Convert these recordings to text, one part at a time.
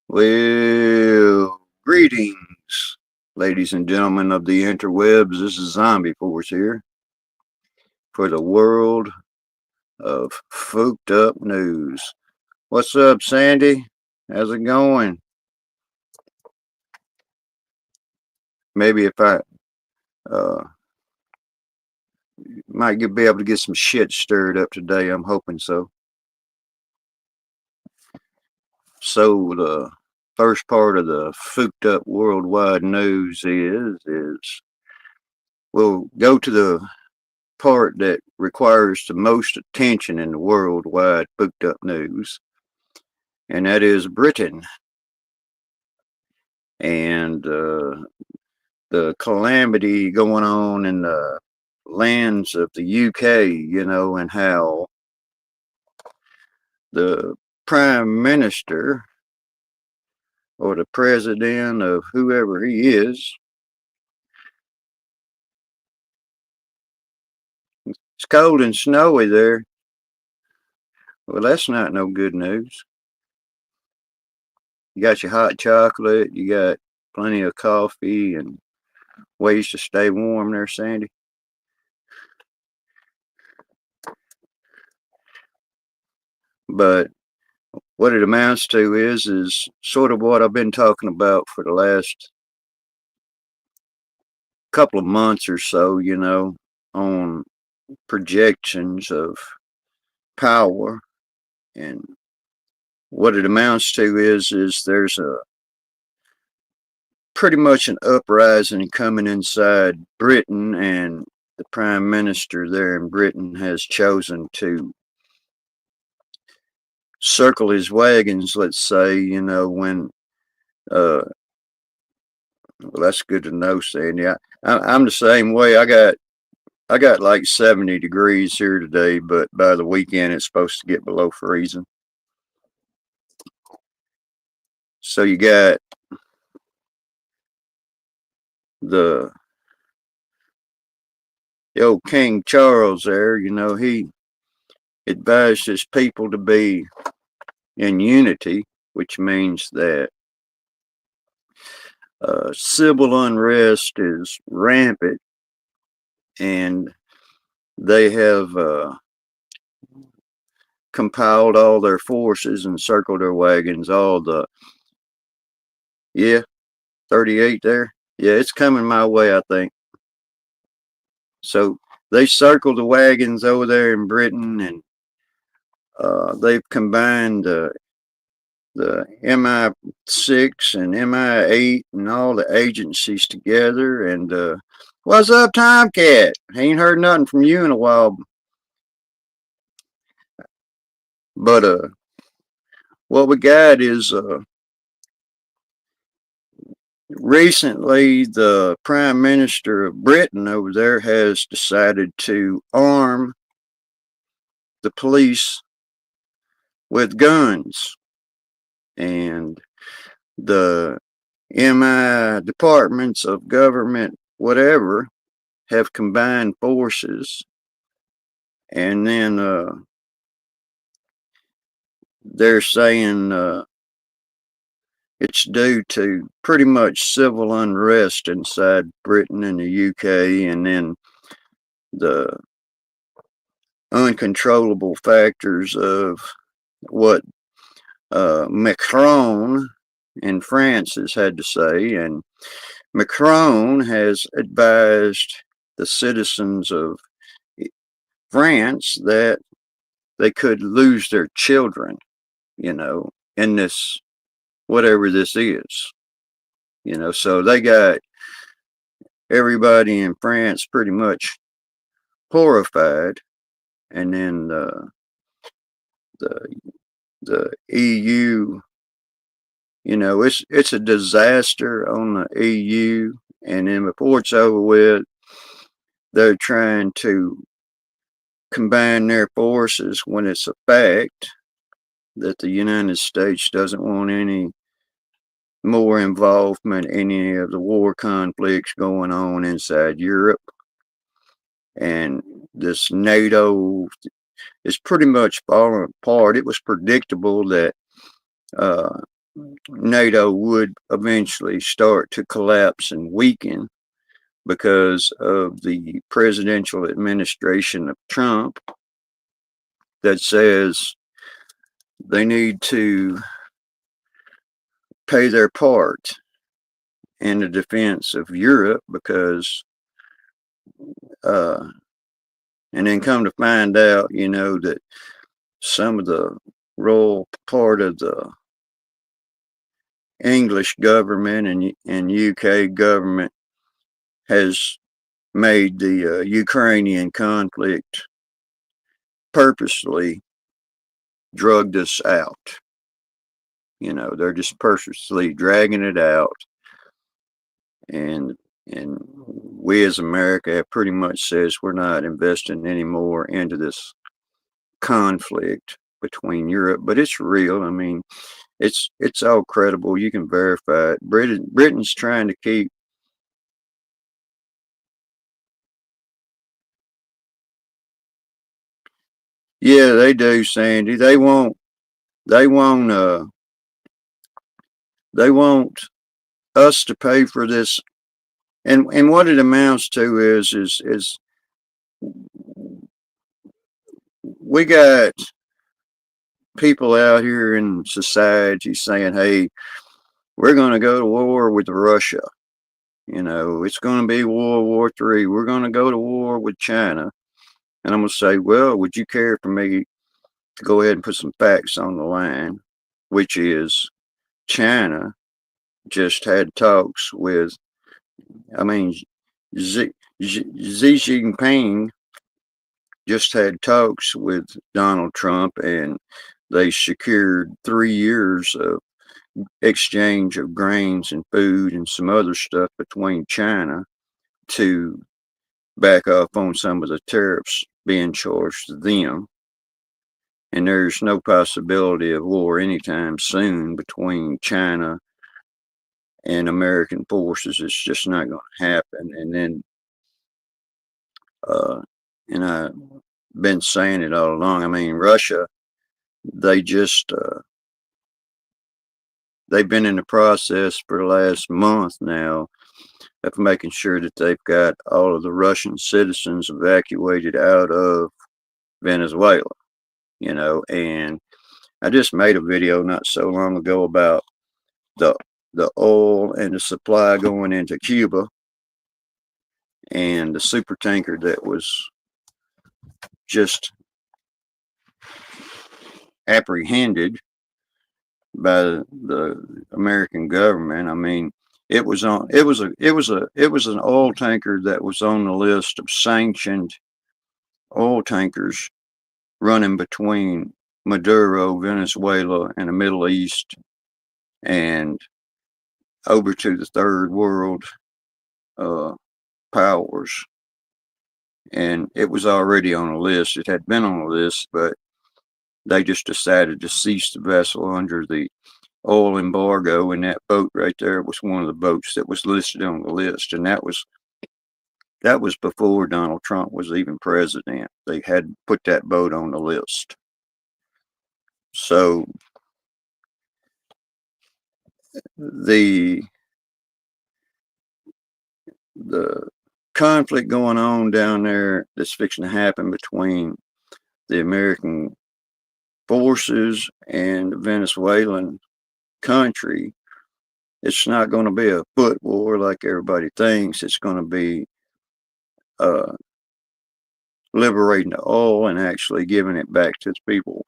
Well, greetings, ladies and gentlemen of the interwebs. This is Zombie Force here for the world of Fooked Up News. What's up, Sandy? How's it going? Maybe if I uh, be able to get some shit stirred up today. I'm hoping so. So the first part of the Fooked Up Worldwide News is we'll go to the part that requires the most attention in the worldwide booked up news, and that is Britain and the calamity going on in the lands of the UK, and how the Prime Minister or the President of whoever he is, it's cold and snowy there. Well, that's not no good news. You got your hot chocolate, you got plenty of coffee and ways to stay warm there, Sandy. But what it amounts to is sort of what I've been talking about for the last couple of months or so, on projections of power. And what it amounts to is there's a pretty much an uprising coming inside Britain, and the prime minister there in Britain has chosen to circle his wagons, let's say, when well, that's good to know, Sandy. I'm the same way. I got like 70 degrees here today, but by the weekend it's supposed to get below freezing. So you got the old King Charles there. He advised his people to be in unity, which means that civil unrest is rampant, and they have compiled all their forces and circled their wagons. Yeah, 38 there. Yeah, it's coming my way, I think. So they circled the wagons over there in Britain, and they've combined the MI6 and MI8 and all the agencies together. And what's up, Tomcat? Ain't heard nothing from you in a while. But what we got is recently the Prime Minister of Britain over there has decided to arm the police with guns. And the MI departments of government, whatever, have combined forces. And then they're saying it's due to pretty much civil unrest inside Britain and the UK, and then the uncontrollable factors of what Macron in France has had to say. And Macron has advised the citizens of France that they could lose their children, in this, whatever this is, so they got everybody in France pretty much horrified. And then the EU, it's a disaster on the EU. And then before it's over with, they're trying to combine their forces when it's a fact that the United States doesn't want any more involvement in any of the war conflicts going on inside Europe. And this NATO is pretty much falling apart. It was predictable that NATO would eventually start to collapse and weaken because of the presidential administration of Trump that says they need to pay their part in the defense of Europe because, uh, and then come to find out, that some of the royal part of the English government and UK government has made the Ukrainian conflict purposely drugged us out. They're just purposely dragging it out, and we as America have pretty much says we're not investing anymore into this conflict between Europe, but it's real. I mean, it's all credible. You can verify it. Britain's trying to keep. Yeah, they do, Sandy. They want they want us to pay for this, and what it amounts to is we got people out here in society saying, "Hey, we're going to go to war with Russia. It's going to be World War III. We're going to go to war with China." And I'm going to say, well, would you care for me to go ahead and put some facts on the line, which is China just had talks with, I mean, Xi Jinping just had talks with Donald Trump, and they secured 3 years of exchange of grains and food and some other stuff between China to back off on some of the tariffs being charged to them. And there's no possibility of war anytime soon between China and American forces. It's just not going to happen. And then, uh, and I've been saying it all along. I mean, Russia, they just, they've been in the process for the last month now of making sure that they've got all of the Russian citizens evacuated out of Venezuela, and I just made a video not so long ago about the the oil and the supply going into Cuba and the super tanker that was just apprehended by the American government. I mean, it was an oil tanker that was on the list of sanctioned oil tankers running between Maduro, Venezuela, and the Middle East, and over to the third world uh, powers. And it was already on the list. It had been on the list, but they just decided to cease the vessel under the oil embargo, and that boat right there was one of the boats that was listed on the list, and that was before Donald Trump was even president. They had put that boat on the list. So the conflict going on down there that's fixing to happen between the American forces and the Venezuelan country, it's not going to be a foot war like everybody thinks. It's going to be uh, liberating the oil and actually giving it back to the people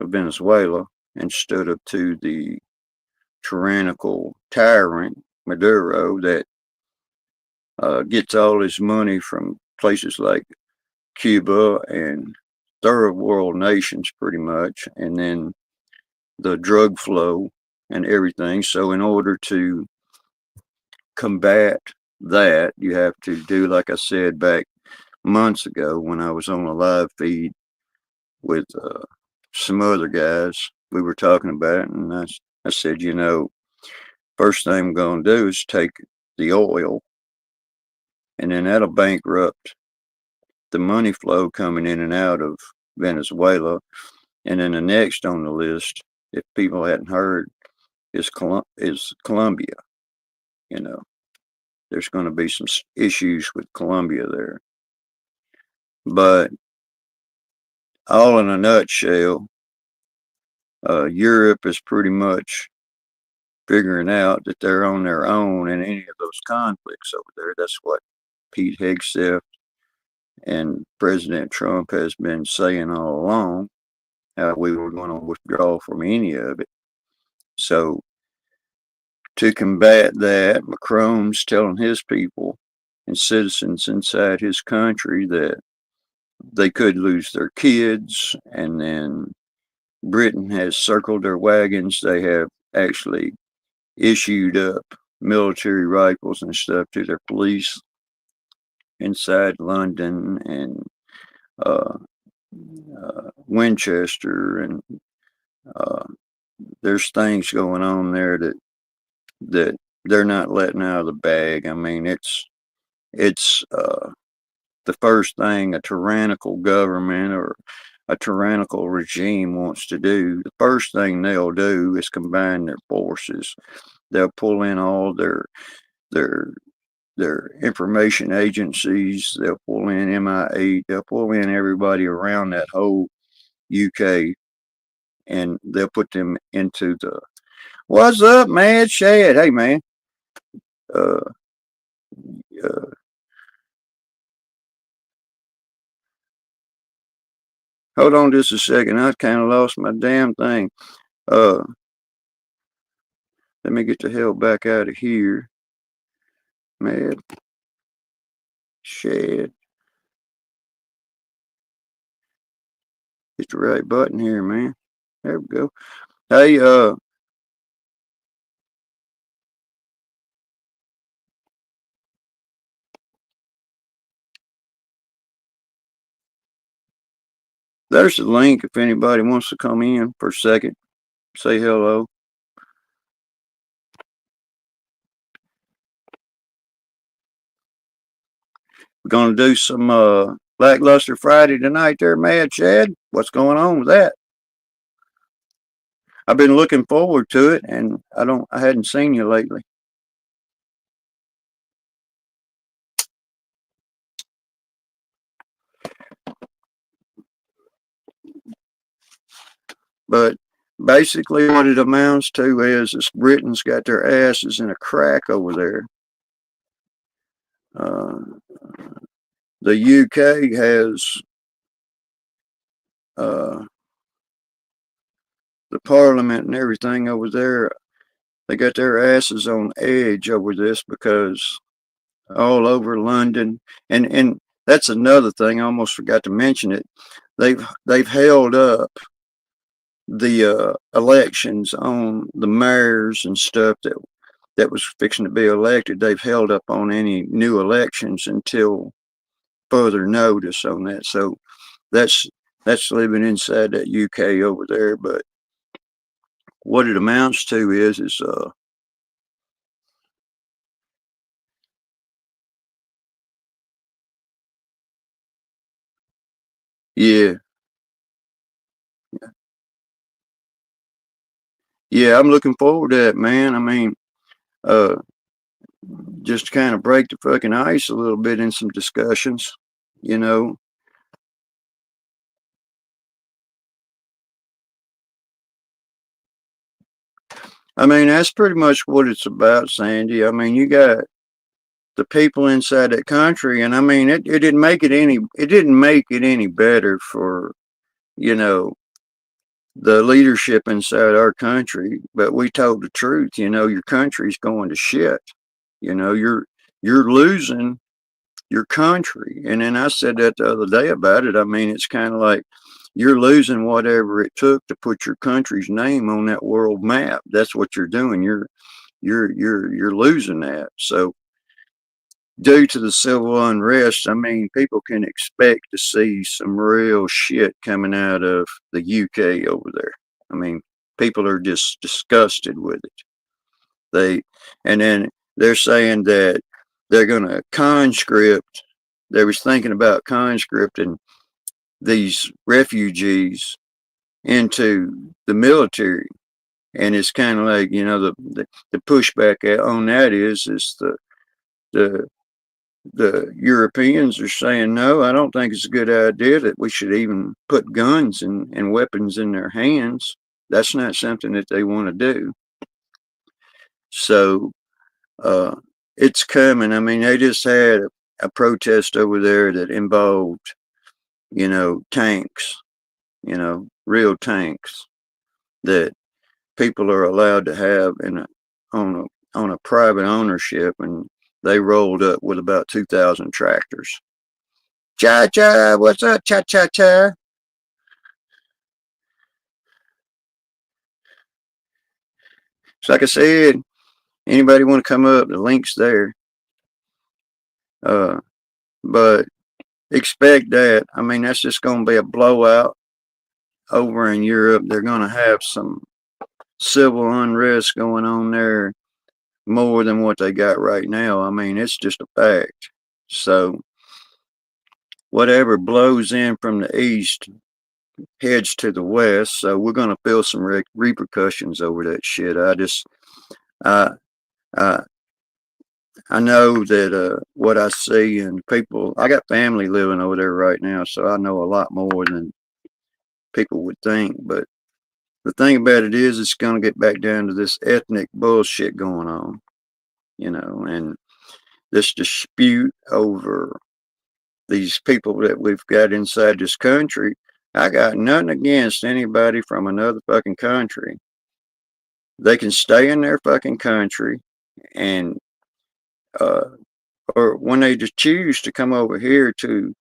of Venezuela instead of to the tyrannical tyrant Maduro that gets all his money from places like Cuba and third world nations pretty much, and then the drug flow and everything. So in order to combat that, you have to do, like I said back months ago when I was on a live feed with some other guys, we were talking about it, and I said, first thing I'm going to do is take the oil, and then that'll bankrupt the money flow coming in and out of Venezuela. And then the next on the list, if people hadn't heard, is Colombia. You know, there's going to be some issues with Colombia there, but all in a nutshell, Europe is pretty much figuring out that they're on their own in any of those conflicts over there. That's what Pete Hegseth and President Trump has been saying all along, how we were going to withdraw from any of it. So to combat that, Macron's telling his people and citizens inside his country that they could lose their kids, and then Britain has circled their wagons. They have actually issued up military rifles and stuff to their police inside London and uh, Winchester, and uh, there's things going on there that they're not letting out of the bag. I mean, it's the first thing a tyrannical government or a tyrannical regime wants to do. The first thing they'll do is combine their forces. They'll pull in all their information agencies. They'll pull in MI8. They'll pull in everybody around that whole UK, and they'll put them into the. What's up, man? Shad. Hey, man. Uh, uh, Hold on just a second. I kind of lost my damn thing. Uh, Let me get the hell back out of here. Mad Shad. Hit the right button here, man. There we go. Hey, there's the link if anybody wants to come in for a second. Say hello. We're going to do some Lackluster Friday tonight there, Mad Chad. What's going on with that? I've been looking forward to it, and I hadn't seen you lately. But basically what it amounts to is Britain's got their asses in a crack over there. The UK has the parliament and everything over there. They got their asses on edge over this because all over London, and that's another thing. I almost forgot to mention it. They've held up the elections on the mayors and stuff that was fixing to be elected. They've held up on any new elections until further notice on that. So that's living inside that UK over there. But what it amounts to is yeah, yeah, I'm looking forward to that, man. I mean, uh, just to kind of break the fucking ice a little bit in some discussions, you know. I mean, that's pretty much what it's about, Sandy. I mean, you got the people inside that country, and I mean, it didn't make it any better for, you know, the leadership inside our country. But we told the truth. You know, your country's going to shit. You know, you're losing your country. And then I said that the other day about it. I mean, it's kind of like you're losing whatever it took to put your country's name on that world map. That's what you're doing. You're losing that. So due to the civil unrest, I mean, people can expect to see some real shit coming out of the UK over there. I mean, people are just disgusted with it. And then they're saying that they're going to conscript. They was thinking about conscripting these refugees into the military, And it's kind of like, the pushback on that is the the Europeans are saying, no, I don't think it's a good idea that we should even put guns and weapons in their hands. That's not something that they want to do. So uh, it's coming. I mean, they just had a protest over there that involved, tanks, real tanks that people are allowed to have on a private ownership, and they rolled up with about 2,000 tractors. Cha cha, what's up, cha cha cha? So like I said, anybody want to come up? The link's there. Uh, but expect that. I mean, that's just going to be a blowout over in Europe. They're going to have some civil unrest going on there more than what they got right now. I mean, it's just a fact. So whatever blows in from the east heads to the west. So we're going to feel some repercussions over that shit. I, I, I know that what I see and people, I got family living over there right now, so I know a lot more than people would think. But the thing about it is, it's going to get back down to this ethnic bullshit going on, and this dispute over these people that we've got inside this country. I got nothing against anybody from another fucking country. They can stay in their fucking country, and uh, or when they just choose to come over here to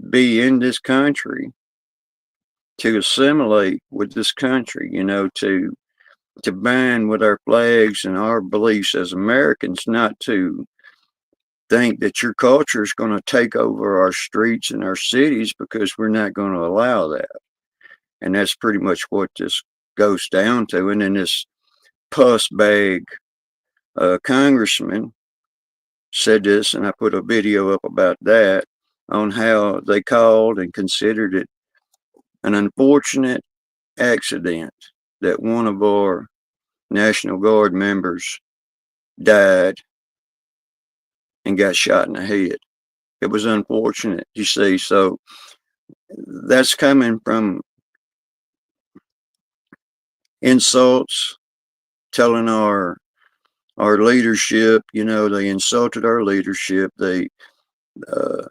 be in this country, to assimilate with this country, to band with our flags and our beliefs as Americans, not to think that your culture is going to take over our streets and our cities, because we're not going to allow that. And that's pretty much what this goes down to. And then this puss bag congressman said this, and I put a video up about that, on how they called and considered it an unfortunate accident that one of our National Guard members died and got shot in the head. It was unfortunate, you see. So that's coming from insults, telling our leadership, they insulted our leadership. Uh,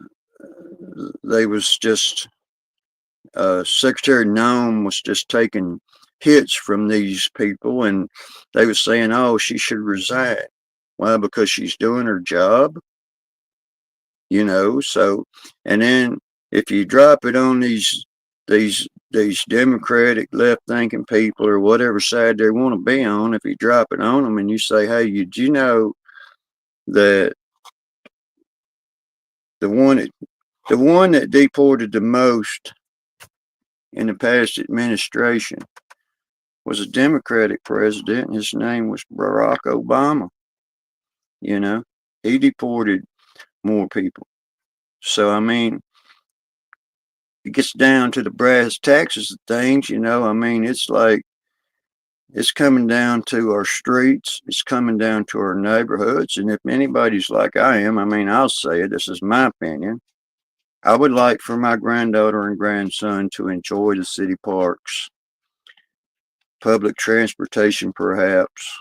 they was just Secretary Nome was just taking hits from these people, and they was saying, "Oh, she should resign." Why? Because she's doing her job, So, and then if you drop it on these Democratic left-thinking people, or whatever side they want to be on, if you drop it on them and you say, "Hey, you know that the one that the one that deported the most in the past administration was a Democratic president, and his name was Barack Obama." He deported more people. So, I mean, it gets down to the brass tacks of things, I mean, it's like, it's coming down to our streets, it's coming down to our neighborhoods. And if anybody's like I am, I mean, I'll say it, this is my opinion. I would like for my granddaughter and grandson to enjoy the city parks, public transportation perhaps,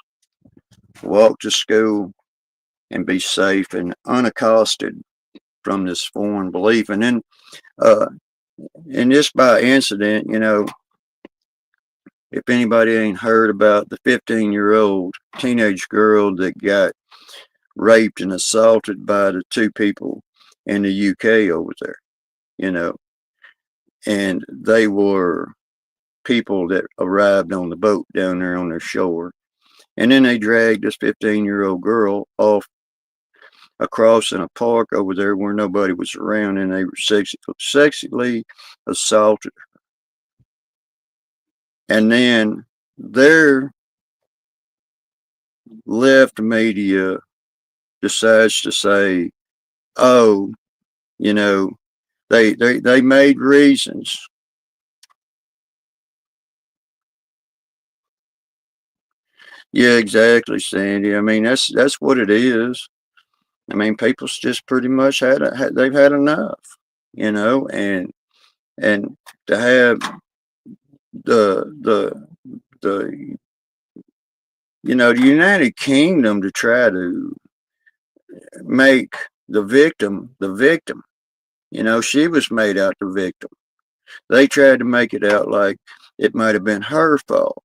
walk to school, and be safe and unaccosted from this foreign belief. And then, and just by incident, if anybody ain't heard about the 15-year-old teenage girl that got raped and assaulted by the two people in the UK over there, and they were people that arrived on the boat down there on their shore. And then they dragged this 15-year-old girl off across in a park over there where nobody was around, and they were sexually assaulted her. And then their left media decides to say, oh, they made reasons Yeah, exactly, Sandy. I mean, that's what it is. I mean, people's just pretty much they've had enough, you know, and to have the the the United Kingdom to try to make the victim, she was made out the victim. They tried to make it out like it might have been her fault.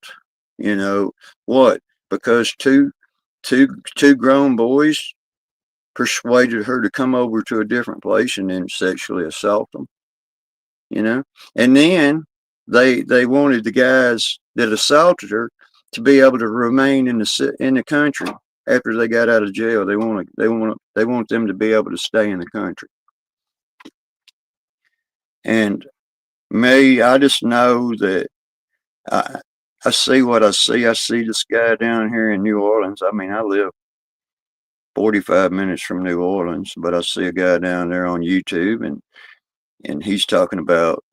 You know what? Because two grown boys persuaded her to come over to a different place and then sexually assault them. You know, and then they wanted the guys that assaulted her to be able to remain in the country after they got out of jail. They want them to be able to stay in the country. And me, I just know that I I see what I see. I see this guy down here in New Orleans. I mean, I live 45 minutes from New Orleans, but I see a guy down there on YouTube, and he's talking about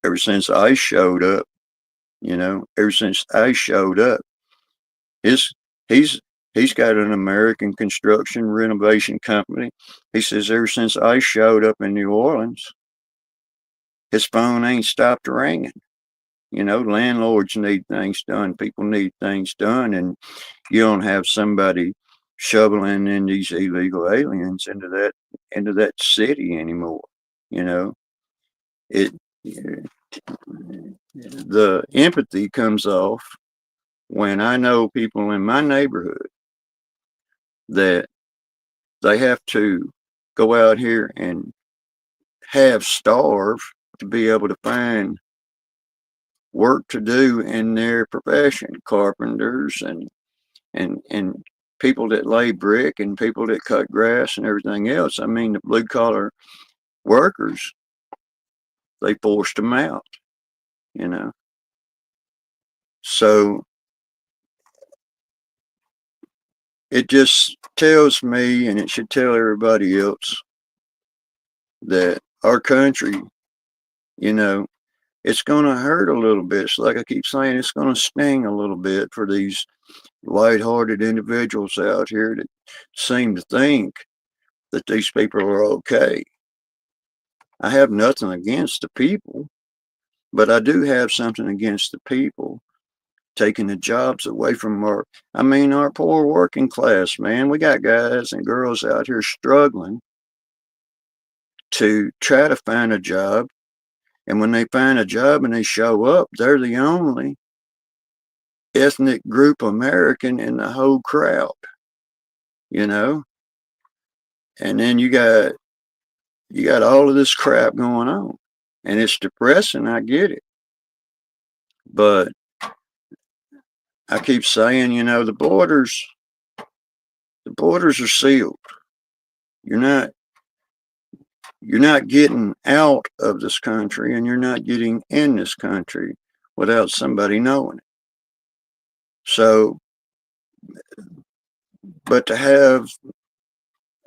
ever since I showed up, ever since I showed up, his he's he's got an American construction renovation company. He says ever since I showed up in New Orleans, his phone ain't stopped ringing. Landlords need things done, people need things done, and you don't have somebody shoveling in these illegal aliens into that city anymore. You know, it the empathy comes off when I know people in my neighborhood that they have to go out here and have starve to be able to find work to do in their profession, carpenters and people that lay brick and people that cut grass and everything else. I mean, the blue collar workers, they forced them out, you know. So it just tells me, and it should tell everybody else, that our country, you know, it's going to hurt a little bit. So like I keep saying, it's going to sting a little bit for these lighthearted individuals out here that seem to think that these people are okay. I have nothing against the people, but I do have something against the people taking the jobs away from our poor working class, man. We got guys and girls out here struggling to try to find a job. And when they find a job and they show up, they're the only ethnic group American in the whole crowd, you know? And then you got all of this crap going on. And it's depressing, I get it. But I keep saying, the borders are sealed. You're not you're not getting out of this country and you're not getting in this country without somebody knowing it. So, but to have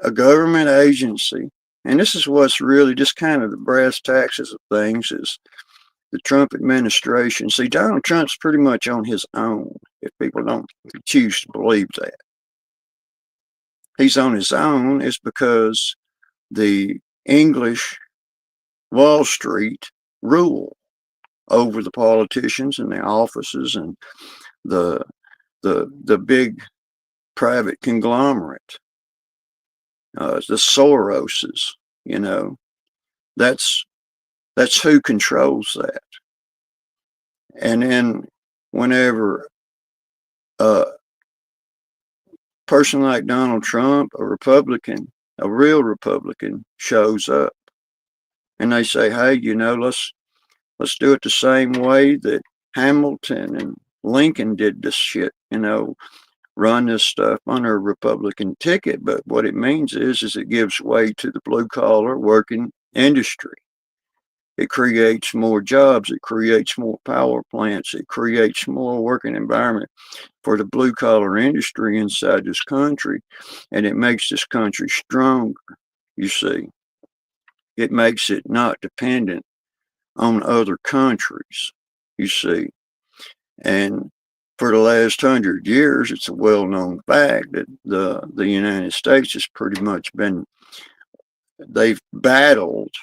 a government agency, and this is what's really just kind of the brass taxes of things, is the Trump administration. See, Donald Trump's pretty much on his own, if people don't choose to believe that. He's on his own is because the English Wall Street rule over the politicians and the offices and the the big private conglomerate, the Soroses. You know, that's that's who controls that. And then whenever a person like Donald Trump, a Republican, a real Republican, shows up and they say, "Hey, let's do it the same way that Hamilton and Lincoln did this shit," run this stuff on a Republican ticket. But what it means is it gives way to the blue collar working industry. It creates more jobs. It creates more power plants. It creates more working environment for the blue collar industry inside this country. And it makes this country stronger, you see. It makes it not dependent on other countries, you see. And For the last 100 years, it's a well-known fact that the United States has pretty much been, they've battled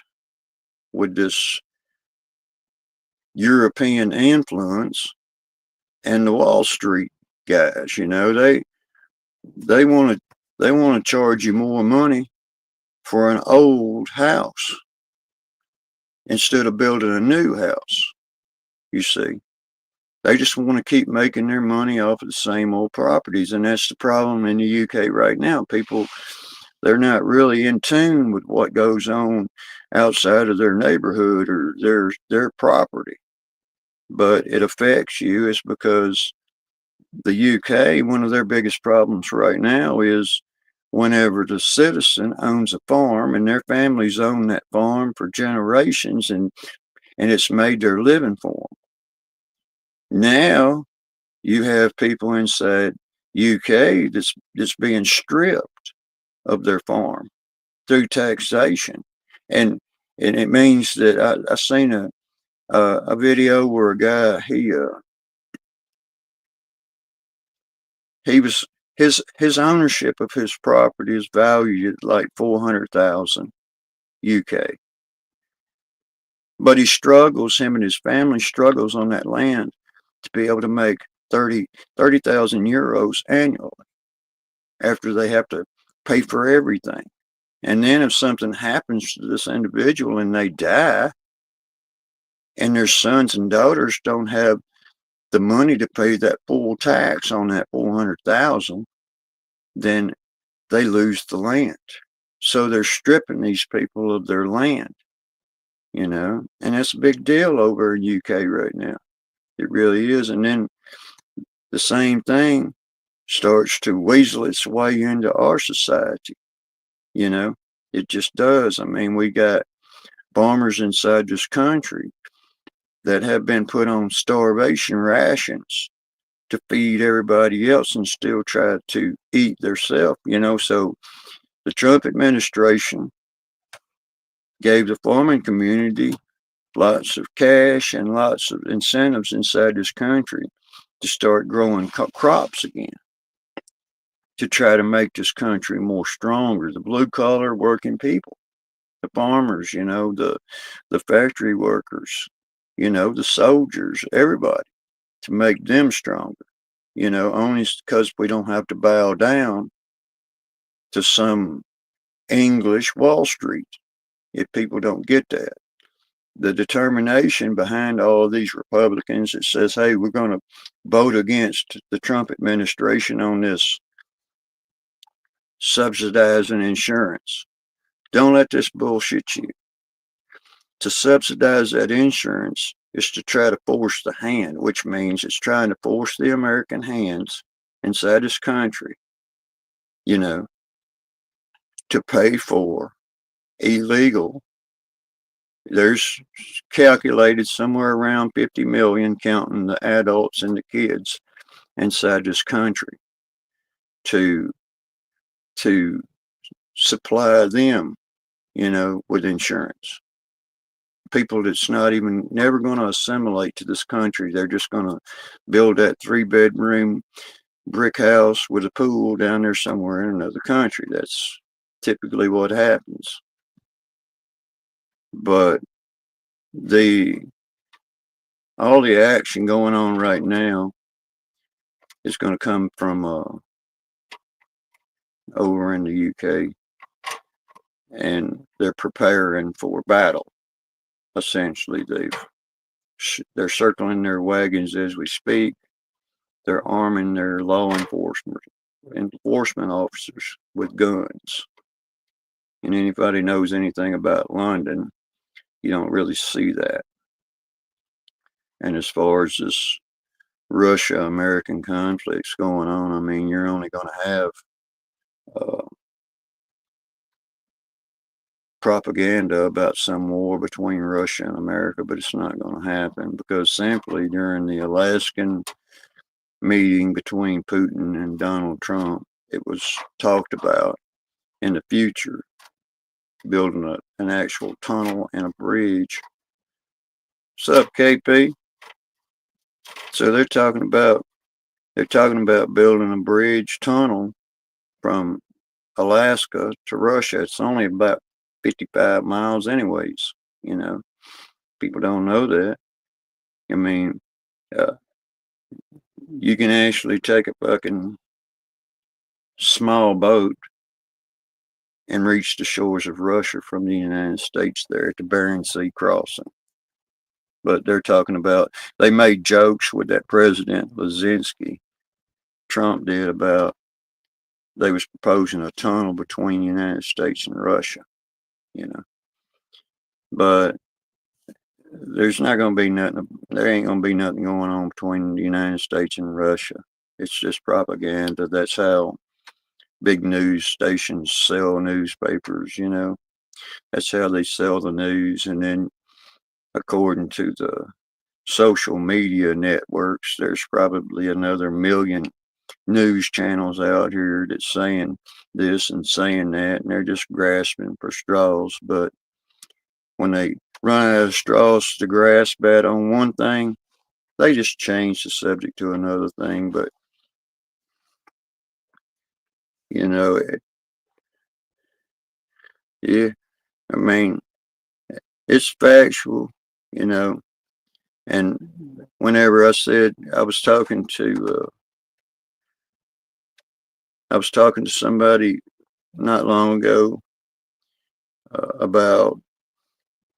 with this European influence and the Wall Street guys. They want to they want to charge you more money for an old house instead of building a new house. You see, they just want to keep making their money off of the same old properties, and that's the problem in the UK right now. People, they're not really in tune with what goes on outside of their neighborhood or their property. But it affects you. It's because the UK, one of their biggest problems right now is whenever the citizen owns a farm and their families own that farm for generations, and it's made their living for them. Now you have people inside UK that's being stripped of their farm through taxation, and it means that I seen a video where a guy he was his ownership of his property is valued at like 400,000 UK, but he struggles, him and his family struggles on that land to be able to make 30,000 euros annually after they have to pay for everything. And then if something happens to this individual and they die, and their sons and daughters don't have the money to pay that full tax on that 400,000, then they lose the land. So they're stripping these people of their land, and that's a big deal over in UK right now. It really is. And then the same thing starts to weasel its way into our society. It just does. I mean, we got farmers inside this country that have been put on starvation rations to feed everybody else and still try to eat theirself. So the Trump administration gave the farming community lots of cash and lots of incentives inside this country to start growing crops again, to try to make this country more stronger. The blue collar working people, the farmers, the factory workers, the soldiers, everybody, to make them stronger, only because we don't have to bow down to some English Wall Street. If people don't get that, the determination behind all of these Republicans that says, hey, we're going to vote against the Trump administration on this subsidizing insurance. Don't let this bullshit you. To subsidize that insurance is to try to force the hand, which means it's trying to force the American hands inside this country, to pay for illegal. There's calculated somewhere around 50 million, counting the adults and the kids inside this country, to supply them, with insurance. People that's not even never going to assimilate to this country. They're just going to build that 3-bedroom brick house with a pool down there somewhere in another country. That's typically what happens. But all the action going on right now is going to come from over in the UK, and they're preparing for battle. Essentially, they're circling their wagons as we speak. They're arming their law enforcement officers with guns. And anybody knows anything about London, you don't really see that. And as far as this Russia-American conflicts going on, I mean, you're only going to have propaganda about some war between Russia and America, but it's not going to happen, because simply during the Alaskan meeting between Putin and Donald Trump, it was talked about in the future building an actual tunnel and a bridge. What's up, KP? So they're talking about They're talking about building a bridge tunnel from Alaska to Russia. It's only about 55 miles anyways. You know, people don't know that. I mean, uh, you can actually take a fucking small boat and reach the shores of Russia from the United States there at the Bering Sea crossing. But they're talking about, they made jokes with that President Lazinski, Trump did, about they was proposing a tunnel between the United States and Russia, you know. But there's not going to be nothing, there ain't going to be nothing going on between the United States and Russia. It's just propaganda. That's how big news stations sell newspapers, you know. That's how they sell the news. And then, according to the social media networks, there's probably another million news channels out here that's saying this and saying that, and they're just grasping for straws. But when they run out of straws to grasp at on one thing, they just change the subject to another thing. But, you know, yeah, I mean, it's factual, you know. And whenever I was talking to somebody not long ago about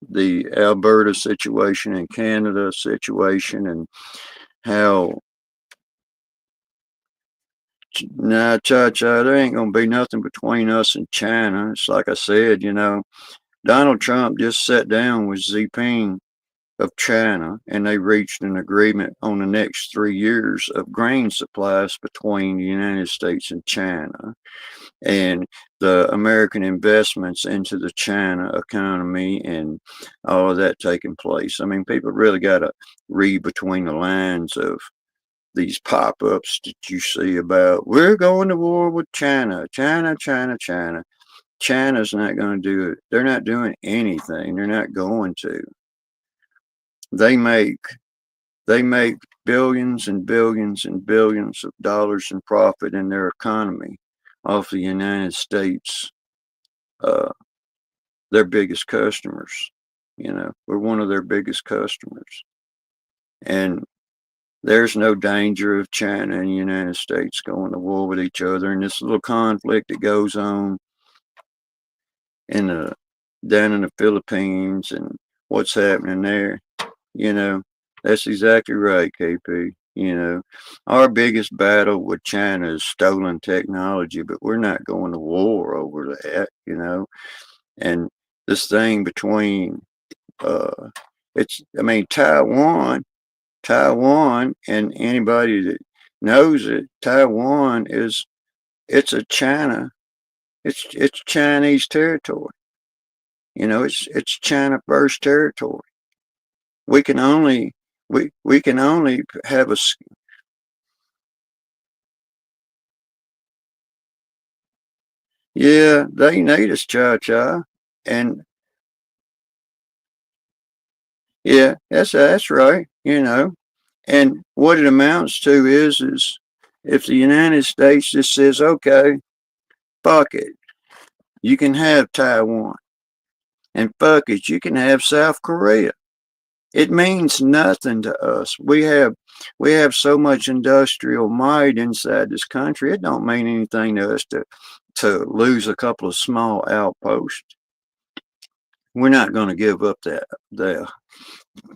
the Alberta situation and Canada situation, and how nah, there ain't gonna be nothing between us and China. It's like I said, you know, Donald Trump just sat down with Xi Jinping of China, and they reached an agreement on the next 3 years of grain supplies between the United States and China, and the American investments into the China economy and all of that taking place. I mean, people really got to read between the lines of these pop-ups that you see about, we're going to war with China, China, China, China. China's not going to do it. They're not doing anything. They're not going to. They make billions and billions and billions of dollars in profit in their economy off the United States, their biggest customers. You know, we're one of their biggest customers. And there's no danger of China and the United States going to war with each other. And this little conflict that goes on down in the Philippines and what's happening there, you know, that's exactly right, KP. You know, our biggest battle with China is stolen technology, but we're not going to war over that, you know. And this thing between, I mean, Taiwan, and anybody that knows it, Taiwan it's a China, it's Chinese territory. You know, it's China first territory. We can only we can only have a, yeah, they need us, cha-cha. And yeah, that's right, you know. And what it amounts to is if the United States just says, okay, fuck it, you can have Taiwan, and fuck it, you can have South Korea. It means nothing to us. We have so much industrial might inside this country. It don't mean anything to us to lose a couple of small outposts. We're not going to give up the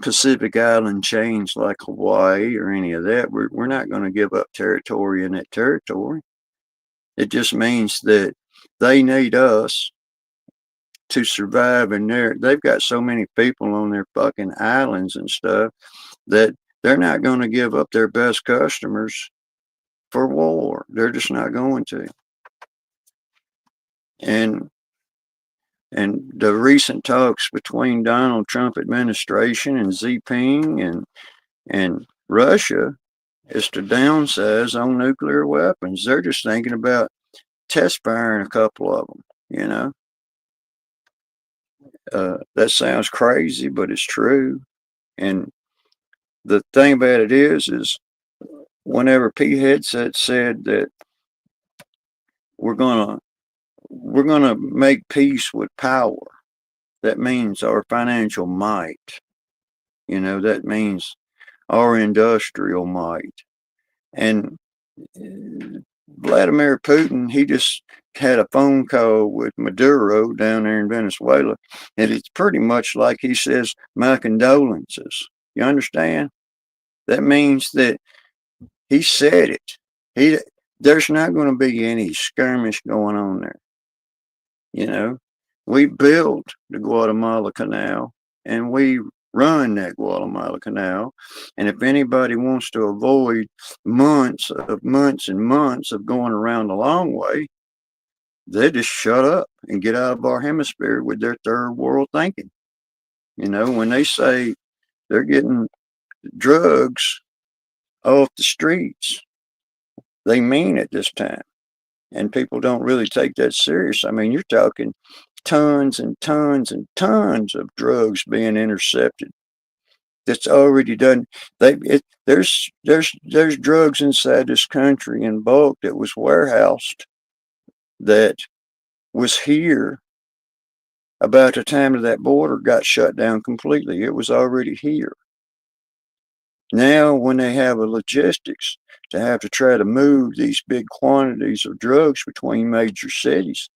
Pacific Island chains like Hawaii or any of that. We're not going to give up territory in that territory. It just means that they need us to survive, and they've got so many people on their fucking islands and stuff that they're not going to give up their best customers for war. They're just not going to. And the recent talks between Donald Trump administration and Xi Jinping and Russia is to downsize on nuclear weapons. They're just thinking about test firing a couple of them, you know. That sounds crazy, but it's true. And the thing about it is whenever P Headset said that we're gonna we're gonna make peace with power, that means our financial might. That means our industrial might. And Vladimir Putin, he just had a phone call with Maduro down there in Venezuela, and it's pretty much like he says, "My condolences." You understand? That means that he said it. He There's not going to be any skirmish going on there. You know, we built the Guatemala Canal, and we run that Guatemala Canal. And if anybody wants to avoid months and months of going around the long way, they just shut up and get out of our hemisphere with their third world thinking. When they say they're getting drugs off the streets, they mean it this time. And people don't really take that serious. I mean, you're talking tons and tons and tons of drugs being intercepted. That's already done. There's drugs inside this country in bulk that was warehoused that was here about the time that border got shut down completely. It was already here. Now, when they have a logistics to have to try to move these big quantities of drugs between major cities,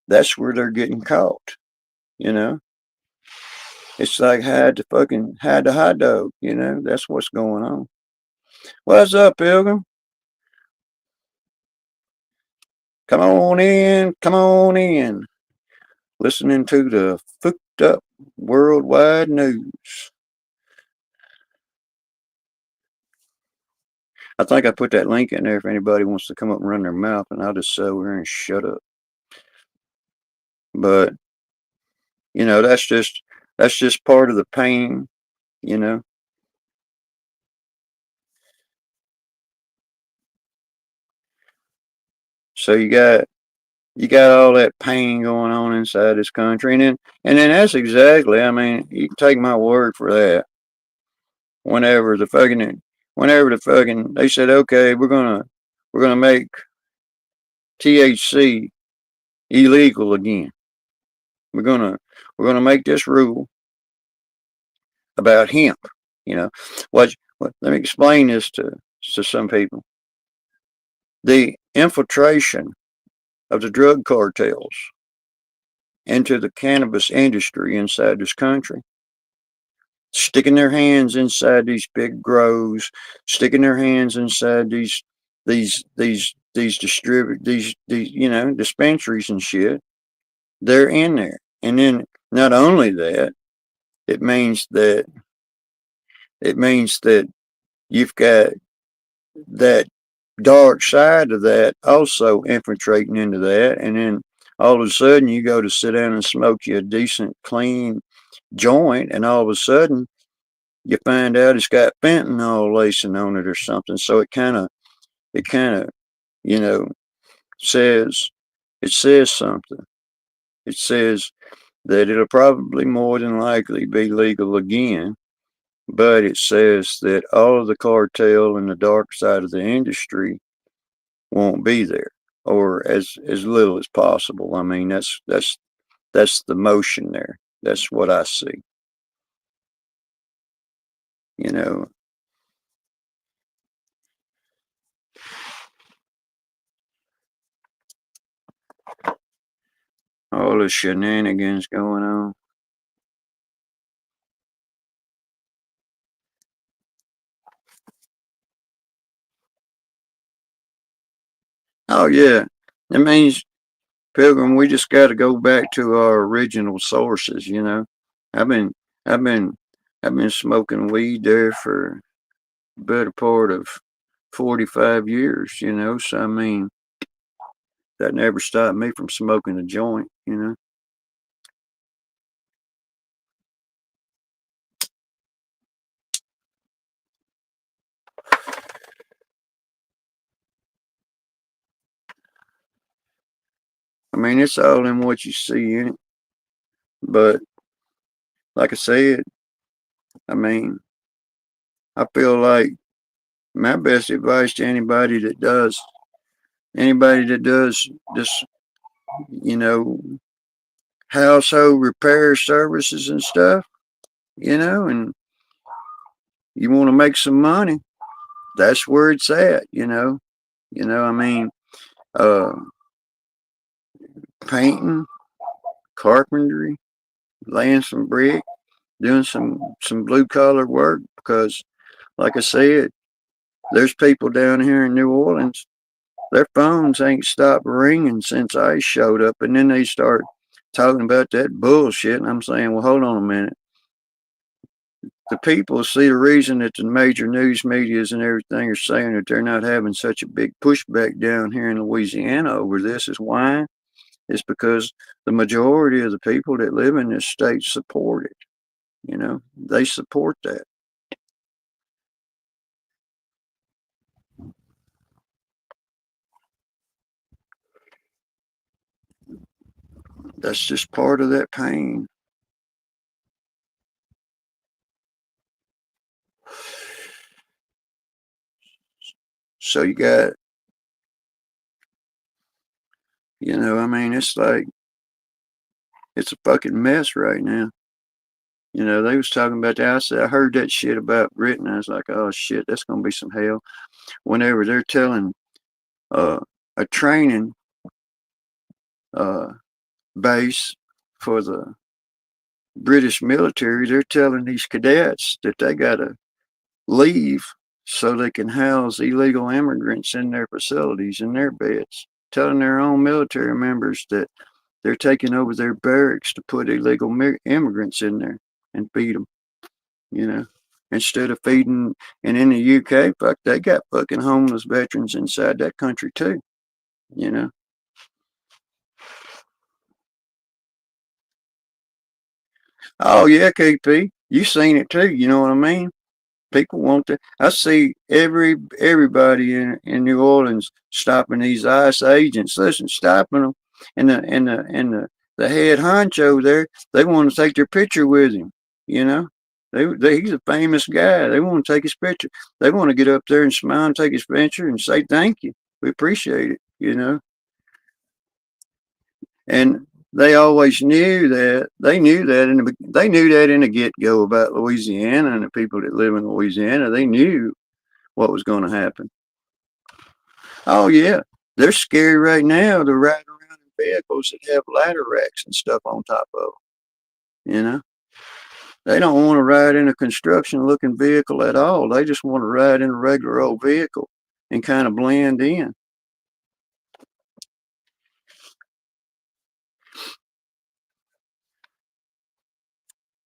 that's where they're getting caught. You know, it's like hide the hot dog. That's what's going on. What's up, Pilgrim? Come on in, come on in. Listening to the Fooked Up Worldwide News. I think I put that link in there if anybody wants to come up and run their mouth, and I'll just sit over here and shut up. But that's just part of the pain. You know. So you got all that pain going on inside this country, and then that's exactly. I mean, you can take my word for that. Whenever they said, okay, we're gonna make THC illegal again. We're gonna we're gonna make this rule about hemp. You know, let me explain this to some people. The infiltration of the drug cartels into the cannabis industry inside this country, sticking their hands inside these big grows, sticking their hands inside these dispensaries and shit. They're in there, and then not only that, it means that it means that you've got that dark side of that also infiltrating into that, and then all of a sudden you go to sit down and smoke you a decent clean joint, and all of a sudden you find out it's got fentanyl lacing on it or something. So it kind of you know says it says something. It says that it'll probably more than likely be legal again, but it says that all of the cartel and the dark side of the industry won't be there, or as little as possible. I mean, that's the motion there. That's what I see. You know, all the shenanigans going on. Oh yeah, that means Pilgrim. We just got to go back to our original sources. I've been I've been I've been smoking weed there for the better part of 45 years. So I mean that never stopped me from smoking a joint. I mean, it's all in what you see in it. But like I said, I mean, I feel like My best advice to anybody that does this, you know, household repair services and stuff, and you want to make some money, that's where it's at. I mean, uh, painting, carpentry, laying some brick, doing some blue collar work because, like I said, there's people down here in New Orleans. Their phones ain't stopped ringing since I showed up, and then they start talking about that bullshit, and I'm saying, well, hold on a minute. The people see the reason that the major news medias and everything are saying that they're not having such a big pushback down here in Louisiana over this is why. It's because the majority of the people that live in this state support it. They support that. That's just part of that pain. So you got, I mean, it's like, it's a fucking mess right now. They was talking about that. I said, I heard that shit about Britain. I was like, oh shit, that's going to be some hell. Whenever they're telling uh, a training uh, base for the British military, they're telling these cadets that they got to leave so they can house illegal immigrants in their facilities, in their beds, telling their own military members that they're taking over their barracks to put illegal immigrants in there and feed them, you know, instead of feeding. And in the UK, fuck, they got fucking homeless veterans inside that country too, you know. Oh yeah, KP, you seen it too. You know what I mean? People want to. I see everybody in New Orleans stopping these ICE agents. Listen, stopping them, and the head honcho there. They want to take their picture with him. You know, he's a famous guy. They want to take his picture. They want to get up there and smile and take his picture and say thank you. We appreciate it. And they always knew that. They knew that, and they knew that in the get go about Louisiana and the people that live in Louisiana. They knew what was going to happen. Oh yeah, they're scary right now to ride around in vehicles that have ladder racks and stuff on top of them. They don't want to ride in a construction looking vehicle at all. They just want to ride in a regular old vehicle and kind of blend in.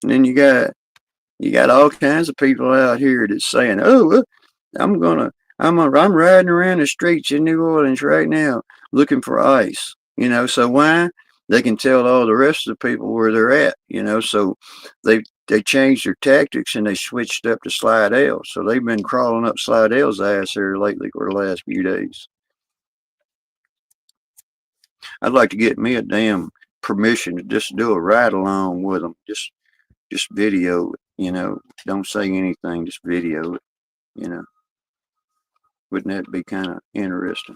And then you got all kinds of people out here that's saying, "Oh, I'm gonna, I'm riding around the streets in New Orleans right now looking for ice." So why? They can tell all the rest of the people where they're at. So they changed their tactics and they switched up to Slidell. So they've been crawling up Slidell's ass here lately for the last few days. I'd like to get me a damn permission to just do a ride along with them. Just video it. Don't say anything. Just video it. You know. Wouldn't that be kind of interesting?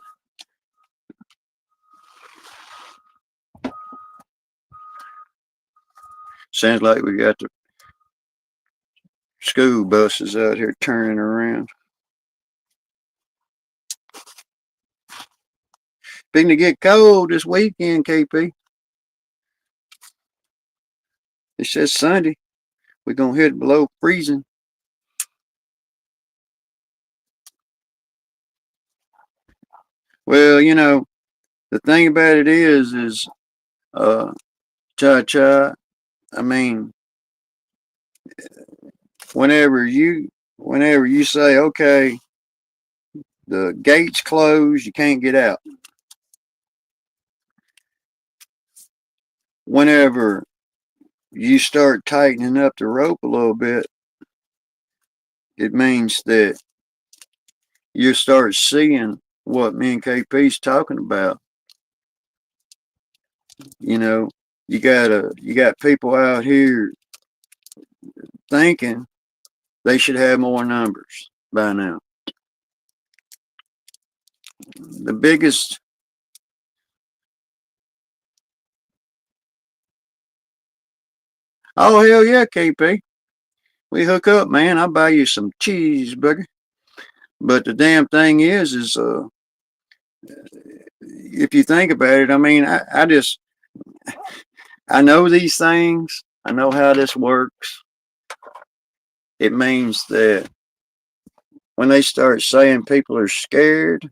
Sounds like we got the school buses out here turning around. Beginning to get cold this weekend, KP. It says Sunday. We're going to hit below freezing. Well, the thing about it is, cha-cha, I mean, whenever you say, okay, the gate's closed, you can't get out. Whenever you start tightening up the rope a little bit, it means that you start seeing what me and KP's talking about. You got people out here thinking they should have more numbers by now. the biggest. Oh hell yeah, KP. We hook up, man. I'll buy you some cheeseburger. But the damn thing is if you think about it, I mean, I know these things. I know how this works. It means that when they start saying people are scared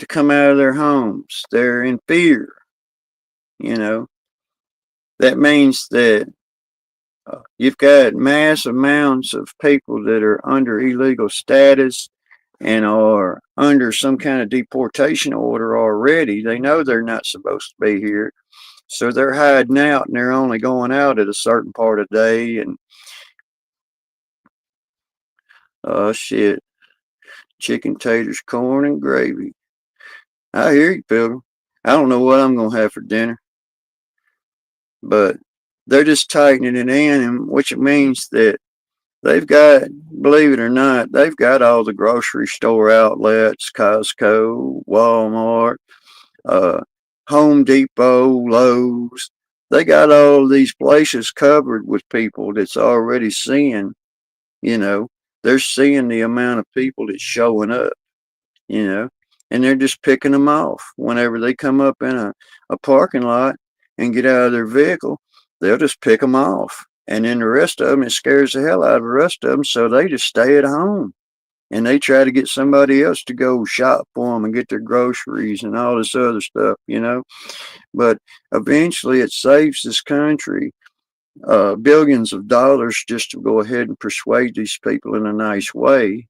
to come out of their homes, they're in fear, you know, that means that you've got mass amounts of people that are under illegal status and are under some kind of deportation order already. They know they're not supposed to be here. So they're hiding out and they're only going out at a certain part of the day. And oh shit, chicken, taters, corn, and gravy. I hear you, Pilgrim. I don't know what I'm going to have for dinner, but they're just tightening it in, and which means that they've got, believe it or not, they've got all the grocery store outlets, Costco, Walmart, uh, Home Depot, Lowe's. They got all of these places covered with people that's already seeing, you know, they're seeing the amount of people that's showing up, you know, and they're just picking them off whenever they come up in a parking lot and get out of their vehicle. They'll just pick them off. And then the rest of them, it scares the hell out of the rest of them. So they just stay at home and they try to get somebody else to go shop for them and get their groceries and all this other stuff, you know. But eventually it saves this country billions of dollars just to go ahead and persuade these people in a nice way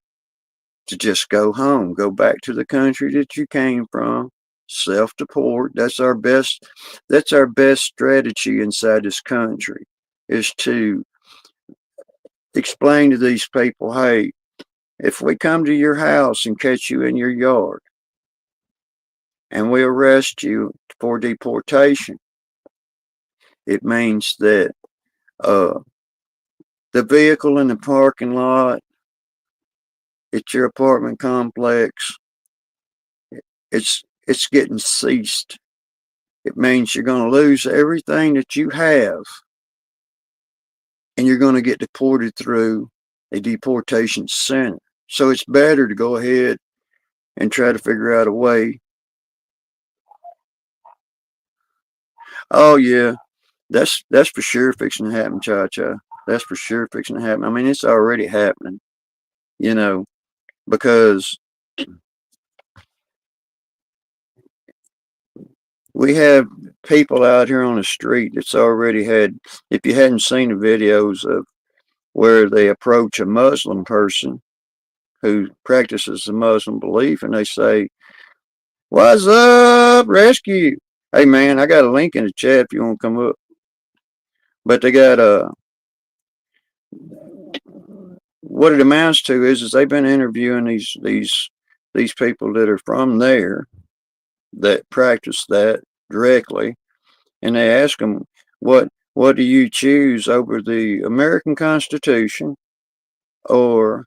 to just go home, go back to the country that you came from, self-deport. That's our best strategy inside this country, is to explain to these people, hey, if we come to your house and catch you in your yard and we arrest you for deportation, it means that uh, the vehicle in the parking lot at your apartment complex, it's getting seized. It means you're going to lose everything that you have, and you're going to get deported through a deportation center. So it's better to go ahead and try to figure out a way. Oh yeah, that's for sure fixing to happen, Cha Cha. That's for sure fixing to happen. I mean, it's already happening, you know, because we have people out here on the street that's already had. If you hadn't seen the videos of where they approach a Muslim person who practices the Muslim belief and they say, "What's up, rescue? Hey man, I got a link in the chat if you want to come up." But they got what it amounts to is they've been interviewing these people that are from there that practice that directly, and they ask them what do you choose over the American Constitution or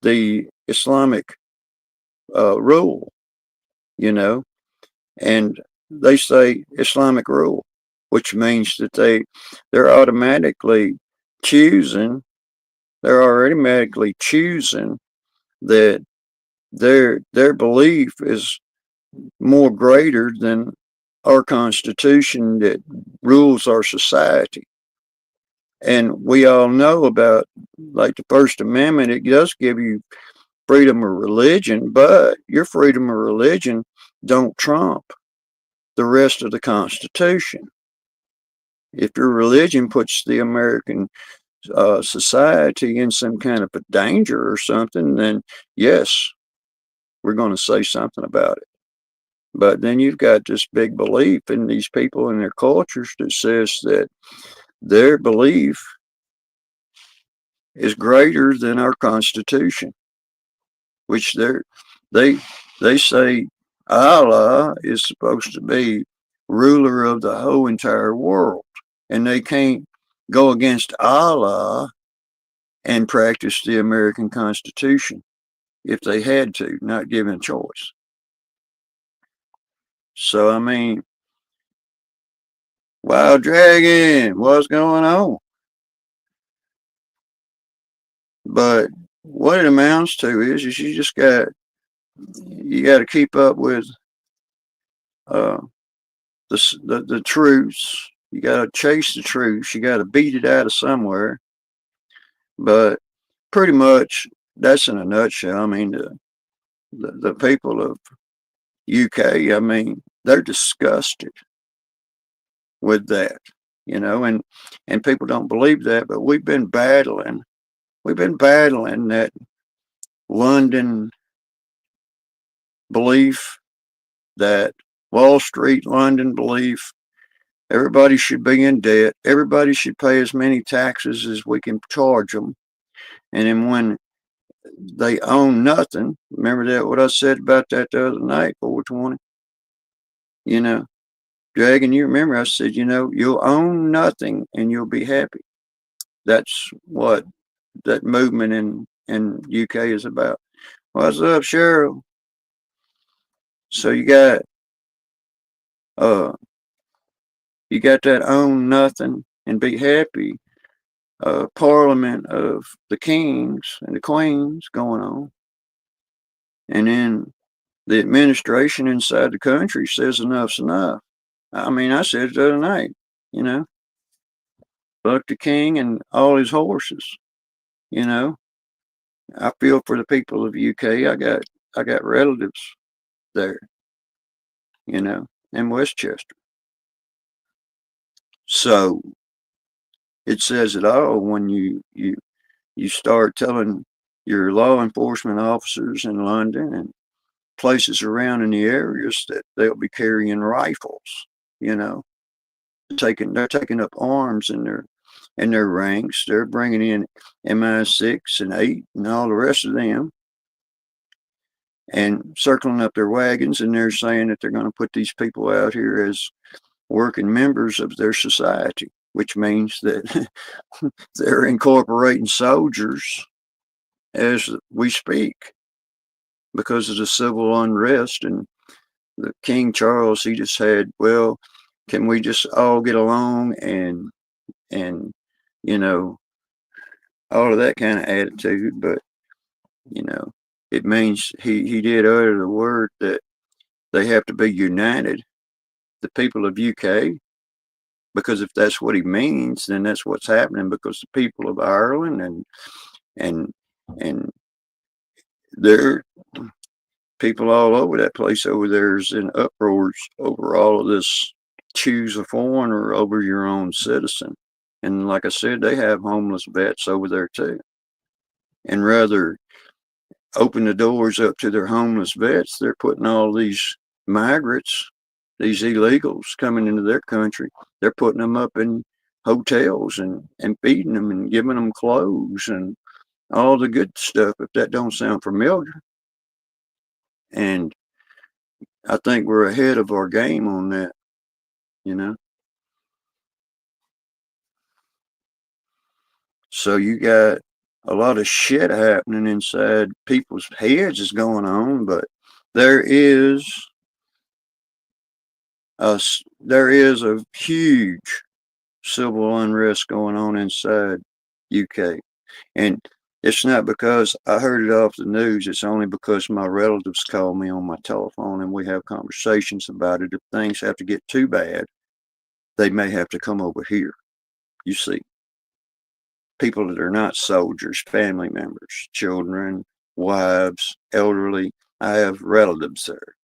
the Islamic rule, you know, and they say Islamic rule, which means that they're automatically choosing, they're automatically choosing that their belief is more greater than our Constitution that rules our society. And we all know about, like, the First Amendment, it does give you freedom of religion, but your freedom of religion don't trump the rest of the Constitution. If your religion puts the American society in some kind of a danger or something, then yes, we're going to say something about it. But then you've got this big belief in these people and their cultures that says that their belief is greater than our Constitution, which they they say Allah is supposed to be ruler of the whole entire world, and they can't go against Allah and practice the American Constitution if they had to, not given a choice. So, I mean, Wild Dragon, what's going on? But what it amounts to is you got to keep up with uh, the truths. You got to chase the truths. You got to beat it out of somewhere. But pretty much, that's in a nutshell. I mean, the people of UK, I mean, they're disgusted with that, and people don't believe that, but we've been battling that London belief, that Wall Street London belief. Everybody should be in debt. Everybody should pay as many taxes as we can charge them. And then when they own nothing, remember that what I said about that the other night, 420? You know, Dragon, you remember I said, you'll own nothing and you'll be happy. That's what that movement in UK is about. What's up, Cheryl? So uh you got that own nothing and be happy parliament of the kings and the queens going on. And then the administration inside the country says enough's enough. I mean, I said it the other night, you know, fuck the king and all his horses, you know. I feel for the people of UK. I got relatives there, in Westchester. So it says it all when you start telling your law enforcement officers in London and places around in the areas that they'll be carrying rifles, you know, they're taking up arms in their ranks. They're bringing in MI6 and 8 and all the rest of them and circling up their wagons, and they're saying that they're going to put these people out here as working members of their society, which means that they're incorporating soldiers as we speak because of the civil unrest. And the King Charles, he just had, well, can we just all get along and you know all of that kind of attitude? But you know it means he did utter the word that they have to be united, the people of UK, because if that's what he means, then that's what's happening. Because the people of Ireland and and they're people all over that place over there is in uproars over all of this. Choose a foreigner over your own citizen. And like I said, they have homeless vets over there too. And rather open the doors up to their homeless vets, they're putting all these migrants, these illegals coming into their country, they're putting them up in hotels and feeding them and giving them clothes and all the good stuff, if that don't sound familiar. And I think we're ahead of our game on that, you know. So you got a lot of shit happening inside people's heads is going on, but there is there is a huge civil unrest going on inside UK. And it's not because I heard it off the news. It's only because my relatives call me on my telephone and we have conversations about it. If things have to get too bad, they may have to come over here. You see, people that are not soldiers, family members, children, wives, elderly. I have relatives there.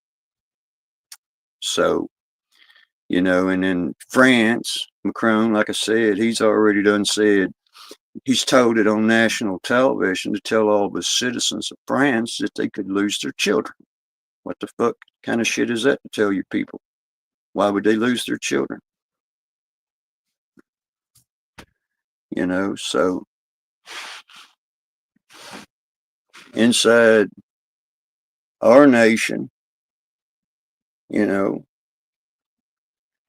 So, and in France, Macron, like I said, he's already done said, he's told it on national television to tell all the citizens of France that they could lose their children. What the fuck kind of shit is that to tell you people? Why would they lose their children? So inside our nation, you know,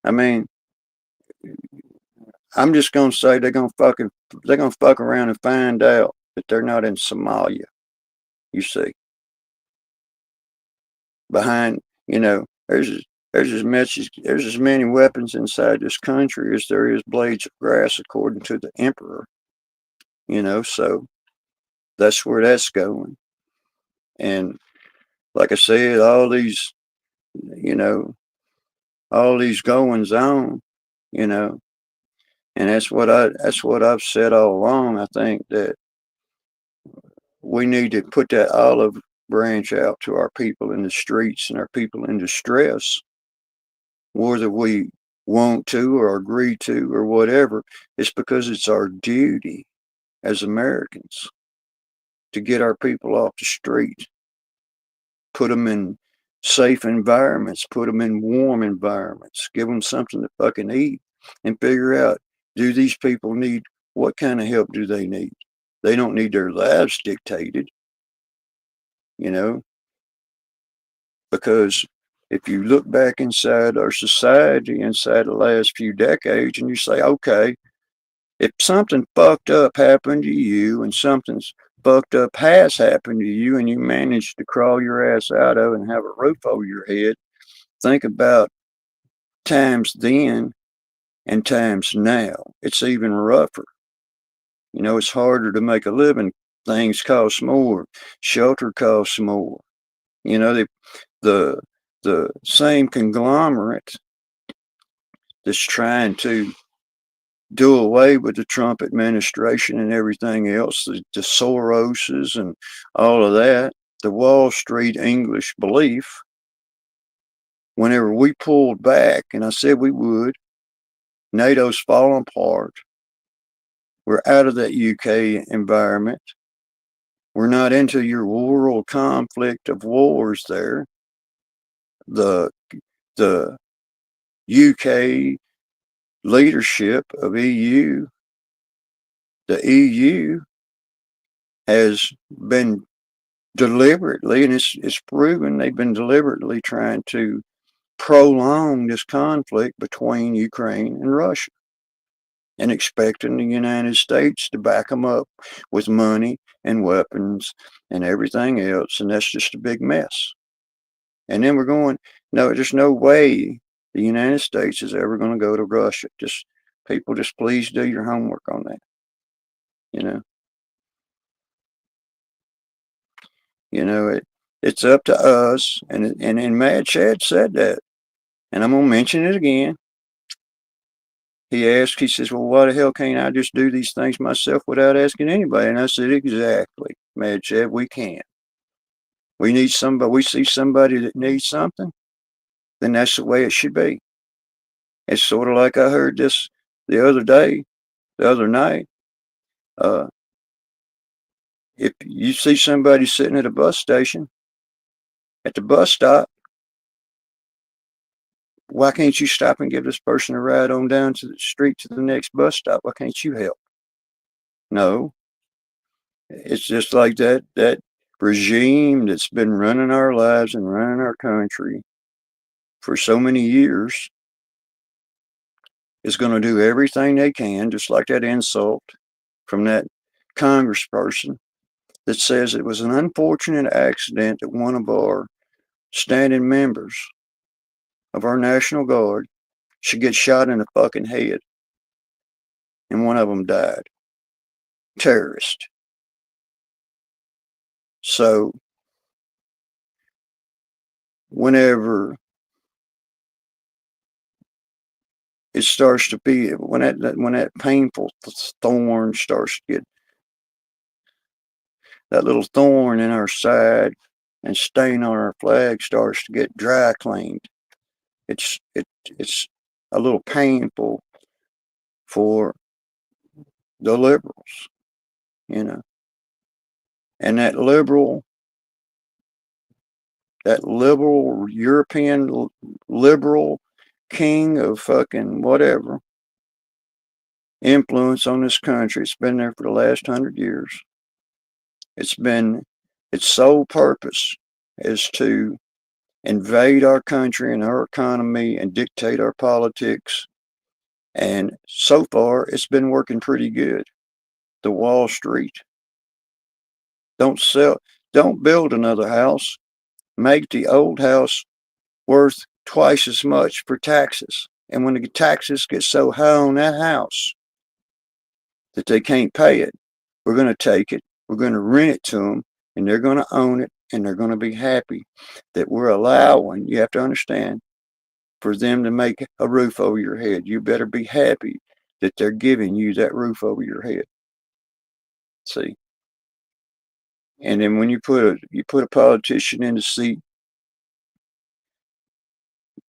I mean, I'm just gonna say they're gonna fuck around and find out that they're not in Somalia. You see, behind, there's there's as many weapons inside this country as there is blades of grass, according to the emperor. So that's where that's going. And like I said, you know, all these goings on, you know, and that's what I've said all along. I think that we need to put that olive branch out to our people in the streets and our people in distress, whether we want to or agree to or whatever. It's because it's our duty as Americans to get our people off the street, put them in safe environments, put them in warm environments, give them something to fucking eat, and figure out, do these people need, what kind of help do they need? They don't need their lives dictated, you know, because if you look back inside our society, inside the last few decades, and you say, okay, if something fucked up happened to you and something's fucked up has happened to you and you managed to crawl your ass out of it and have a roof over your head, think about times then and times now. It's even rougher. It's harder to make a living. Things cost more. Shelter costs more. The the same conglomerate that's trying to do away with the Trump administration and everything else, the Soroses and all of that, the Wall Street English belief, whenever we pulled back, and I said we would, NATO's falling apart. We're out of that UK environment. We're not into your world conflict of wars there. The the UK leadership of EU, the EU has been deliberately, and it's proven they've been deliberately trying to prolong this conflict between Ukraine and Russia and expecting the United States to back them up with money and weapons and everything else. And that's just a big mess. And then we're going, no, there's no way the United States is ever going to go to Russia. People, just please do your homework on that. You know, it's up to us. And Mad Chad said that. And I'm going to mention it again. He says, well, why the hell can't I just do these things myself without asking anybody? And I said, exactly, Mad Chad, we can. We need somebody, we see somebody that needs something, then that's the way it should be. It's sort of like I heard this the other night. If you see somebody sitting at a bus station, at the bus stop, why can't you stop and give this person a ride on down to the street to the next bus stop? Why can't you help? No, it's just like that regime that's been running our lives and running our country for so many years is going to do everything they can, just like that insult from that congressperson that says it was an unfortunate accident that one of our standing members of our National Guard should get shot in the fucking head, and one of them died. Terrorist. So whenever it starts to be, when that painful thorn starts to get, that little thorn in our side and stain on our flag starts to get dry cleaned, it's a little painful for the liberals, and that liberal European liberal king of fucking whatever influence on this country. It's been there for the last 100 years. Its sole purpose is to invade our country and our economy and dictate our politics. And so far, it's been working pretty good. The Wall Street. Don't build another house. Make the old house worth twice as much for taxes. And when the taxes get so high on that house that they can't pay it, we're going to take it, we're going to rent it to them, and they're going to own it, and they're going to be happy that we're allowing, you have to understand, for them to make a roof over your head. You better be happy that they're giving you that roof over your head. See? And then when you put a politician in the seat,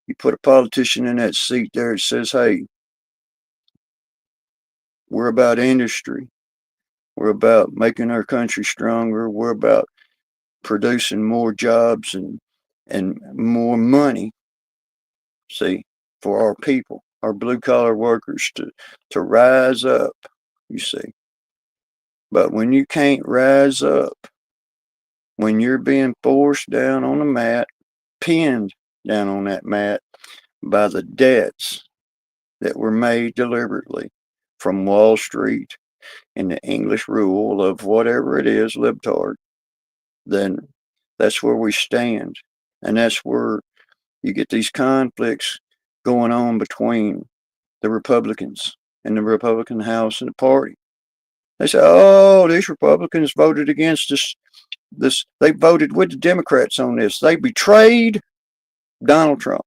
you put a politician in that seat there, it says, hey, we're about industry. We're about making our country stronger. We're about producing more jobs and more money, see, for our people, our blue collar workers to rise up, you see. But when you can't rise up, when you're being forced down on the mat, pinned down on that mat by the debts that were made deliberately from Wall Street and the English rule of whatever it is, libtard, then that's where we stand. And that's where you get these conflicts going on between the Republicans and the Republican House and the party. They say, oh, these Republicans voted against this. They voted with the Democrats on this. They betrayed Donald Trump.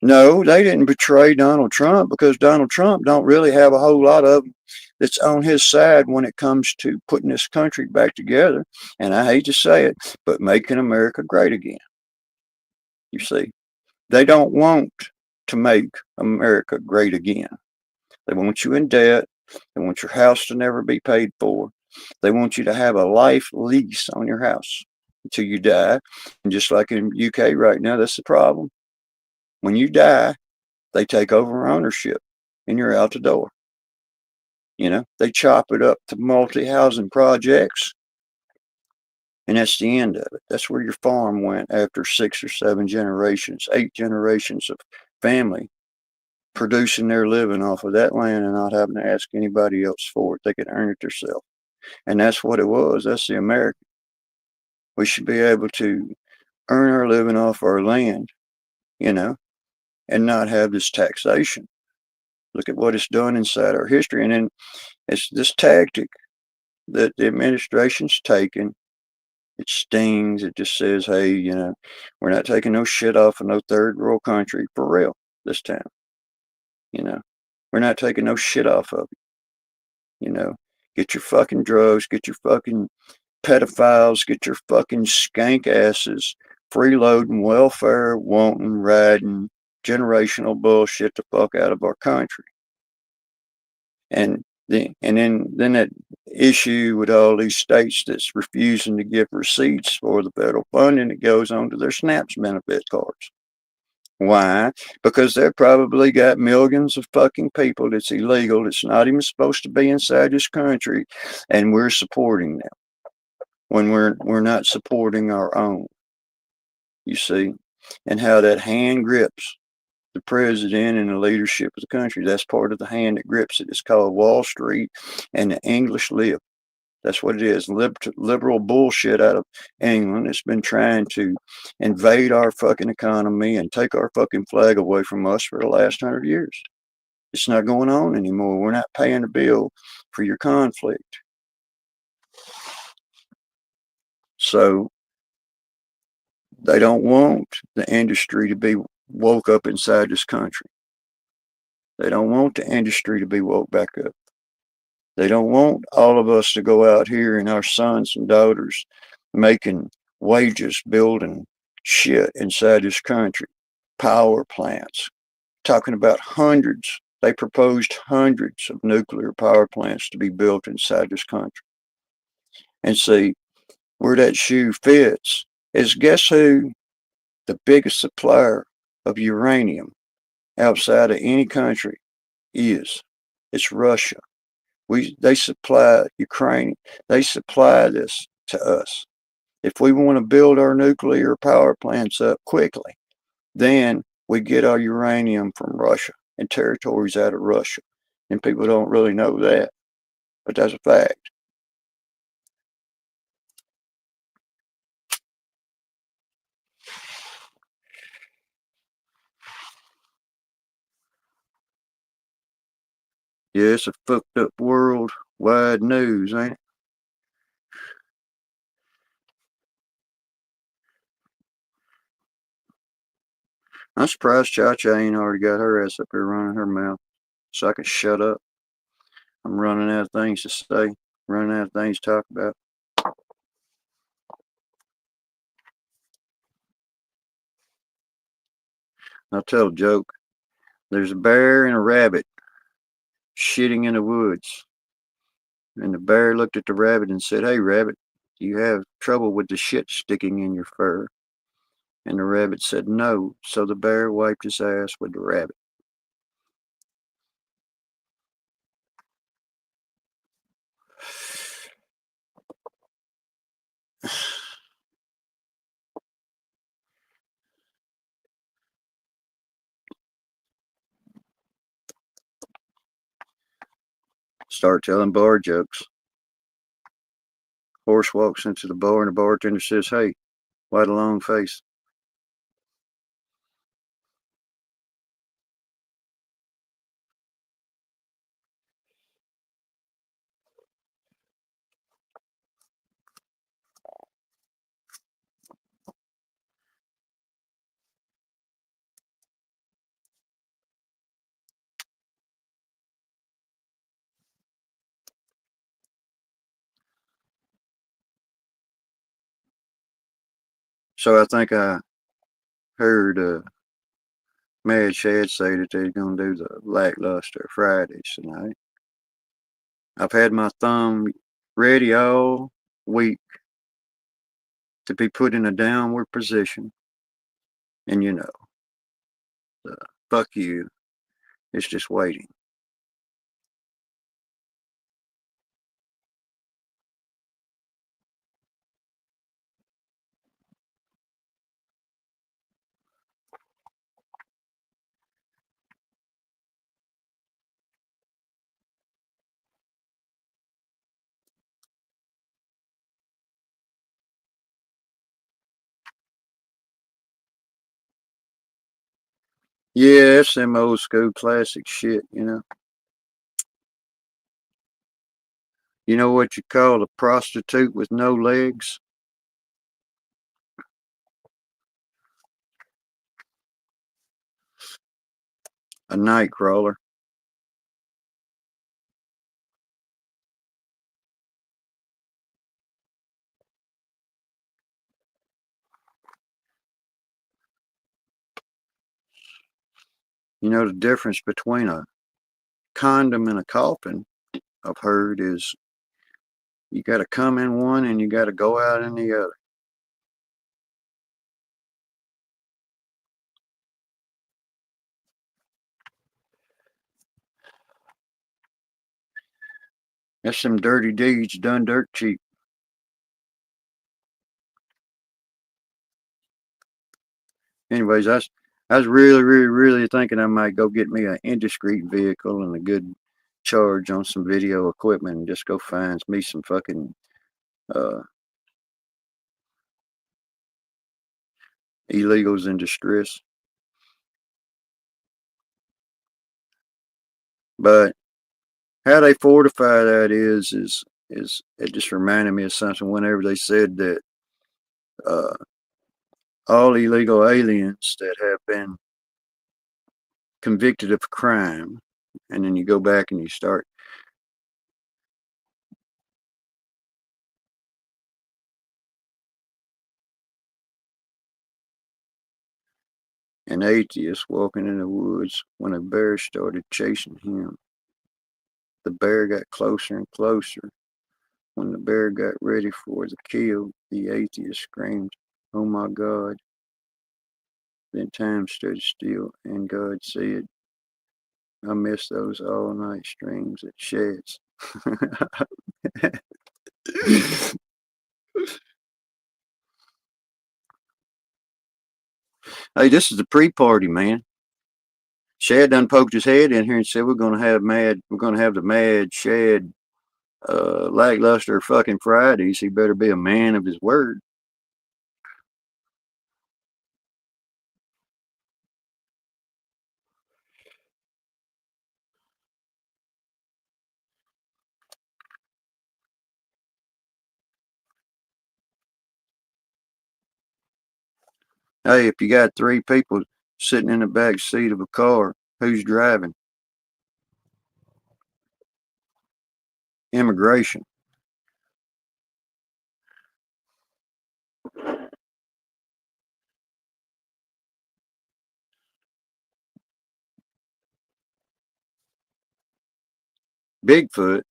No, they didn't betray Donald Trump because Donald Trump don't really have a whole lot of that's on his side when it comes to putting this country back together. And I hate to say it, but making America great again. You see, they don't want to make America great again. They want you in debt. They want your house to never be paid for. They want you to have a life lease on your house until you die. And just like in UK right now, that's the problem. When you die, they take over ownership and you're out the door. You know, they chop it up to multi-housing projects, and that's the end of it. That's where your farm went after 6 or 7 generations, 8 generations of family producing their living off of that land and not having to ask anybody else for it. They could earn it themselves. And that's what it was. That's the American. We should be able to earn our living off our land, you know, and not have this taxation. Look at what it's done inside our history. And then it's this tactic that the administration's taken. It stings. It just says, hey, you know, we're not taking no shit off of no third world country for real this time. You know, we're not taking no shit off of it. You know, get your fucking drugs, get your fucking pedophiles, get your fucking skank asses freeloading, welfare wanting, riding, generational bullshit the fuck out of our country. And then that issue with all these states that's refusing to give receipts for the federal funding that goes on to their SNAPS benefit cards. Why? Because they've probably got millions of fucking people that's illegal, that's not even supposed to be inside this country, and we're supporting them when we're not supporting our own. You see, and how that hand grips the president and the leadership of the country. That's part of the hand that grips it. It's called Wall Street and the English lib. That's what it is. Liberal bullshit out of England. It's been trying to invade our fucking economy and take our fucking flag away from us for the last 100 years. It's not going on anymore. We're not paying the bill for your conflict. So they don't want the industry to be woke up inside this country. They don't want the industry to be woke back up. They don't want all of us to go out here and our sons and daughters making wages, building shit inside this country. Power plants. Talking about hundreds. They proposed hundreds of nuclear power plants to be built inside this country. And see, where that shoe fits is, guess who the biggest supplier of uranium outside of any country is? It's Russia. They supply Ukraine. They supply this to us. If we want to build our nuclear power plants up quickly, then we get our uranium from Russia and territories out of Russia. And people don't really know that, but that's a fact. Yeah, it's a fucked up world wide news, ain't it? I'm surprised Cha-Cha ain't already got her ass up here running her mouth so I can shut up. I'm running out of things to say, running out of things to talk about. I'll tell a joke. There's a bear and a rabbit shitting in the woods. And the bear looked at the rabbit and said, "Hey, rabbit, do you have trouble with the shit sticking in your fur?" And the rabbit said, "No." So the bear wiped his ass with the rabbit. Start telling bar jokes. Horse walks into the bar and the bartender says, "Hey, why the long face?" So I think I heard Mad Shad say that they're going to do the lackluster Fridays tonight. I've had my thumb ready all week to be put in a downward position. And you know, the fuck you is just waiting. Yeah, it's some old school classic shit, you know. You know what you call a prostitute with no legs? A night crawler. You know the difference between a condom and a coffin, I've heard, is you got to come in one and you got to go out in the other. That's some dirty deeds done dirt cheap. Anyways, I was really, really, really thinking I might go get me an indiscreet vehicle and a good charge on some video equipment and just go find me some fucking uh, illegals in distress. But how they fortify that is it just reminded me of something whenever they said that uh, all illegal aliens that have been convicted of a crime, and then you go back and you start. An atheist walking in the woods when a bear started chasing him. The bear got closer and closer. When the bear got ready for the kill, the atheist screamed, "Oh my God." Then time stood still, and God said, "I miss those all night streams at sheds." Hey, this is the pre-party, man. Shad done poked his head in here and said we're gonna have the mad Shad lackluster fucking Fridays. He better be a man of his word. Hey, if you got three people sitting in the back seat of a car, who's driving? Immigration. Bigfoot.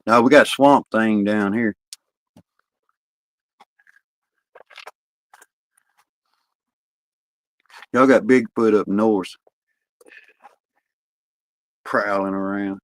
No, we got Swamp Thing down here. Y'all got Bigfoot up north, prowling around.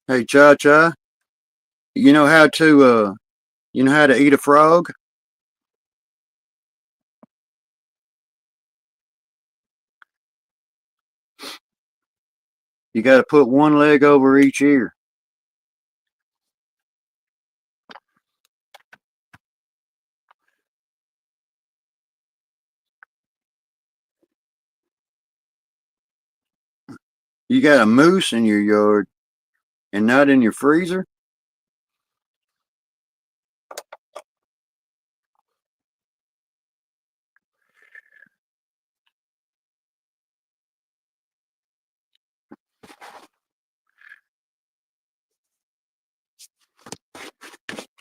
Hey, Cha Cha, you know how to eat a frog? You got to put one leg over each ear. You got a moose in your yard and not in your freezer?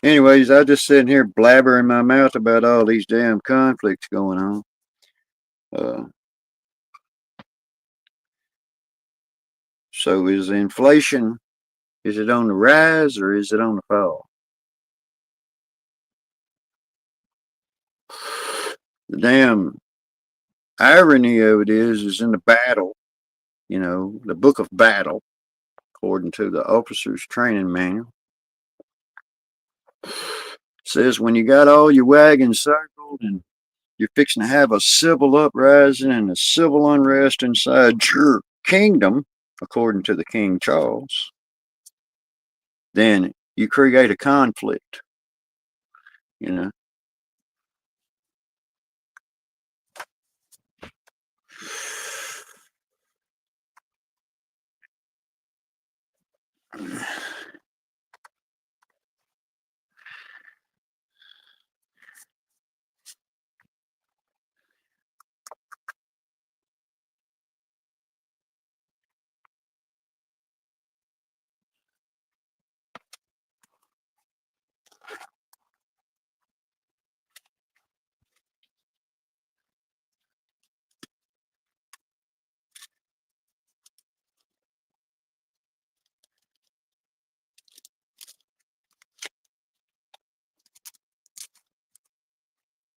Anyways, I just sitting here blabbering my mouth about all these damn conflicts going on. Uh, so is inflation, is it on the rise or is it on the fall? The damn irony of it is in the battle, the book of battle, according to the officer's training manual, says when you got all your wagons circled and you're fixing to have a civil uprising and a civil unrest inside your kingdom, according to the King Charles, then you create a conflict, you know.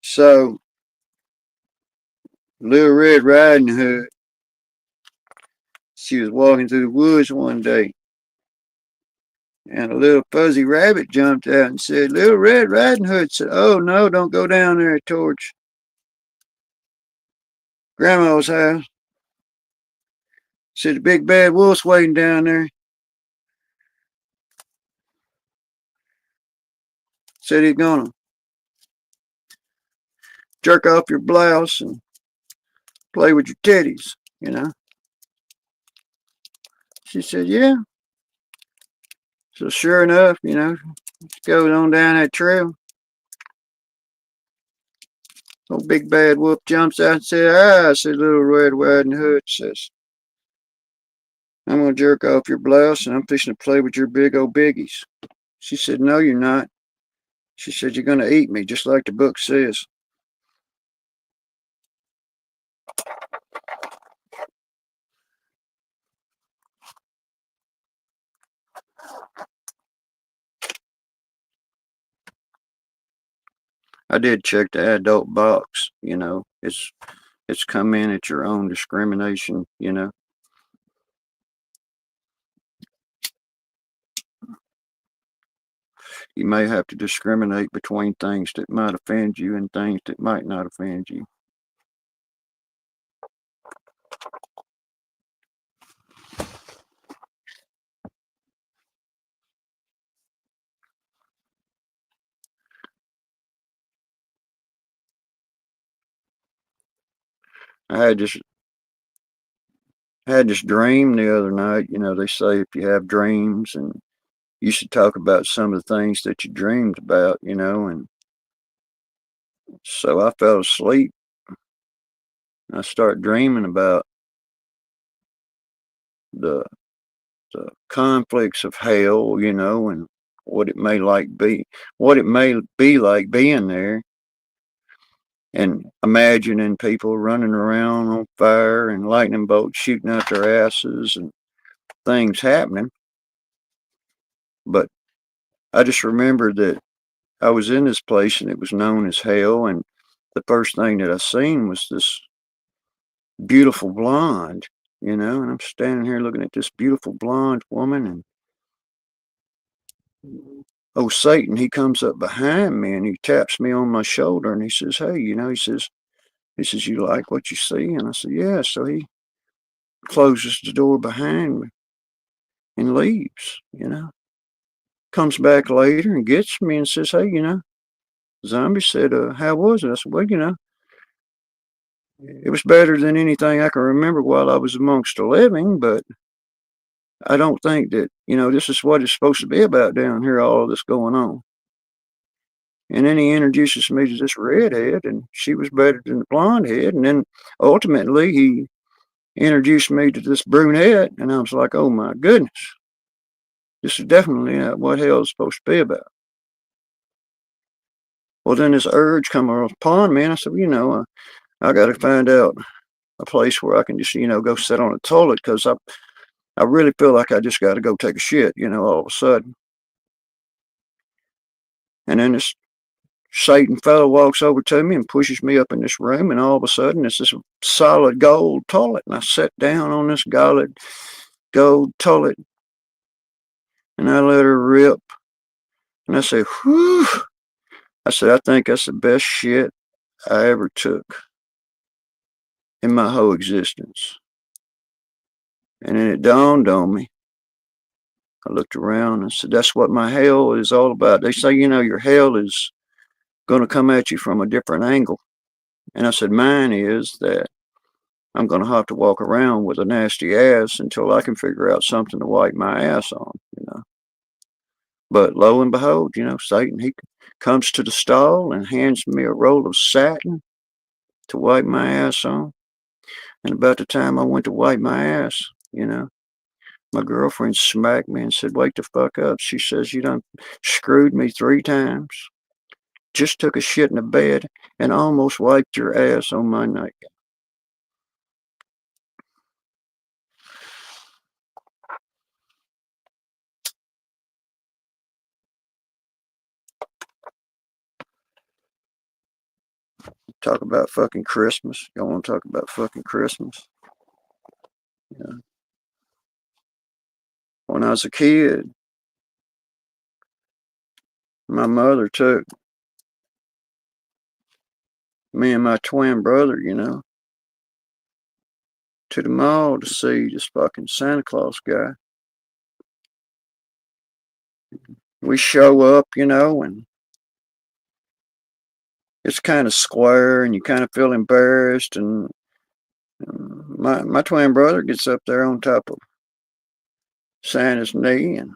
So, Little Red Riding Hood, she was walking through the woods one day, and a little fuzzy rabbit jumped out and said, Little Red Riding Hood said, oh no, don't go down there towards Grandma's house. Said the big bad wolf's waiting down there. Said he's gonna jerk off your blouse and play with your titties. She said, yeah. So sure enough, goes on down that trail. Old big bad wolf jumps out and said, said Little Red Riding Hood, says, I'm gonna jerk off your blouse and I'm fixing to play with your big old biggies. She said, no, you're not. She said, you're gonna eat me, just like the book says. I did check the adult box, it's come in at your own discrimination. you may have to discriminate between things that might offend you and things that might not offend you. I had this dream the other night. You know, they say if you have dreams, and you should talk about some of the things that you dreamed about, you know, and so I fell asleep. I started dreaming about the the conflicts of hell, you know, and what it may what it may be like being there, and imagining people running around on fire and lightning bolts shooting out their asses and things happening. But I just remember that I was in this place and it was known as hell, and the first thing that I seen was this beautiful blonde, you know, and I'm standing here looking at this beautiful blonde woman, and oh, Satan, he comes up behind me and he taps me on my shoulder and he says, hey, you know, he says, you like what you see? And I said, yeah. So he closes the door behind me and leaves, you know. Comes back later and gets me and says, hey, you know, Zombie said, how was it? I said, well, you know, it was better than anything I can remember while I was amongst the living, but I don't think that, you know, this is what it's supposed to be about down here, all of this going on. And then he introduces me to this redhead, and she was better than the blonde head. And then ultimately he introduced me to this brunette, and I was like, oh my goodness, this is definitely not what hell is supposed to be about. Well, then this urge come upon me, and I said, well, you know, I got to find out a place where I can just, you know, go sit on a toilet, because I really feel like I just got to go take a shit, you know, all of a sudden. And then this Satan fellow walks over to me and pushes me up in this room, and all of a sudden it's this solid gold toilet, and I sat down on this gold toilet, and I let her rip, and I said, whew. I said, I think that's the best shit I ever took in my whole existence. And then it dawned on me. I looked around and said, that's what my hell is all about. They say, you know, your hell is going to come at you from a different angle. And I said, mine is that I'm going to have to walk around with a nasty ass until I can figure out something to wipe my ass on, you know. But lo and behold, you know, Satan, he comes to the stall and hands me a roll of satin to wipe my ass on. And about the time I went to wipe my ass, you know, my girlfriend smacked me and said, wake the fuck up. She says, you done screwed me 3 times, just took a shit in the bed, and almost wiped your ass on my nightgown. Talk about fucking Christmas. Y'all want to talk about fucking Christmas? Yeah. When I was a kid, my mother took me and my twin brother, you know, to the mall to see this fucking Santa Claus guy. We show up, you know, and it's kind of square, and you kind of feel embarrassed. And my twin brother gets up there on top of Santa's knee, and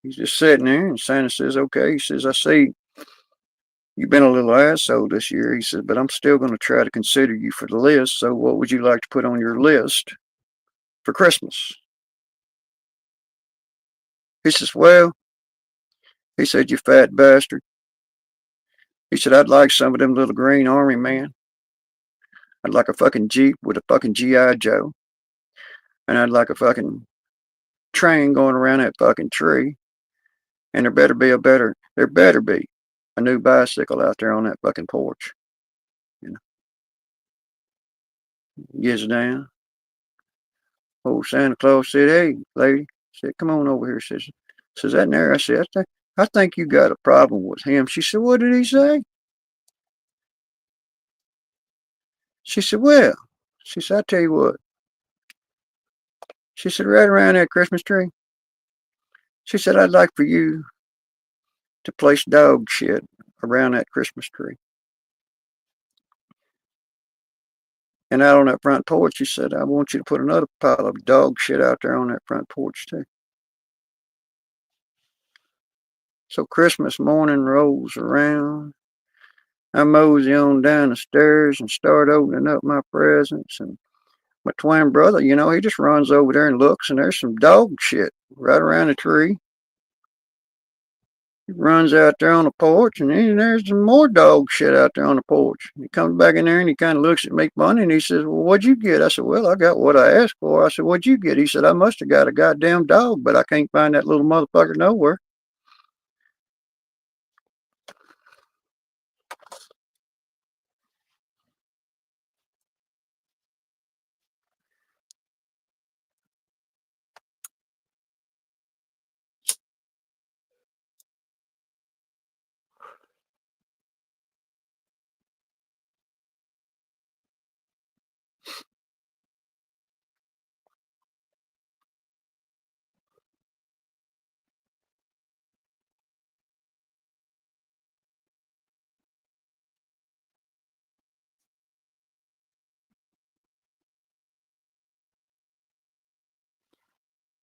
he's just sitting there. And Santa says, "Okay," he says, "I see you've been a little asshole this year." He says, "But I'm still going to try to consider you for the list. So, what would you like to put on your list for Christmas?" He says, "Well," he said, "you fat bastard." He said, "I'd like some of them little green army men. I'd like a fucking Jeep with a fucking G.I. Joe. And I'd like a fucking train going around that fucking tree. And there better be a new bicycle out there on that fucking porch." You know, gets down. Old Santa Claus said, "Hey, lady," said, "come on over here." Says that there?" I said, I think you got a problem with him. She said, what did he say? She said, well, she said, I tell you what. She said, right around that Christmas tree. She said, I'd like for you to place dog shit around that Christmas tree. And out on that front porch, she said, I want you to put another pile of dog shit out there on that front porch too. So Christmas morning rolls around. I mosey on down the stairs and start opening up my presents. And my twin brother, he just runs over there and looks, and there's some dog shit right around the tree. He runs out there on the porch, and then there's some more dog shit out there on the porch. He comes back in there, and he kind of looks at me funny, and he says, well, what'd you get? I said, well, I got what I asked for. I said, what'd you get? He said, I must have got a goddamn dog, but I can't find that little motherfucker nowhere.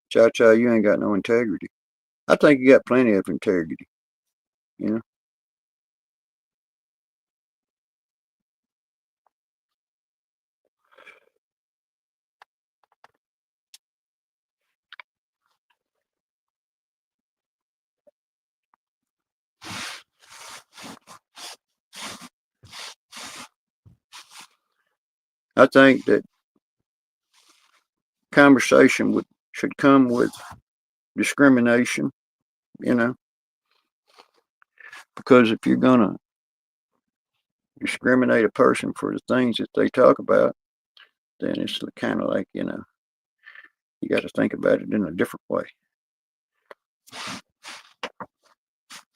Cha-cha, you ain't got no integrity. I think you got plenty of integrity, you know? I think that conversation should come with discrimination, you know, because if you're going to discriminate a person for the things that they talk about, then it's kind of like, you got to think about it in a different way.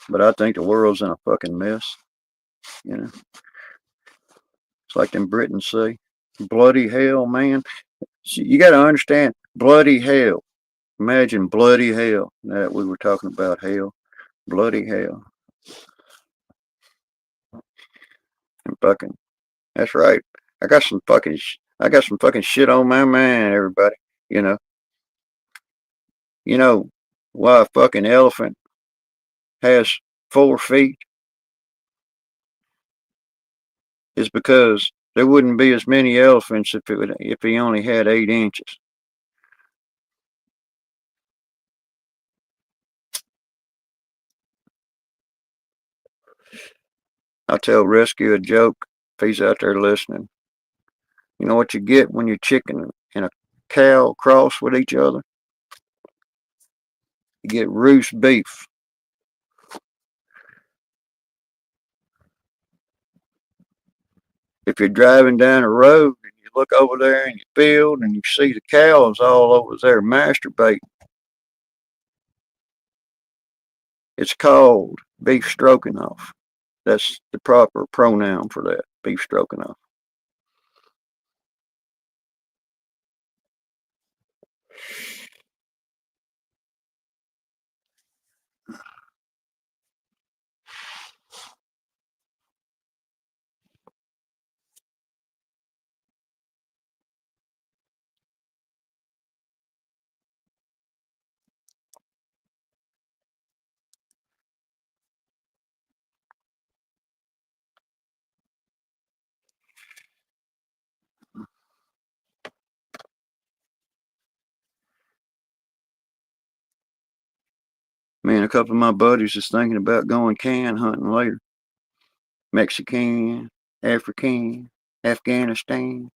But I think the world's in a fucking mess, you know. It's like them Britons say, bloody hell, man. You got to understand, bloody hell. Imagine bloody hell. That we were talking about hell, bloody hell. And fucking, that's right. I got some fucking shit on my mind, everybody. You know, you know why a fucking elephant has 4 feet is because there wouldn't be as many elephants if he only had 8 inches. I'll tell Rescue a joke if he's out there listening. You know what you get when your chicken and a cow cross with each other? You get roast beef. If you're driving down a road and you look over there in your field and you see the cows all over there masturbating, it's called beef stroganoff. That's the proper pronoun for that, beef stroganoff. Me and a couple of my buddies is thinking about going can hunting later. Mexican, African, Afghanistan,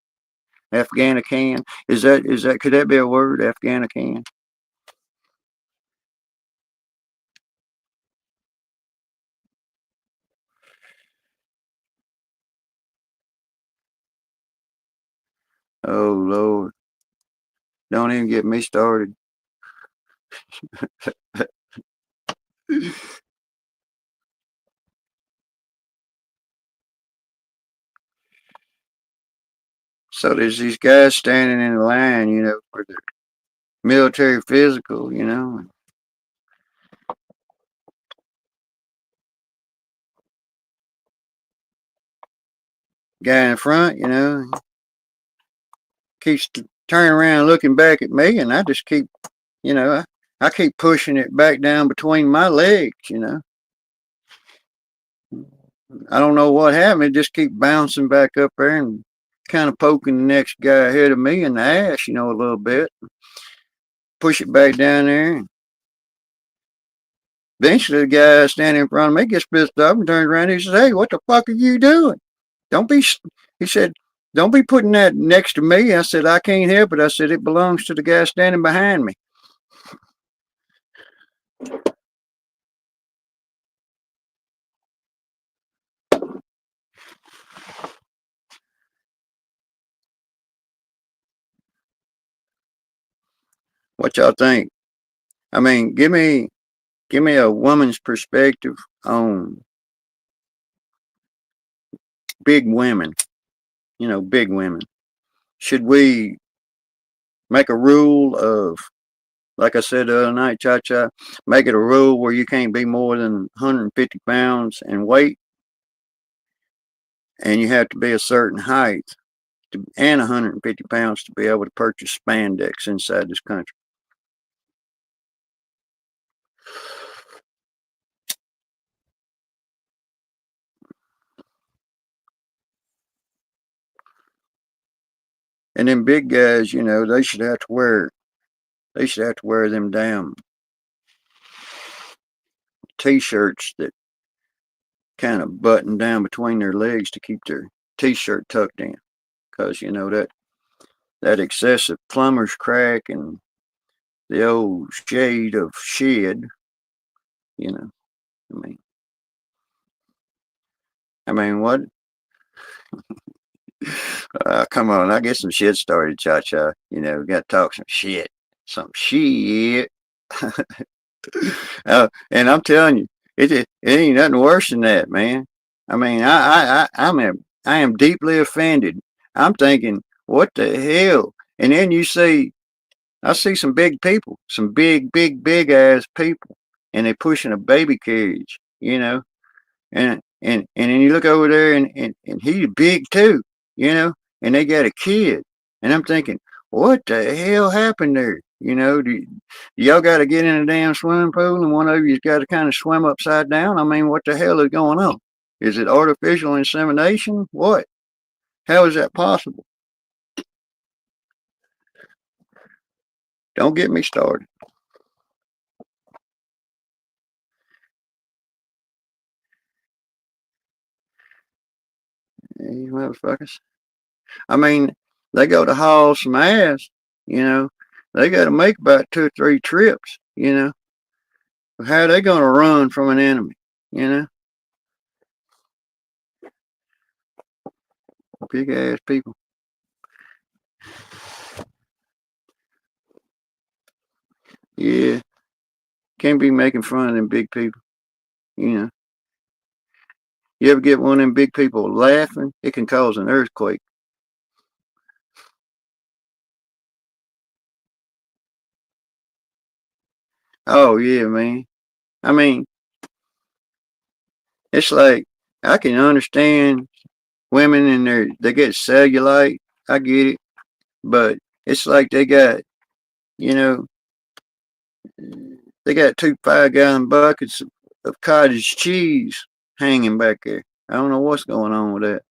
Afghanican. Could that be a word, Afghanican? Oh, Lord. Don't even get me started. So there's these guys standing in line, for the military physical, Guy in front, keeps turning around looking back at me, and I just keep, I keep pushing it back down between my legs. I don't know what happened. It just keep bouncing back up there and kind of poking the next guy ahead of me in the ass, a little bit. Push it back down there. And eventually, the guy standing in front of me gets pissed off and turns around and he says, "Hey, what the fuck are you doing? Don't be," he said, "don't be putting that next to me." I said, "I can't help it." I said, "It belongs to the guy standing behind me." What y'all think? I mean, give me a woman's perspective on big women. Big women. Should we make a rule of, like I said the other night, Cha-Cha, make it a rule where you can't be more than 150 pounds in weight, and you have to be a certain height and 150 pounds to be able to purchase spandex inside this country? And then big guys, they should have to wear them damn t-shirts that kind of button down between their legs to keep their t-shirt tucked in, because that excessive plumber's crack and the old shade of shed, you know. I mean, what? Come on, I get some shit started, Cha-Cha. We got to talk some shit, some shit. And I'm telling you, it ain't nothing worse than that, man. I mean, I am deeply offended. I'm thinking, what the hell? And then I see some big people, some big ass people, and they pushing a baby carriage, and then you look over there and he's big too, and they got a kid, and I'm thinking, what the hell happened there? Do y'all got to get in a damn swimming pool and one of you's got to kind of swim upside down? I mean, what the hell is going on? Is it artificial insemination? What? How is that possible? Don't get me started. You motherfuckers. I mean, they go to haul some ass, you know. They got to make about 2 or 3 trips, How are they going to run from an enemy, you know? Big ass people. Yeah, can't be making fun of them big people, you know. You ever get one of them big people laughing? It can cause an earthquake. Oh yeah, man. I mean, it's like I can understand women and they get cellulite. I get it, but it's like you know, they got 2 5-gallon buckets of cottage cheese hanging back there. I don't know what's going on with that,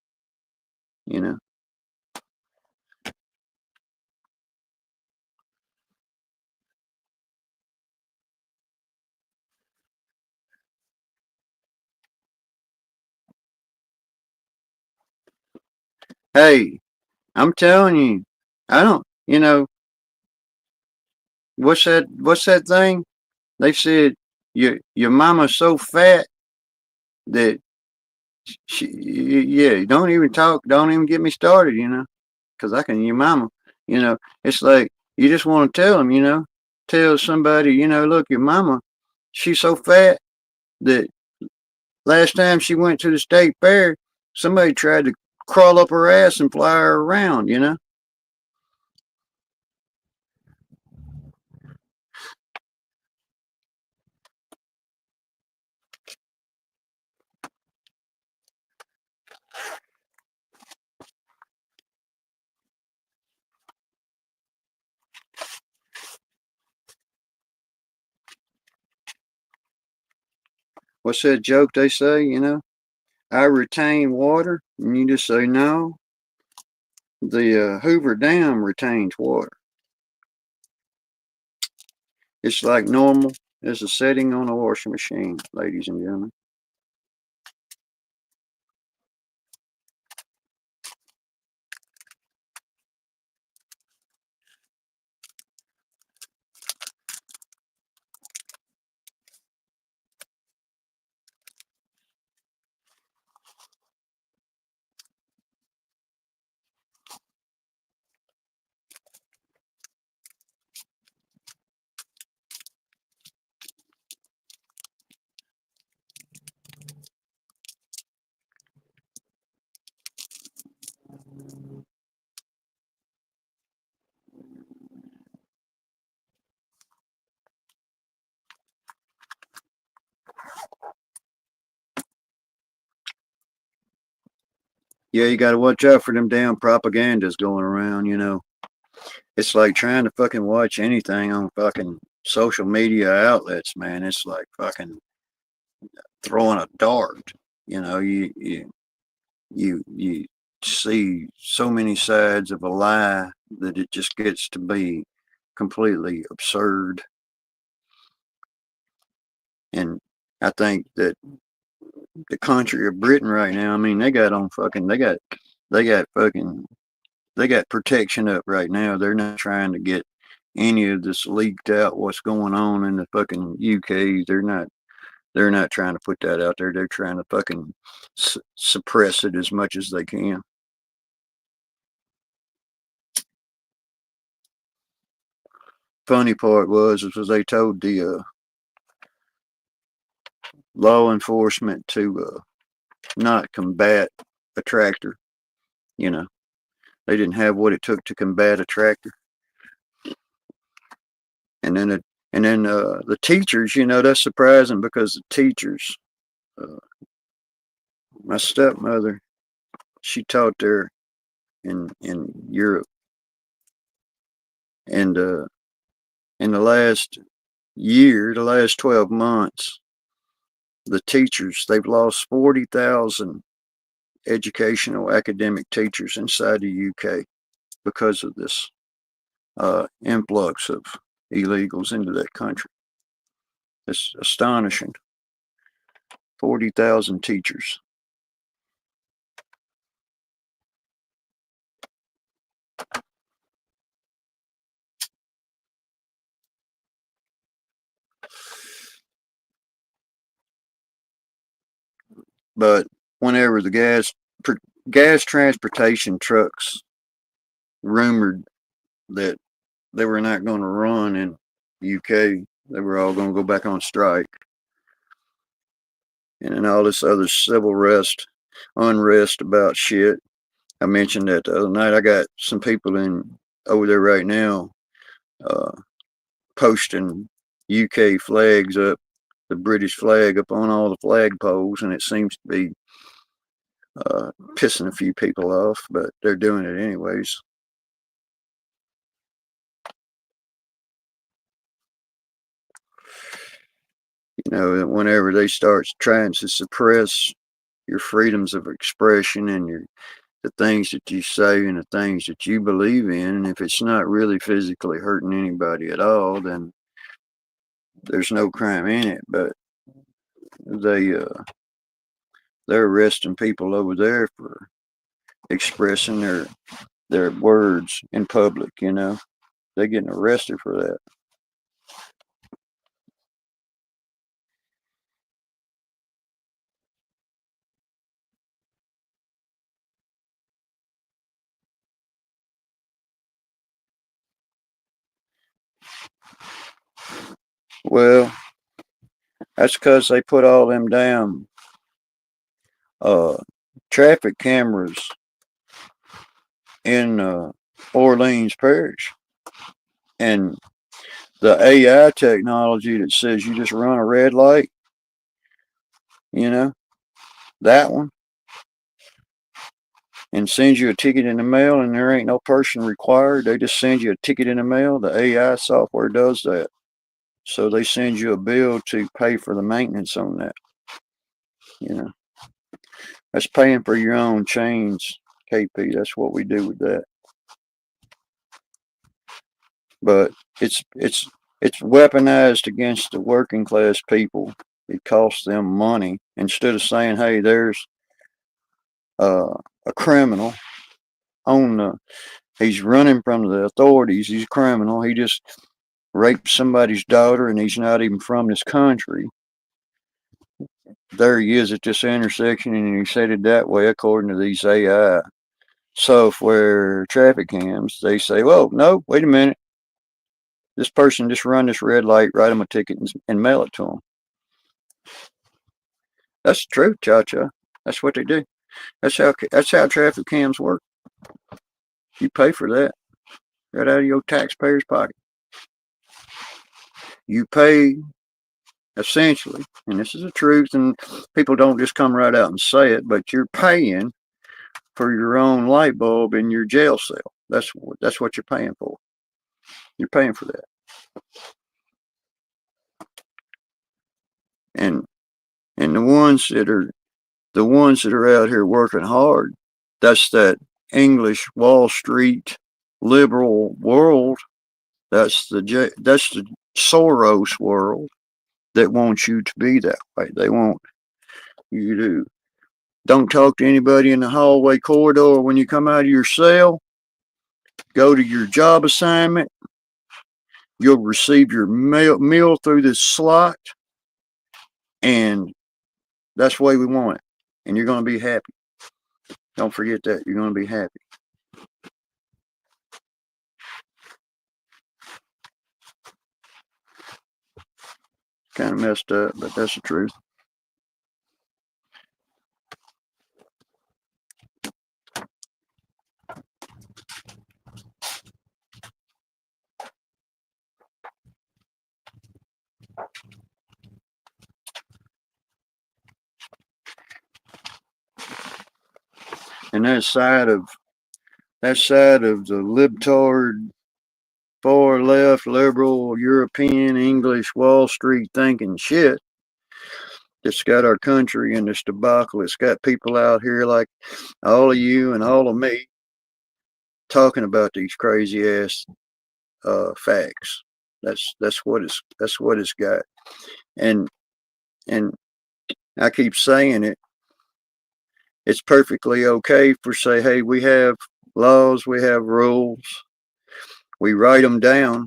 you know. Hey, I'm telling you, I don't, what's that thing? They said your mama's so fat that yeah, don't even get me started, because I can, your mama, it's like you just want to tell them, tell somebody, look, your mama, she's so fat that last time she went to the state fair, somebody tried to crawl up her ass and fly her around, you know? What's that joke they say, you know? I retain water, and you just say no. The Hoover Dam retains water. It's like normal. There's a setting on a washing machine, ladies and gentlemen. Yeah, you got to watch out for them damn propagandas going around, you know. It's like trying to fucking watch anything on fucking social media outlets, man. It's like fucking throwing a dart. You know, you see so many sides of a lie that it just gets to be completely absurd. And I think that the country of Britain right now, I mean, they got fucking, they got protection up right now. They're not trying to get any of this leaked out. What's going on in the fucking UK? They're not trying to put that out there. They're trying to fucking suppress it as much as they can. Funny part was they told the law enforcement to not combat a tractor. You know, they didn't have what it took to combat a tractor. And then the teachers, you know, that's surprising because the teachers, uh, my stepmother, she taught there in Europe, and in the last year, the last 12 months, the teachers they've lost 40,000 educational academic teachers inside the UK because of this influx of illegals into that country. It's astonishing. 40,000 teachers. But whenever the gas transportation trucks rumored that they were not going to run in UK, they were all going to go back on strike, and then all this other civil unrest about shit. I mentioned that the other night. I got some people in over there right now uh, posting UK flags up, the British flag up on all the flagpoles, and it seems to be pissing a few people off, but they're doing it anyways. You know, whenever they start trying to suppress your freedoms of expression and the things that you say and the things that you believe in, and if it's not really physically hurting anybody at all, then there's no crime in it. But they they're arresting people over there for expressing their words in public. You know, they're getting arrested for that. Well, that's because they put all them damn uh, traffic cameras in Orleans Parish. And the AI technology that says you just run a red light, you know, that one, and sends you a ticket in the mail, and there ain't no person required. They just send you a ticket in the mail. The AI software does that. So they send you a bill to pay for the maintenance on that. You know, that's paying for your own chains, KP. That's what we do with that. But it's weaponized against the working class people. It costs them money instead of saying, "Hey, there's a criminal on the. He's running from the authorities. He's a criminal. He just raped somebody's daughter, and he's not even from this country. There he is at this intersection, and he's headed that way, according to these AI software traffic cams. They say, well, no, wait a minute. This person just run this red light, write them a ticket, and mail it to them. That's the truth, Cha-Cha. That's what they do. That's how traffic cams work. You pay for that right out of your taxpayer's pocket. You pay essentially, and this is the truth, and people don't just come right out and say it, but you're paying for your own light bulb in your jail cell. That's what you're paying for. You're paying for that. And the ones that are out here working hard, that's that English Wall Street liberal world. That's the Soros world that wants you to be that way. They want you to don't talk to anybody in the hallway corridor when you come out of your cell. Go to your job assignment. You'll receive your meal through this slot, and that's the way we want it. And you're going to be happy. Don't forget that. You're going to be happy. Kind of messed up, but that's the truth. And that side of the libtard, far left, liberal, European, English, Wall Street thinking shit that's got our country in this debacle. It's got people out here like all of you and all of me talking about these crazy ass facts. That's what it's got. And I keep saying it. It's perfectly okay for say, hey, we have laws, we have rules, we write them down,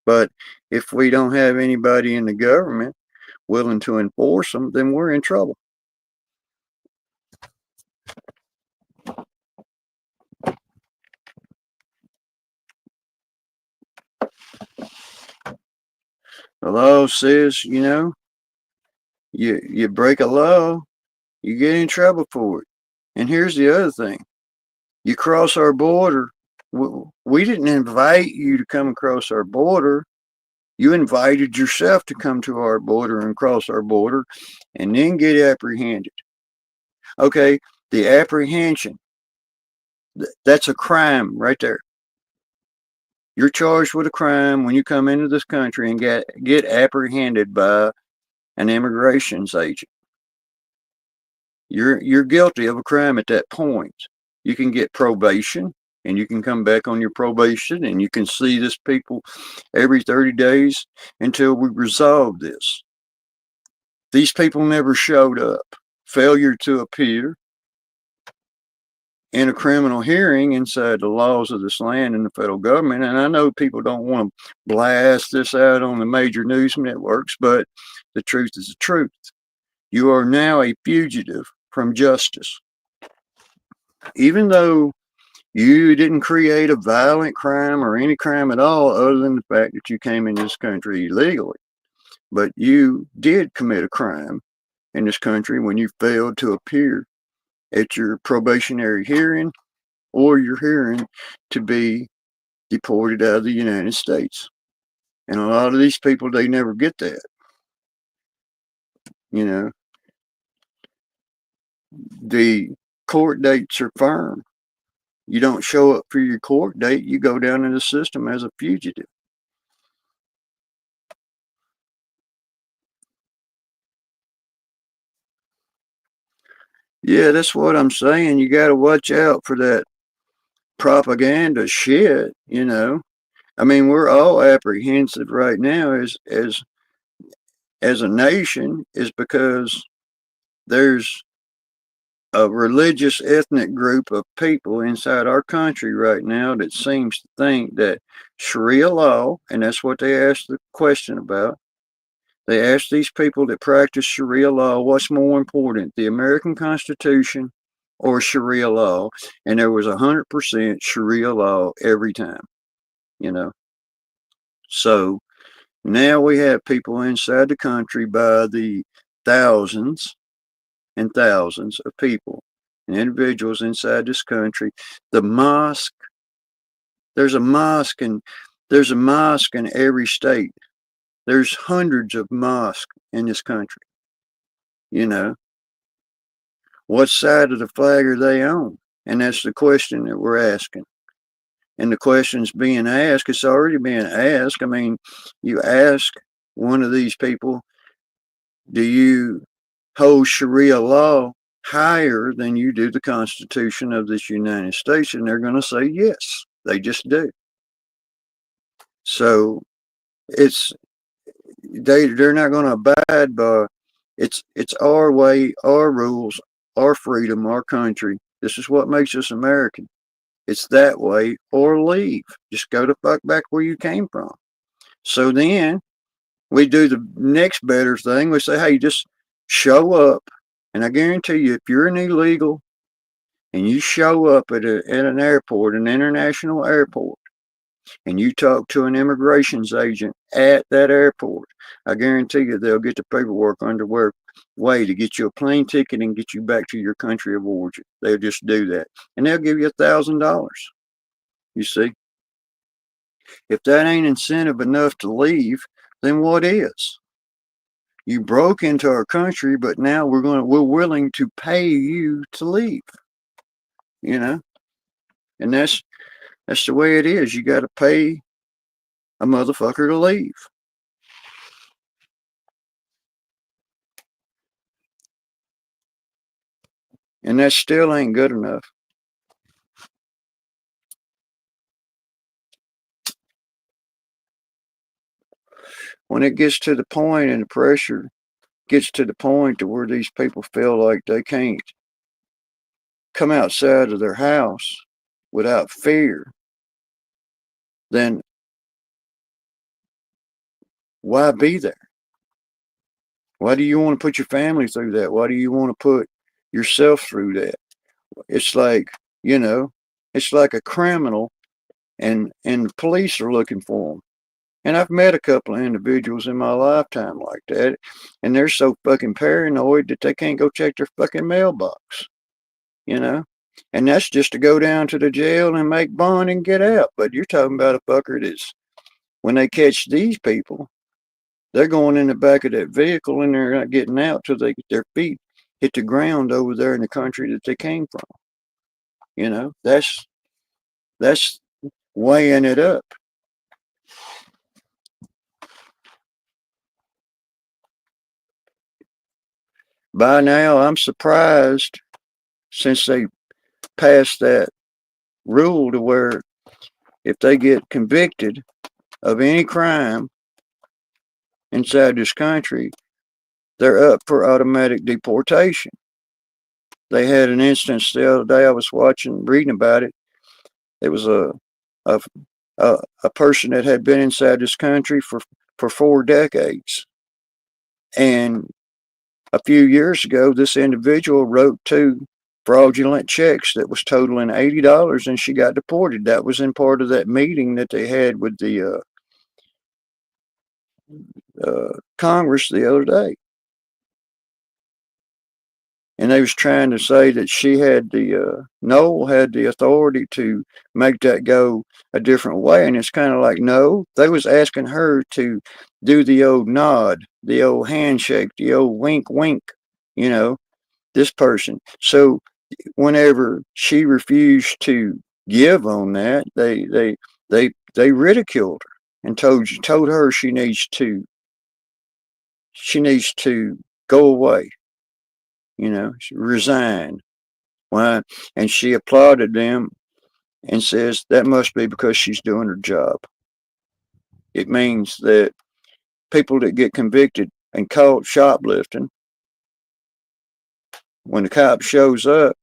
but if we don't have anybody in the government willing to enforce them, then we're in trouble. The law says, you break a law, you get in trouble for it. And here's the other thing. You cross our border. We didn't invite you to come across our border. You invited yourself to come to our border and cross our border and then get apprehended. Okay, the apprehension, that's a crime right there. You're charged with a crime when you come into this country and get apprehended by an immigrations agent. You're guilty of a crime at that point. You can get probation, and you can come back on your probation, and you can see this people every 30 days until we resolve this. These people never showed up. Failure to appear in a criminal hearing inside the laws of this land and the federal government. And I know people don't want to blast this out on the major news networks, but the truth is the truth. You are now a fugitive from justice. Even though you didn't create a violent crime or any crime at all other than the fact that you came in this country illegally, but you did commit a crime in this country when you failed to appear at your probationary hearing or your hearing to be deported out of the United States. And a lot of these people, they never get that. You know, the court dates are firm. You don't show up for your court date, you go down in the system as a fugitive. Yeah, that's what I'm saying. You got to watch out for that propaganda shit, you know. I mean, we're all apprehensive right now as a nation is because there's a religious ethnic group of people inside our country right now that seems to think that Sharia law, and that's what they asked the question about. They asked these people that practice Sharia law, what's more important, the American Constitution or Sharia law? And there was 100% Sharia law every time, you know. So now we have people inside the country by the thousands and thousands of people and individuals inside this country. The mosque, there's a mosque and there's a mosque in every state. There's hundreds of mosques in this country. You know, what side of the flag are they on? And that's the question that we're asking. And the question's being asked, it's already being asked. I mean, you ask one of these people, do you hold Sharia law higher than you do the Constitution of this United States? And they're going to say yes, they just do. So it's they're not going to abide by it's our way, our rules, our freedom, our country. This is what makes us American. It's that way or leave. Just go the fuck back where you came from. So then we do the next better thing. We say, hey, just show up. And I guarantee you, if you're an illegal and you show up at an airport, an international airport, and you talk to an immigrations agent at that airport, I guarantee you they'll get the paperwork underway to get you a plane ticket and get you back to your country of origin. They'll just do that. And they'll give you $1,000. You see? If that ain't incentive enough to leave, then what is? You broke into our country, but now we're willing to pay you to leave. You know? And that's the way it is. You gotta pay a motherfucker to leave. And that still ain't good enough. When it gets to the point and the pressure gets to the point to where these people feel like they can't come outside of their house without fear, then why be there? Why do you want to put your family through that? Why do you want to put yourself through that? It's like, you know, it's like a criminal and the police are looking for them. And I've met a couple of individuals in my lifetime like that, and they're so fucking paranoid that they can't go check their fucking mailbox, you know? And that's just to go down to the jail and make bond and get out. But you're talking about a fucker that's, when they catch these people, they're going in the back of that vehicle and they're not getting out till their feet hit the ground over there in the country that they came from. You know, that's weighing it up. By now, I'm surprised since they passed that rule to where if they get convicted of any crime inside this country, they're up for automatic deportation. They had an instance the other day I was reading about it. It was a, a person that had been inside this country for 4 decades. And a few years ago, this individual wrote 2 fraudulent checks that was totaling $80 and she got deported. That was in part of that meeting that they had with the Congress the other day. And they was trying to say that she had Noel had the authority to make that go a different way. And it's kind of like, no, they was asking her to do the old nod, the old handshake, the old wink, wink, you know, this person. So whenever she refused to give on that, they ridiculed her and told her she needs to go away, resign. Why? And she applauded them and says that must be because she's doing her job. It means that people that get convicted and caught shoplifting, when the cop shows up,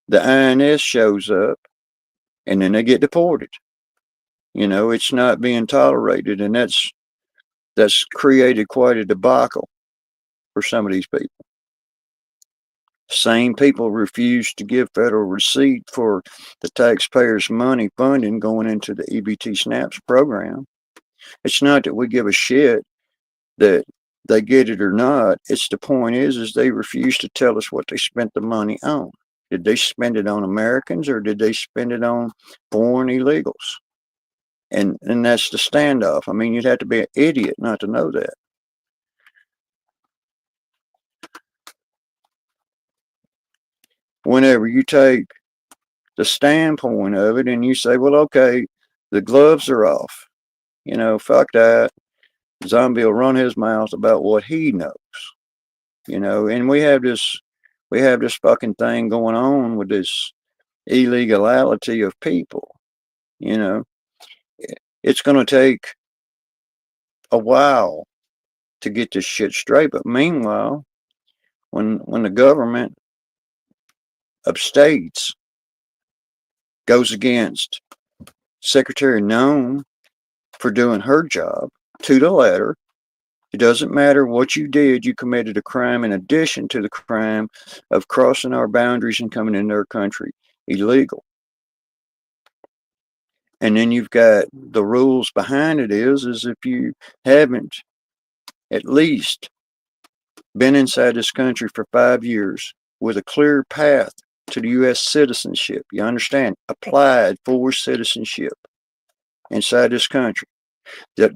the INS shows up, and then they get deported. It's not being tolerated, and that's created quite a debacle for some of these people. Same people refuse to give federal receipt for the taxpayers' money funding going into the EBT SNAPS program. It's not that we give a shit that they get it or not. It's the point is they refuse to tell us what they spent the money on. Did they spend it on Americans or did they spend it on foreign illegals? And that's the standoff. I mean, you'd have to be an idiot not to know that. Whenever you take the standpoint of it and you say, well, okay, the gloves are off. Fuck that. Zombie will run his mouth about what he knows. And we have this fucking thing going on with this illegality of people. It's going to take a while to get this shit straight. But meanwhile, when the government of states goes against Secretary Nome for doing her job to the letter, it doesn't matter what you did, you committed a crime in addition to the crime of crossing our boundaries and coming into our country illegal. And then you've got the rules behind it is if you haven't at least been inside this country for 5 years with a clear path to the U.S. citizenship, you understand, applied for citizenship inside this country, that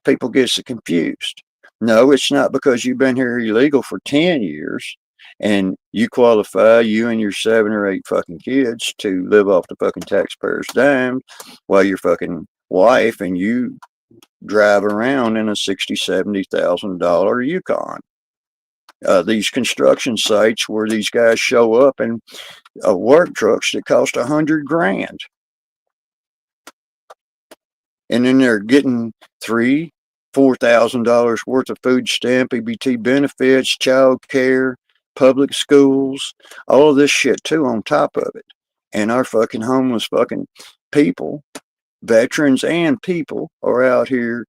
people get confused. No, it's not because you've been here illegal for 10 years and you qualify, you and your 7 or 8 fucking kids, to live off the fucking taxpayers' dime while your fucking wife and you drive around in a $60,000, $70,000 Yukon. These construction sites where these guys show up in work trucks that cost $100,000. And then they're getting $3,000-$4,000 worth of food stamp, EBT benefits, child care, public schools, all of this shit too on top of it. And our fucking homeless fucking people, veterans and people, are out here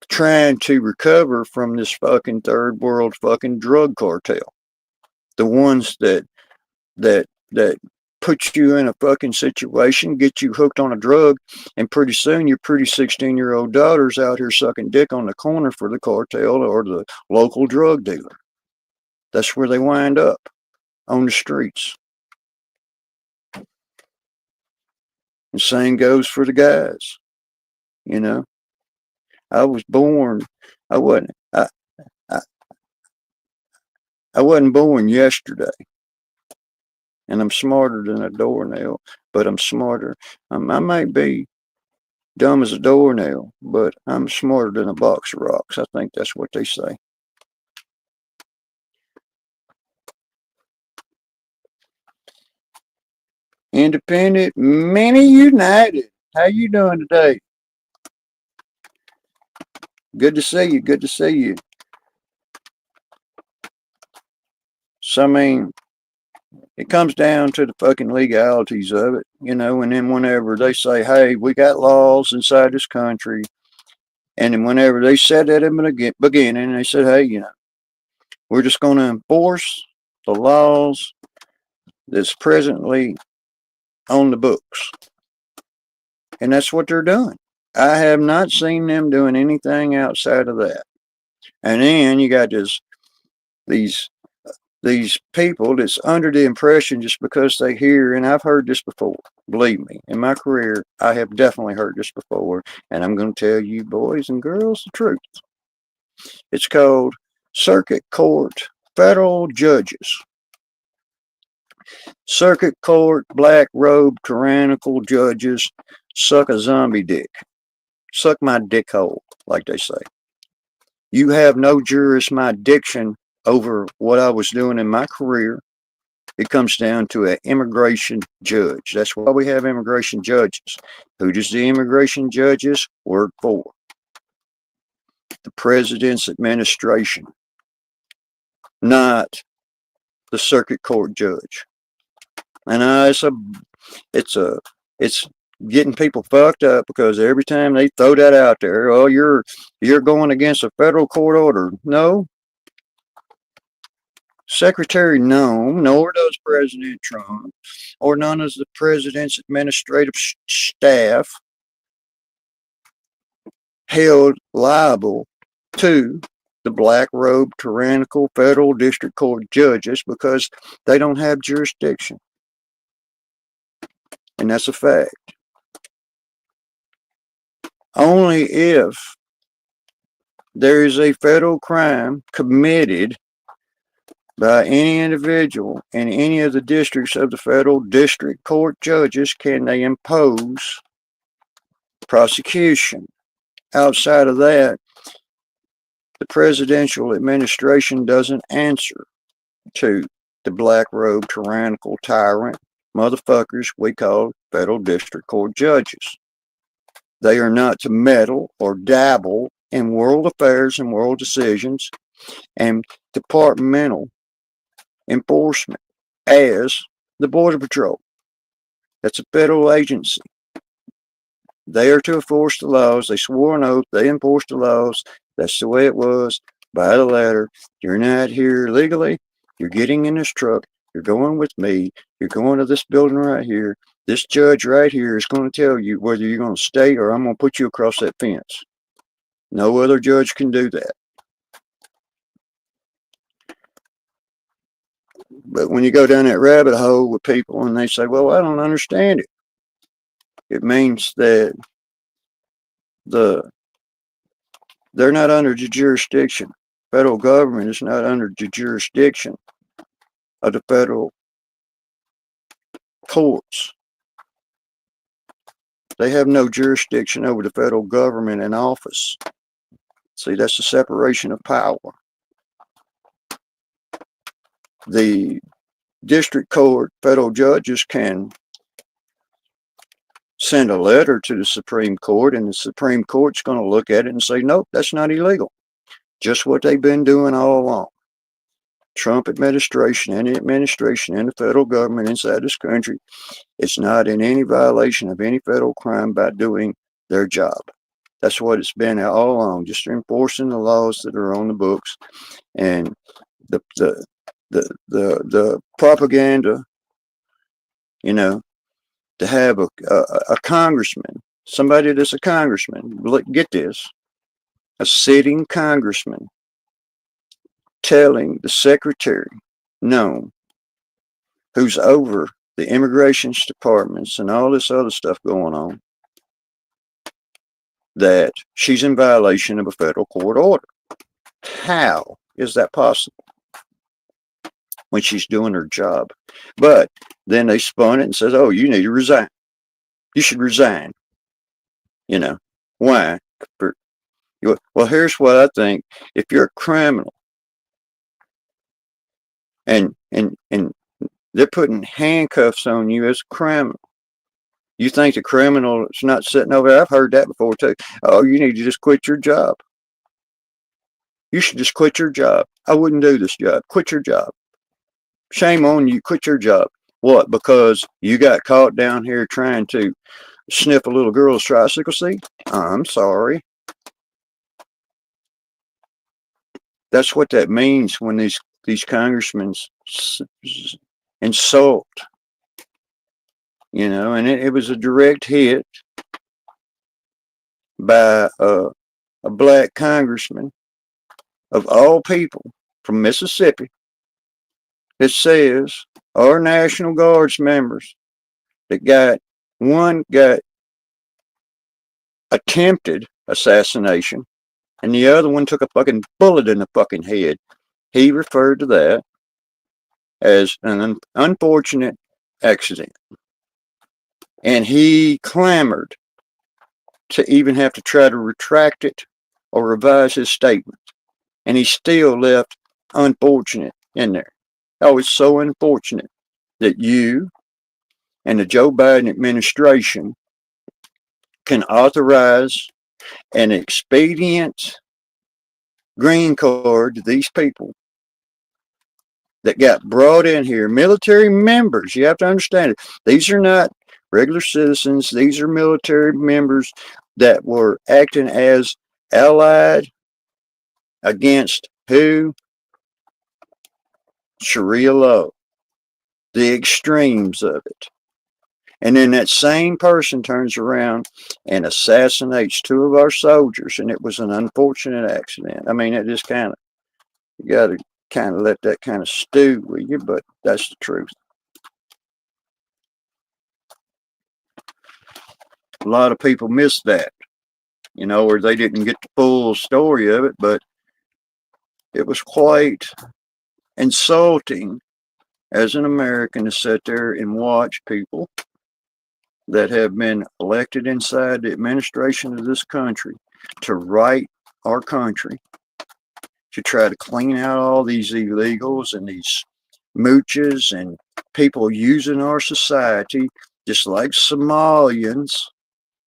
trying to recover from this fucking third world fucking drug cartel. The ones that put you in a fucking situation, get you hooked on a drug, and pretty soon your pretty 16-year-old daughter's out here sucking dick on the corner for the cartel or the local drug dealer. That's where they wind up, on the streets. The same goes for the guys. I was born, I wasn't born yesterday. And I'm smarter than a doornail, but I'm smarter. I might be dumb as a doornail, but I'm smarter than a box of rocks. I think that's what they say. Independent, many united. How you doing today? Good to see you. Good to see you. So, I mean, it comes down to the fucking legalities of it, and then whenever they say, hey, we got laws inside this country, and then whenever they said that in the beginning, they said, hey, we're just going to enforce the laws that's presently on the books. And that's what they're doing. I have not seen them doing anything outside of that. And then you got this these these people that's under the impression just because they hear, and I've heard this before. Believe me, in my career, I have definitely heard this before, and I'm going to tell you, boys and girls, the truth. It's called circuit court federal judges. Circuit court black robe tyrannical judges suck a zombie dick. Suck my dick hole, like they say. You have no jurisdiction over what I was doing in my career. It comes down to an immigration judge. That's why we have immigration judges. Who does the immigration judges work for? The president's administration, not the circuit court judge. And it's getting people fucked up because every time they throw that out there, oh, you're going against a federal court order. No. Secretary Nome, nor does President Trump, or none of the president's administrative staff held liable to the black robe tyrannical federal district court judges because they don't have jurisdiction. And that's a fact. Only if there is a federal crime committed by any individual in any of the districts of the federal district court judges can they impose prosecution. Outside of that, the presidential administration doesn't answer to the black robe tyrannical tyrant motherfuckers we call federal district court judges. They are not to meddle or dabble in world affairs and world decisions and departmental enforcement as the Border Patrol. That's a federal agency. They are to enforce the laws. They swore an oath. They enforce the laws. That's the way it was by the letter. You're not here legally. You're getting in this truck. You're going with me. You're going to this building right here. This judge right here is going to tell you whether you're going to stay or I'm going to put you across that fence. No other judge can do that. But when you go down that rabbit hole with people and they say, well, I don't understand it. It means that they're not under the jurisdiction. Federal government is not under the jurisdiction of the federal courts. They have no jurisdiction over the federal government in office. See, that's the separation of power. The district court federal judges can send a letter to the Supreme Court, and the Supreme Court's going to look at it and say, nope, that's not illegal. Just what they've been doing all along. Trump administration and the administration and the federal government inside this country, it's not in any violation of any federal crime by doing their job. That's what it's been all along, just enforcing the laws that are on the books. And the propaganda, you know, to have a congressman, somebody that's a congressman, get this, a sitting congressman telling the secretary, no, who's over the immigration departments and all this other stuff going on, that she's in violation of a federal court order. How is that possible when she's doing her job? But then they spun it and says, oh, you need to resign. You should resign. You know, why? Well, here's what I think. If you're a criminal and they're putting handcuffs on you as a criminal, you think the criminal is not sitting over there? I've heard that before too. Oh, you need to just quit your job. You should just quit your job. I wouldn't do this job. Quit your job. Shame on you. Quit your job. What? Because you got caught down here trying to sniff a little girl's tricycle seat? I'm sorry. That's what that means when these congressmen insult. You know, and it was a direct hit by a black congressman of all people from Mississippi. It says our National Guards members that got attempted assassination, and the other one took a fucking bullet in the fucking head. He referred to that as an unfortunate accident. And he clamored to even have to try to retract it or revise his statement. And he still left unfortunate in there. Oh, it's so unfortunate that you and the Joe Biden administration can authorize an expedient green card to these people that got brought in here. Military members, you have to understand it. These are not regular citizens. These are military members that were acting as allied against who? Sharia law, the extremes of it. And then that same person turns around and assassinates two of our soldiers, and it was an unfortunate accident. I mean, it just kind of, you got to kind of let that kind of stew with you, but that's the truth. A lot of people miss that, you know, or they didn't get the full story of it, but it was quite insulting as an American to sit there and watch people that have been elected inside the administration of this country to right our country, to try to clean out all these illegals and these mooches and people using our society, just like Somalians,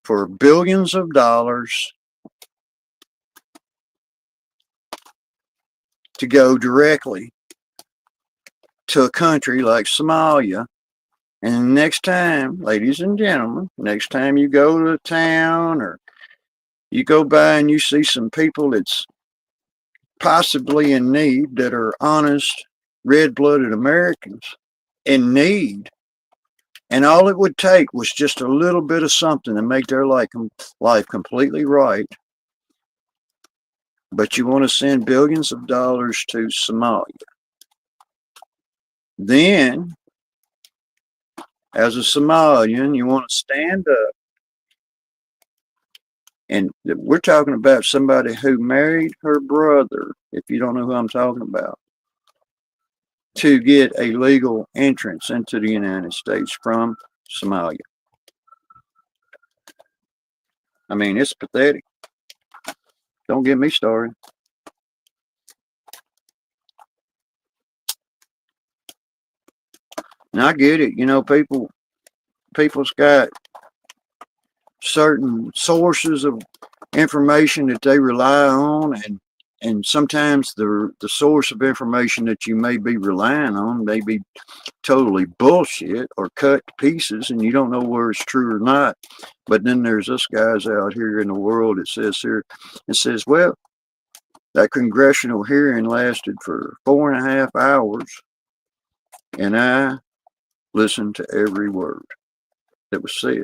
for billions of dollars to go directly to a country like Somalia. And next time, ladies and gentlemen, next time you go to a town or you go by and you see some people that's possibly in need, that are honest, red-blooded Americans in need, and all it would take was just a little bit of something to make their life completely right. But you want to send billions of dollars to Somalia. Then, as a Somalian, you want to stand up. And we're talking about somebody who married her brother, if you don't know who I'm talking about, to get a legal entrance into the United States from Somalia. I mean, it's pathetic. Don't get me started. And I get it, you know, people's got certain sources of information that they rely on, and sometimes the source of information that you may be relying on may be totally bullshit or cut to pieces, and you don't know where it's true or not. But then there's us guys out here in the world that says, well, that congressional hearing lasted for 4.5 hours, and I listened to every word that was said.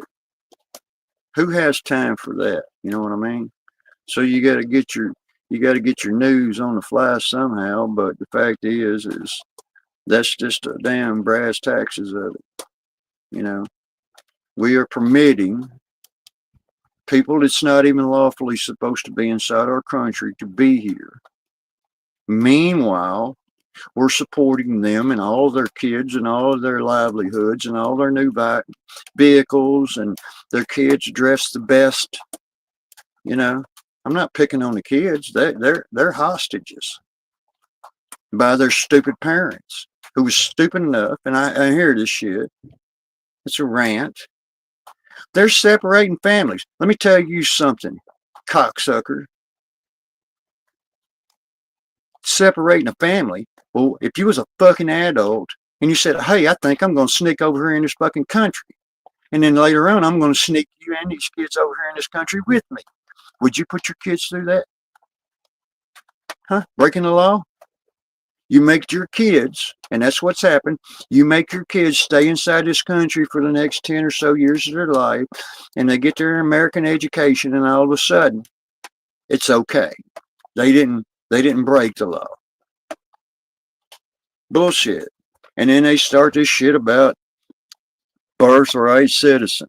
Who has time for that? You know what I mean? So you got to get your news on the fly somehow. But the fact is that's just a damn brass taxes of it. You know, we are permitting people that's not even lawfully supposed to be inside our country to be here. Meanwhile, we're supporting them and all of their kids and all of their livelihoods and all their new vehicles, and their kids dress the best. You know, I'm not picking on the kids. They're hostages by their stupid parents, who was stupid enough, and I hear this shit. It's a rant. They're separating families. Let me tell you something, cocksucker. Separating a family. Well, if you was a fucking adult and you said, hey, I think I'm going to sneak over here in this fucking country, and then later on I'm going to sneak you and these kids over here in this country with me, would you put your kids through that? Huh? Breaking the law? You make your kids, and that's what's happened, you make your kids stay inside this country for the next 10 or so years of their life, and they get their American education, and all of a sudden, it's okay. They didn't break the law. Bullshit. And then they start this shit about birthright citizen.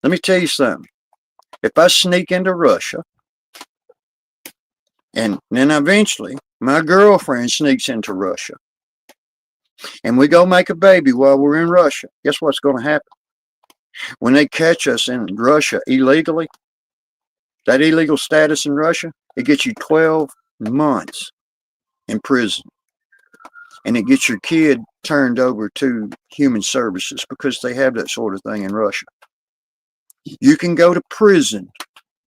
Let me tell you something. If I sneak into Russia, and then eventually my girlfriend sneaks into Russia, and we go make a baby while we're in Russia, guess what's going to happen? When they catch us in Russia illegally, that illegal status in Russia, it gets you 12 months in prison. And it gets your kid turned over to human services because they have that sort of thing in Russia. You can go to prison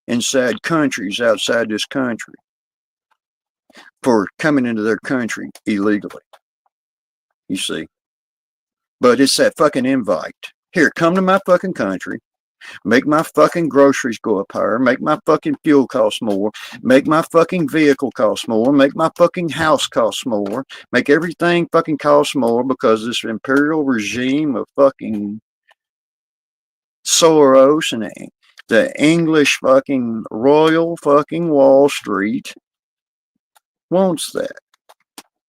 inside countries outside this country for coming into their country illegally. You see. But it's that fucking invite. Here, come to my fucking country. Make my fucking groceries go up higher. Make my fucking fuel cost more. Make my fucking vehicle cost more. Make my fucking house cost more. Make everything fucking cost more because this imperial regime of fucking Soros and the English fucking royal fucking Wall Street wants that.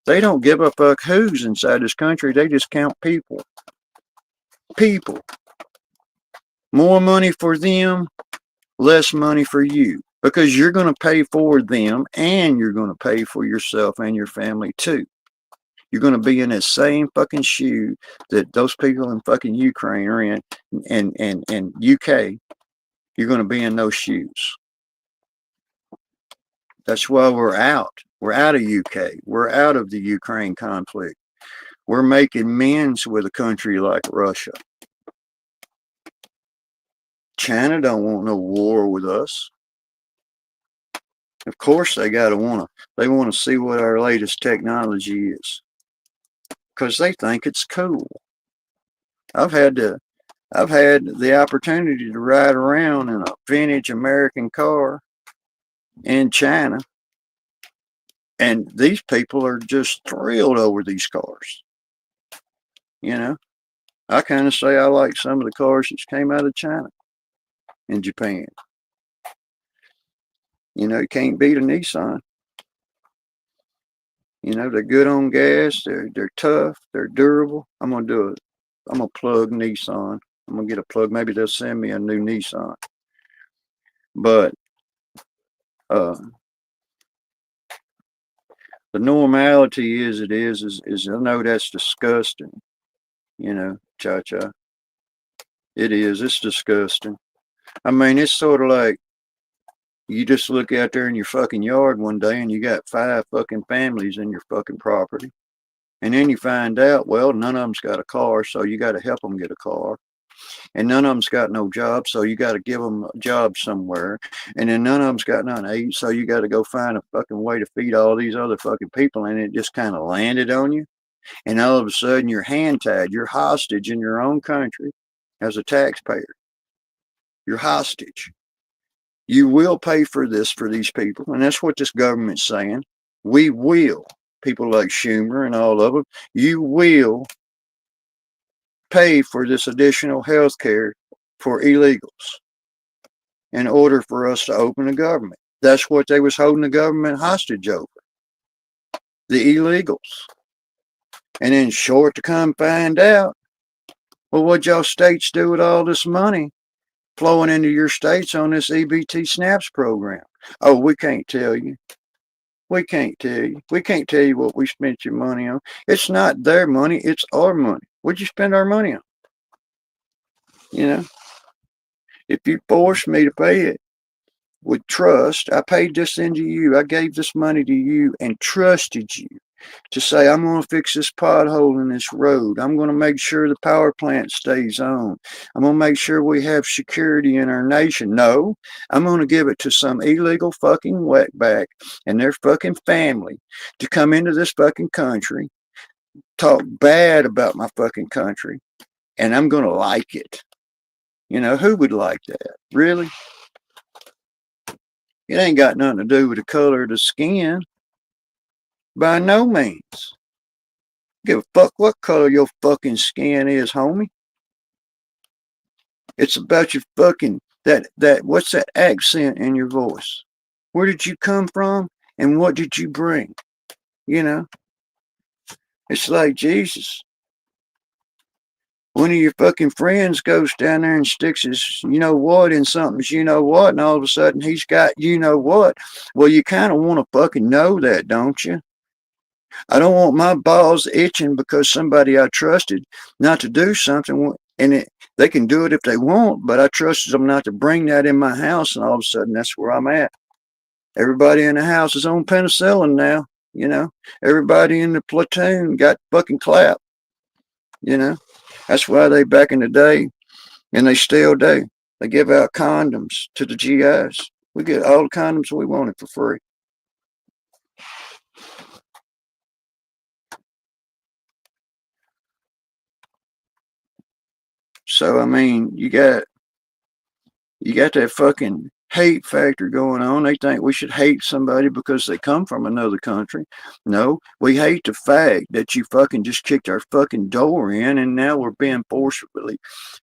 They don't give a fuck who's inside this country. They just count people. People. More money for them, less money for you. Because you're going to pay for them and you're going to pay for yourself and your family too. You're going to be in that same fucking shoe that those people in fucking Ukraine are in and UK. You're going to be in those shoes. That's why we're out. We're out of UK. We're out of the Ukraine conflict. We're making amends with a country like Russia. China don't want no war with us. Of course they want to see what our latest technology is. Because they think it's cool. I've had the opportunity to ride around in a vintage American car in China. And these people are just thrilled over these cars. You know, I kind of say I like some of the cars that came out of China and Japan. You know, you can't beat a Nissan. You know, they're good on gas. They're tough. They're durable. I'm gonna plug Nissan. I'm gonna get a plug. Maybe they'll send me a new Nissan. But the normality is I know that's disgusting. You know, cha-cha. It is. It's disgusting. I mean, it's sort of like you just look out there in your fucking yard one day and you got 5 fucking families in your fucking property. And then you find out, well, none of them's got a car, so you got to help them get a car. And none of them's got no job, so you got to give them a job somewhere. And then none of them's got nothing to eat, so you got to go find a fucking way to feed all these other fucking people. And it just kind of landed on you. And all of a sudden, you're hand-tied. You're hostage in your own country as a taxpayer. You're hostage. You will pay for this for these people. And that's what this government's saying. We will. People like Schumer and all of them. You will pay for this additional health care for illegals in order for us to open the government. That's what they was holding the government hostage over. The illegals. And then short to come find out, well, what y'all states do with all this money flowing into your states on this EBT SNAPS program? Oh, we can't tell you. We can't tell you. We can't tell you what we spent your money on. It's not their money. It's our money. What'd you spend our money on? You know, if you force me to pay it with trust, I paid this into you. I gave this money to you and trusted you to say, I'm going to fix this pothole in this road. I'm going to make sure the power plant stays on. I'm going to make sure we have security in our nation. No, I'm going to give it to some illegal fucking wetback and their fucking family to come into this fucking country, talk bad about my fucking country, and I'm going to like it. You know, who would like that? Really? It ain't got nothing to do with the color of the skin. By no means. Give a fuck what color your fucking skin is, homie. It's about your fucking, what's that accent in your voice? Where did you come from and what did you bring? You know? It's like Jesus. One of your fucking friends goes down there and sticks his you know what in something's you know what, and all of a sudden he's got you know what. Well, you kind of want to fucking know that, don't you? I don't want my balls itching because somebody I trusted not to do something, and they can do it if they want, but I trusted them not to bring that in my house, and all of a sudden that's where I'm at. Everybody in the house is on penicillin now, you know. Everybody in the platoon got fucking clap, you know. That's why they back in the day, and they still do. They give out condoms to the GIs. We get all the condoms we wanted for free. So I mean, you got that fucking hate factor going on. They think we should hate somebody because they come from another country. No, we hate the fact that you fucking just kicked our fucking door in, and now we're being forced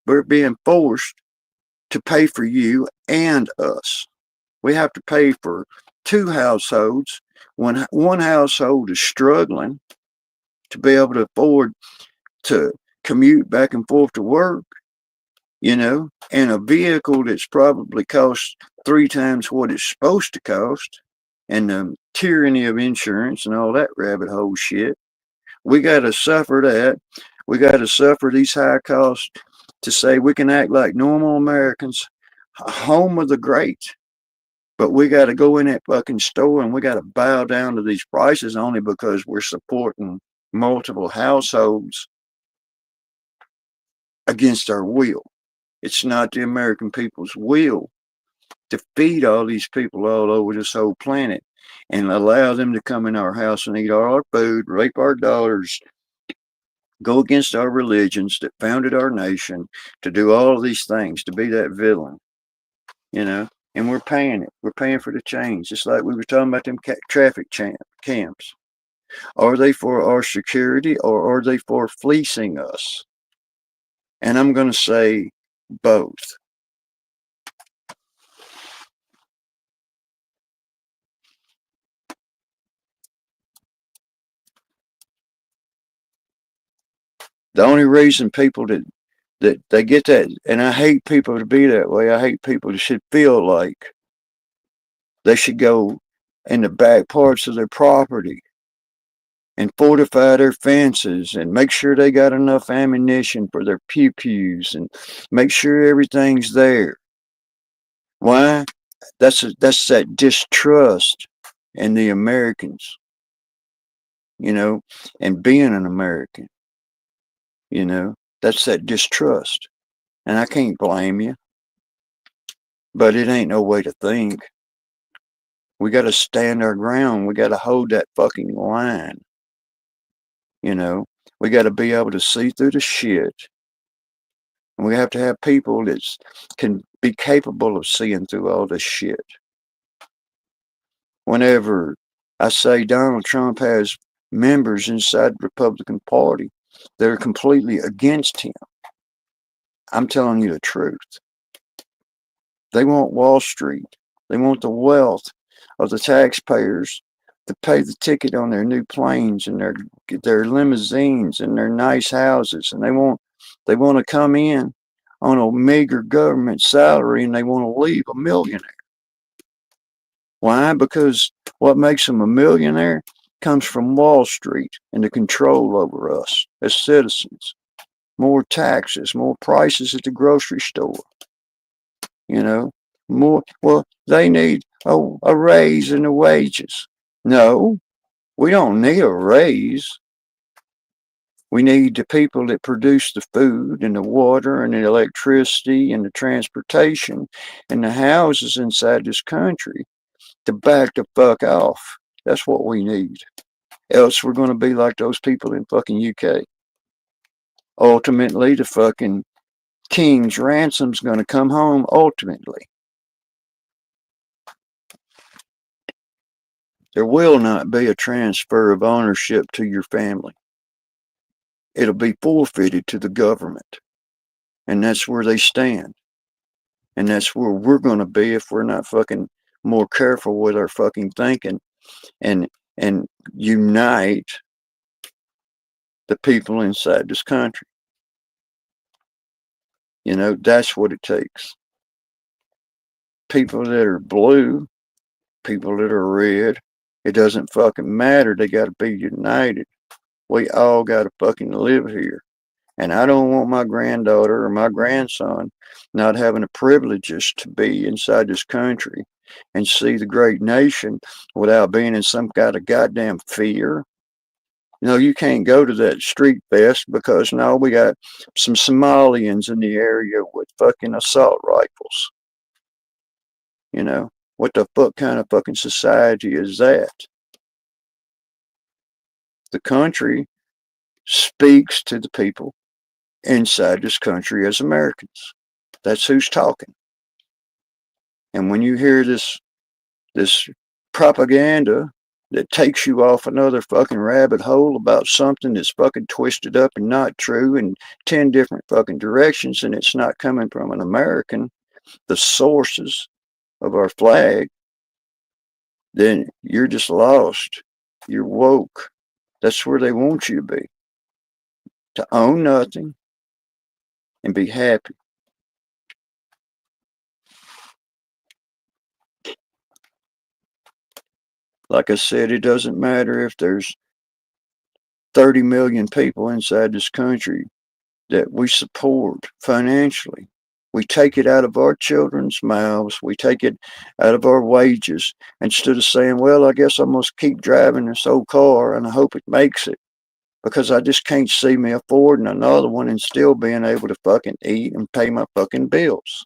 to pay for you and us. We have to pay for two households when one household is struggling to be able to afford to commute back and forth to work, you know, and a vehicle that's probably cost three times what it's supposed to cost, and the tyranny of insurance and all that rabbit hole shit. We got to suffer that. We got to suffer these high costs to say we can act like normal Americans, home of the great. But we got to go in that fucking store and we got to bow down to these prices only because we're supporting multiple households against our will. It's not the American people's will to feed all these people all over this whole planet and allow them to come in our house and eat all our food, rape our daughters, go against our religions that founded our nation, to do all of these things, to be that villain, you know. And we're paying it. We're paying for the change, just like we were talking about them traffic camps. Are they for our security or are they for fleecing us? And I'm going to say both. The only reason people that they get that, and I hate people to be that way. I hate people that should feel like they should go in the back parts of their property and fortify their fences and make sure they got enough ammunition for their pew pews and make sure everything's there. Why? That's that distrust in the Americans, you know, and being an American, you know, that's that distrust. And I can't blame you, but it ain't no way to think. We got to stand our ground. We got to hold that fucking line, you know. We got to be able to see through the shit. And we have to have people that can be capable of seeing through all this shit. Whenever I say Donald Trump has members inside the Republican Party that are completely against him, I'm telling you the truth. They want Wall Street. They want the wealth of the taxpayers to pay the ticket on their new planes and their limousines and their nice houses, and they want to come in on a meager government salary and they want to leave a millionaire. Why? Because what makes them a millionaire comes from Wall Street and the control over us as citizens. More taxes, more prices at the grocery store, you know, more. Well, they need a raise in the wages. No, we don't need a raise. We need the people that produce the food and the water and the electricity and the transportation and the houses inside this country to back the fuck off. That's what we need. Else we're going to be like those people in fucking UK. Ultimately, the fucking king's ransom's going to come home ultimately. There will not be a transfer of ownership to your family. It'll be forfeited to the government. And that's where they stand. And that's where we're going to be if we're not fucking more careful with our fucking thinking and unite the people inside this country. You know, that's what it takes. People that are blue, people that are red, it doesn't fucking matter. They got to be united. We all got to fucking live here. And I don't want my granddaughter or my grandson not having the privileges to be inside this country and see the great nation without being in some kind of goddamn fear. No, you can't go to that street fest because now we got some Somalians in the area with fucking assault rifles. You know, what the fuck kind of fucking society is that? The country speaks to the people inside this country as Americans. That's who's talking. And when you hear this propaganda that takes you off another fucking rabbit hole about something that's fucking twisted up and not true in 10 different fucking directions, and it's not coming from an American, the sources of our flag, then you're just lost. You're woke. That's where they want you to be. To own nothing and be happy. Like I said, it doesn't matter if there's 30 million people inside this country that we support financially. We take it out of our children's mouths. We take it out of our wages instead of saying, well, I guess I must keep driving this old car and I hope it makes it because I just can't see me affording another one and still being able to fucking eat and pay my fucking bills.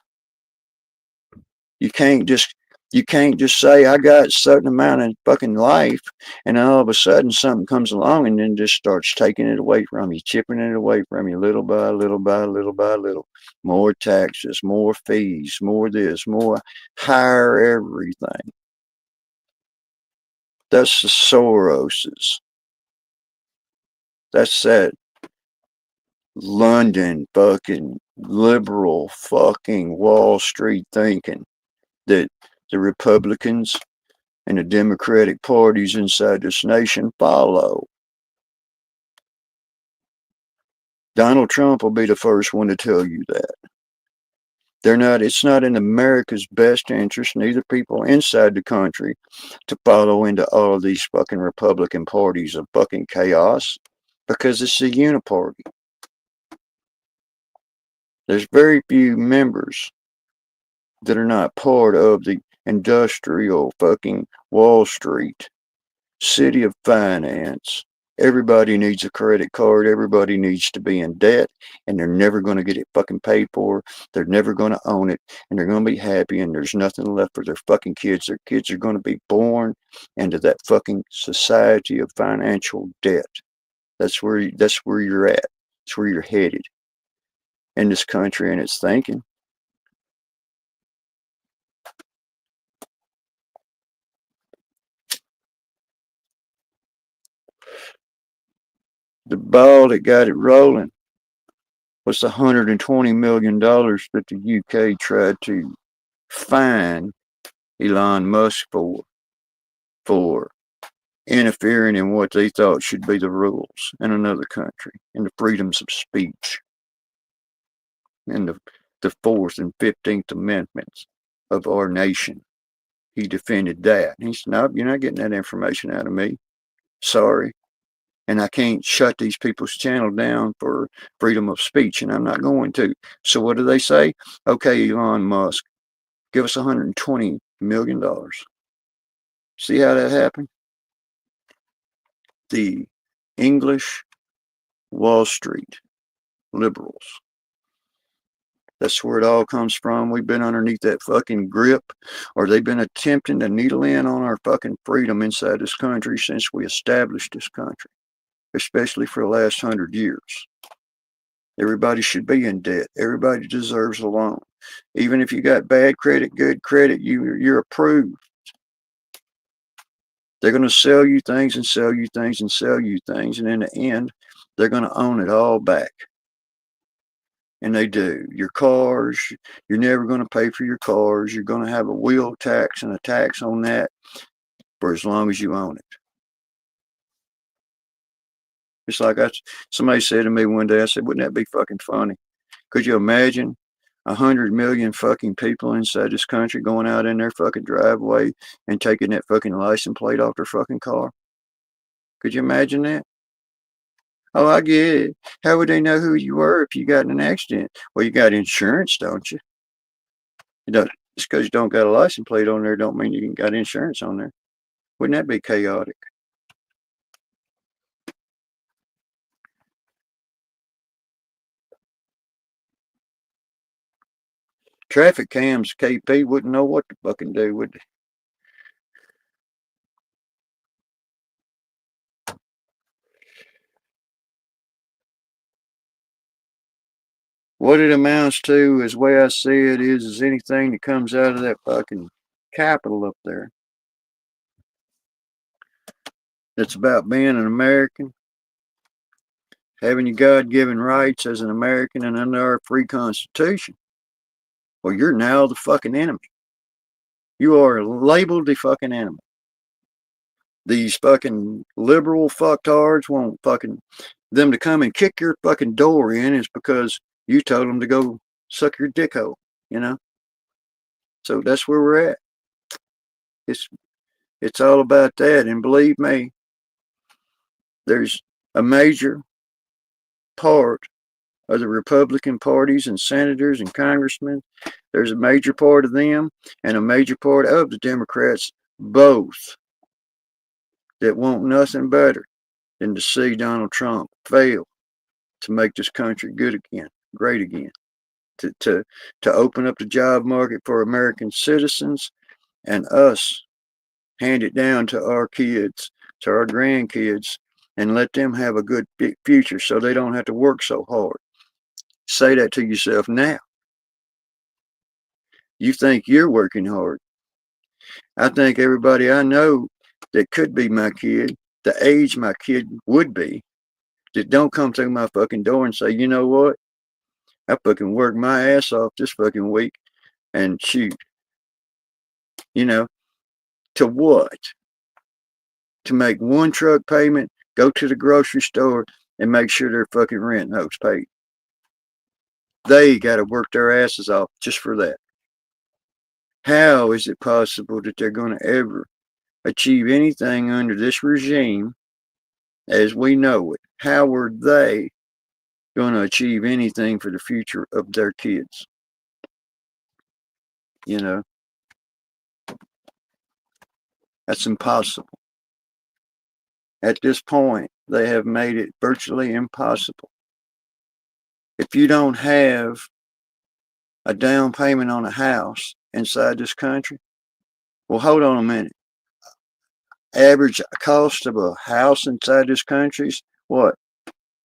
You can't just say I got a certain amount of fucking life and all of a sudden something comes along and then just starts taking it away from you, chipping it away from you little by little by little by little. More taxes, more fees, more this, more higher everything. That's the Soroses. That's that London fucking liberal fucking Wall Street thinking that the Republicans and the Democratic parties inside this nation follow. Donald Trump will be the first one to tell you that. It's not in America's best interest, neither people inside the country, to follow into all of these fucking Republican parties of fucking chaos because it's a uniparty. There's very few members that are not part of the industrial fucking Wall Street, city of finance. Everybody needs a credit card. Everybody needs to be in debt, and they're never going to get it fucking paid for. They're never going to own it, and they're going to be happy, and there's nothing left for their fucking kids. Their kids are going to be born into that fucking society of financial debt. That's where you're at. That's where you're headed in this country and its thinking. The ball that got it rolling was the $120 million that the UK tried to fine Elon Musk for interfering in what they thought should be the rules in another country, in the freedoms of speech, in the 4th and 15th Amendments of our nation. He defended that. He said, no, you're not getting that information out of me. Sorry. And I can't shut these people's channel down for freedom of speech, and I'm not going to. So what do they say? Okay, Elon Musk, give us $120 million. See how that happened? The English Wall Street liberals. That's where it all comes from. We've been underneath that fucking grip, or they've been attempting to needle in on our fucking freedom inside this country since we established this country, especially for the last 100 years. Everybody should be in debt. Everybody deserves a loan. Even if you got bad credit, good credit, you're approved. They're going to sell you things and sell you things and sell you things. And in the end, they're going to own it all back. And they do. Your cars, you're never going to pay for your cars. You're going to have a wheel tax and a tax on that for as long as you own it. It's like somebody said to me one day, I said, wouldn't that be fucking funny? Could you imagine 100 million fucking people inside this country going out in their fucking driveway and taking that fucking license plate off their fucking car? Could you imagine that? Oh, I get it. How would they know who you were if you got in an accident? Well, you got insurance, don't you? You don't, just because you don't got a license plate on there don't mean you got insurance on there. Wouldn't that be chaotic? Traffic cams, KP wouldn't know what to fucking do, would they? What it amounts to, as the way I see it, is anything that comes out of that fucking capital up there. It's about being an American, having your God-given rights as an American and under our free Constitution. Well, you're now the fucking enemy. You are labeled the fucking enemy. These fucking liberal fucktards want fucking them to come and kick your fucking door in is because you told them to go suck your dick hole, you know? So that's where we're at. It's all about that. And believe me, there's a major part of the Republican parties and senators and congressmen. There's a major part of them and a major part of the Democrats, both, that want nothing better than to see Donald Trump fail to make this country good again, great again, to open up the job market for American citizens and us hand it down to our kids, to our grandkids, and let them have a good future so they don't have to work so hard. Say that to yourself now. You think you're working hard. I think everybody I know that could be my kid, the age my kid would be, that don't come through my fucking door and say, you know what? I fucking worked my ass off this fucking week and shoot. You know, to what? To make one truck payment, go to the grocery store, and make sure their fucking rent note's paid. They got to work their asses off just for that. How is it possible that they're going to ever achieve anything under this regime as we know it? How are they going to achieve anything for the future of their kids? You know, that's impossible. At this point, they have made it virtually impossible. If you don't have a down payment on a house inside this country, well, hold on a minute. Average cost of a house inside this country is what?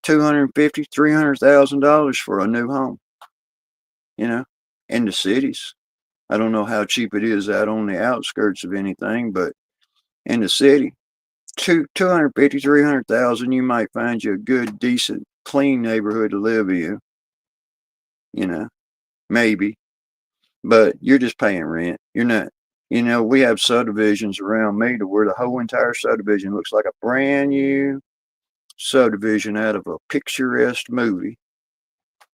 $250,000, $300,000 for a new home. You know, in the cities. I don't know how cheap it is out on the outskirts of anything, but in the city, 250, 300,000, you might find you a good, decent, clean neighborhood to live in. You know, maybe, but you're just paying rent. You're not. You know, we have subdivisions around me to where the whole entire subdivision looks like a brand new subdivision out of a picturesque movie.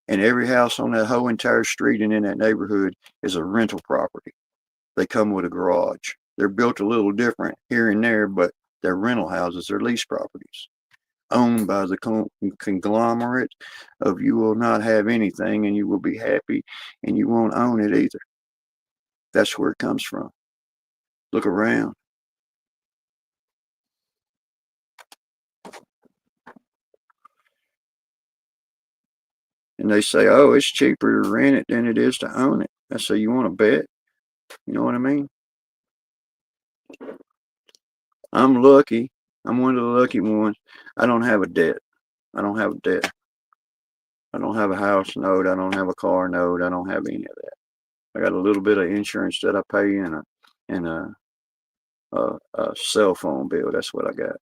And every house on that whole entire street and in that neighborhood is a rental property. They come with a garage. They're built a little different here and there, but they're rental houses. They're lease properties owned by the conglomerate of you will not have anything and you will be happy and you won't own it either. That's where it comes from. Look around. And they say, oh, it's cheaper to rent it than it is to own it. I say, you want to bet? You know what I mean? I'm lucky. I'm one of the lucky ones. I don't have a debt. I don't have a debt. I don't have a house note. I don't have a car note. I don't have any of that. I got a little bit of insurance that I pay and a cell phone bill. That's what I got.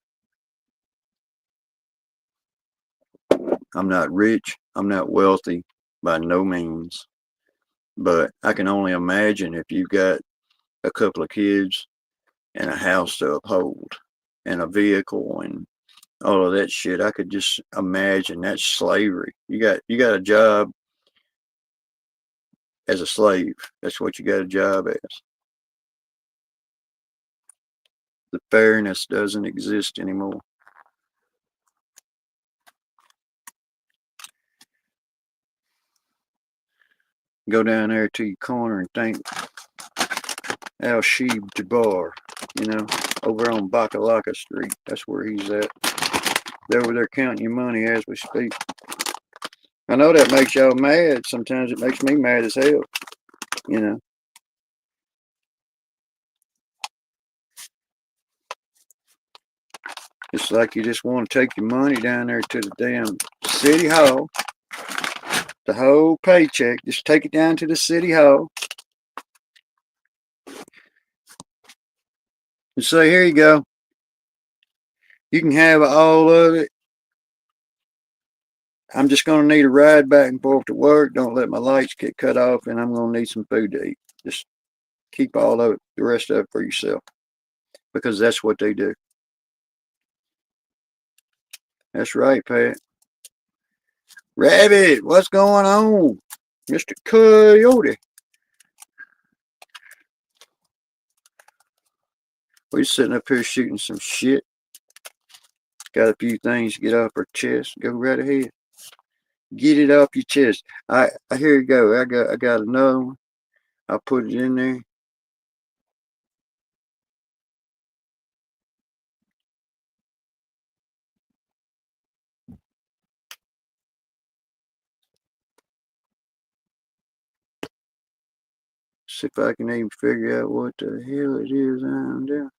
I'm not rich. I'm not wealthy by no means. But I can only imagine if you got a couple of kids and a house to uphold and a vehicle and all of that shit. I could just imagine that's slavery. You got a job as a slave. That's what you got a job as. The fairness doesn't exist anymore. Go down there to your corner and think Al Sheeb Jabbar, over on Bakalaka Street. That's where he's at. They're over there counting your money as we speak. I know that makes y'all mad. Sometimes it makes me mad as hell, you know. It's like you just want to take your money down there to the damn city hall. The whole paycheck, just take it down to the city hall. And say, here you go. You can have all of it. I'm just going to need a ride back and forth to work. Don't let my lights get cut off, and I'm going to need some food to eat. Just keep all of it, the rest of it for yourself. Because that's what they do. That's right, Pat. Rabbit, what's going on? Mr. Coyote. We're sitting up here shooting some shit. Got a few things to get off our chest. Go right ahead. Get it off your chest. Here you go. I got another one. I'll put it in there. See if I can even figure out what the hell it is I'm doing.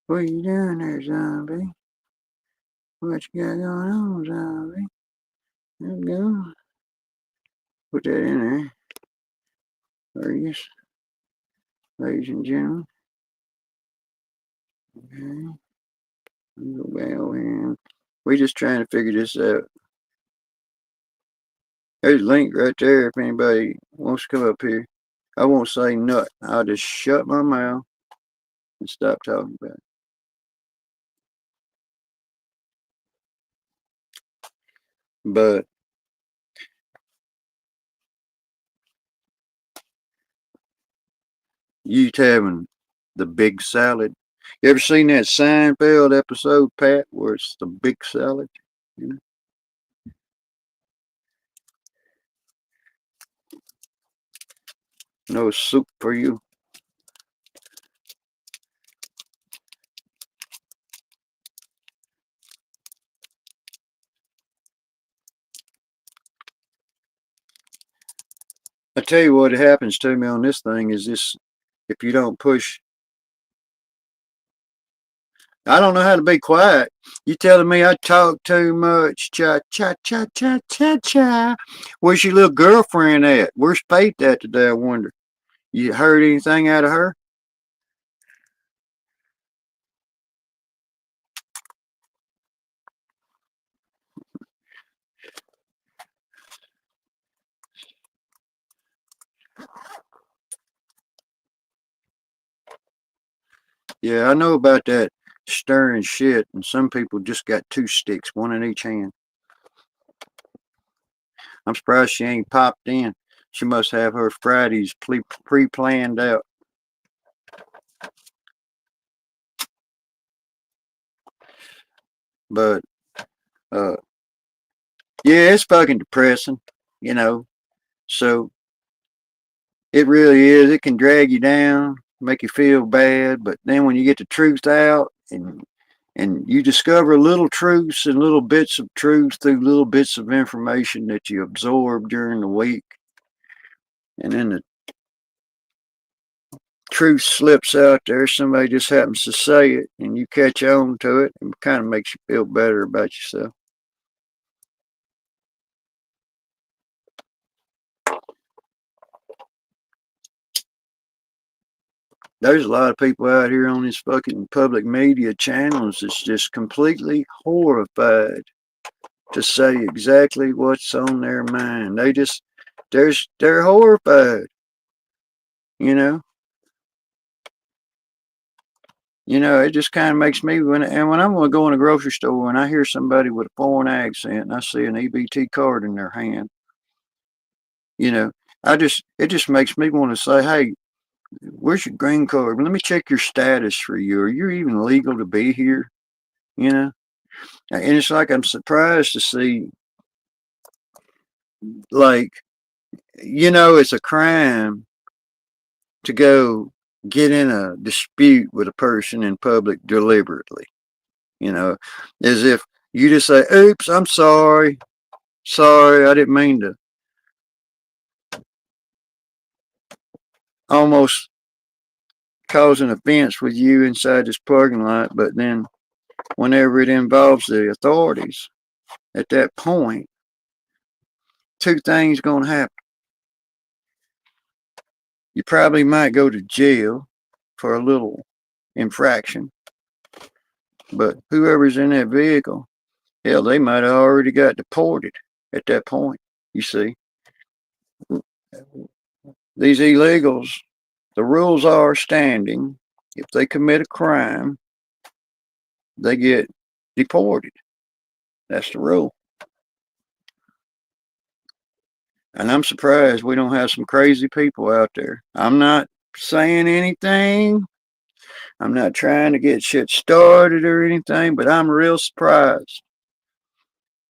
What are you doing there, zombie? What you got going on, zombie? There we go. Put that in there. There he is. Ladies and gentlemen. Okay. Go back over here. We're just trying to figure this out. There's a link right there if anybody wants to come up here. I won't say nut. I'll just shut my mouth and stop talking about it. But you having the big salad. You ever seen that Seinfeld episode, Pat, where it's the big salad? You know? No soup for you. I tell you what happens to me on this thing is this: if you don't push, I don't know how to be quiet. You telling me I talk too much? Cha cha cha cha cha cha. Where's your little girlfriend at? Where's Faith at today? I wonder. You heard anything out of her? Yeah, I know about that stirring shit, and some people just got two sticks, one in each hand. I'm surprised she ain't popped in. She must have her Fridays pre-planned out. But uh, yeah, it's fucking depressing, you know. So it really is. It can drag you down, make you feel bad. But then when you get the truth out and you discover little truths and little bits of truth through little bits of information that you absorb during the week, and then the truth slips out there, somebody just happens to say it, and you catch on to it, and it kind of makes you feel better about yourself. There's a lot of people out here on these fucking public media channels that's just completely horrified to say exactly what's on their mind. They're horrified, you know. It just kind of makes me when I'm going to go in a grocery store and I hear somebody with a foreign accent and I see an EBT card in their hand, you know, it just makes me want to say, hey, where's your green card? Let me check your status for you. Are you even legal to be here? You know, and it's like I'm surprised to see, like, it's a crime to go get in a dispute with a person in public deliberately. You know, as if you just say, "Oops, I'm sorry, sorry, I didn't mean to," almost cause an offense with you inside this parking lot. But then, whenever it involves the authorities, at that point, two things gonna happen. You probably might go to jail for a little infraction, but whoever's in that vehicle, hell, they might have already got deported at that point. You see, these illegals, the rules are standing. If they commit a crime, they get deported. That's the rule. And I'm surprised we don't have some crazy people out there. I'm not saying anything. I'm not trying to get shit started or anything, but I'm real surprised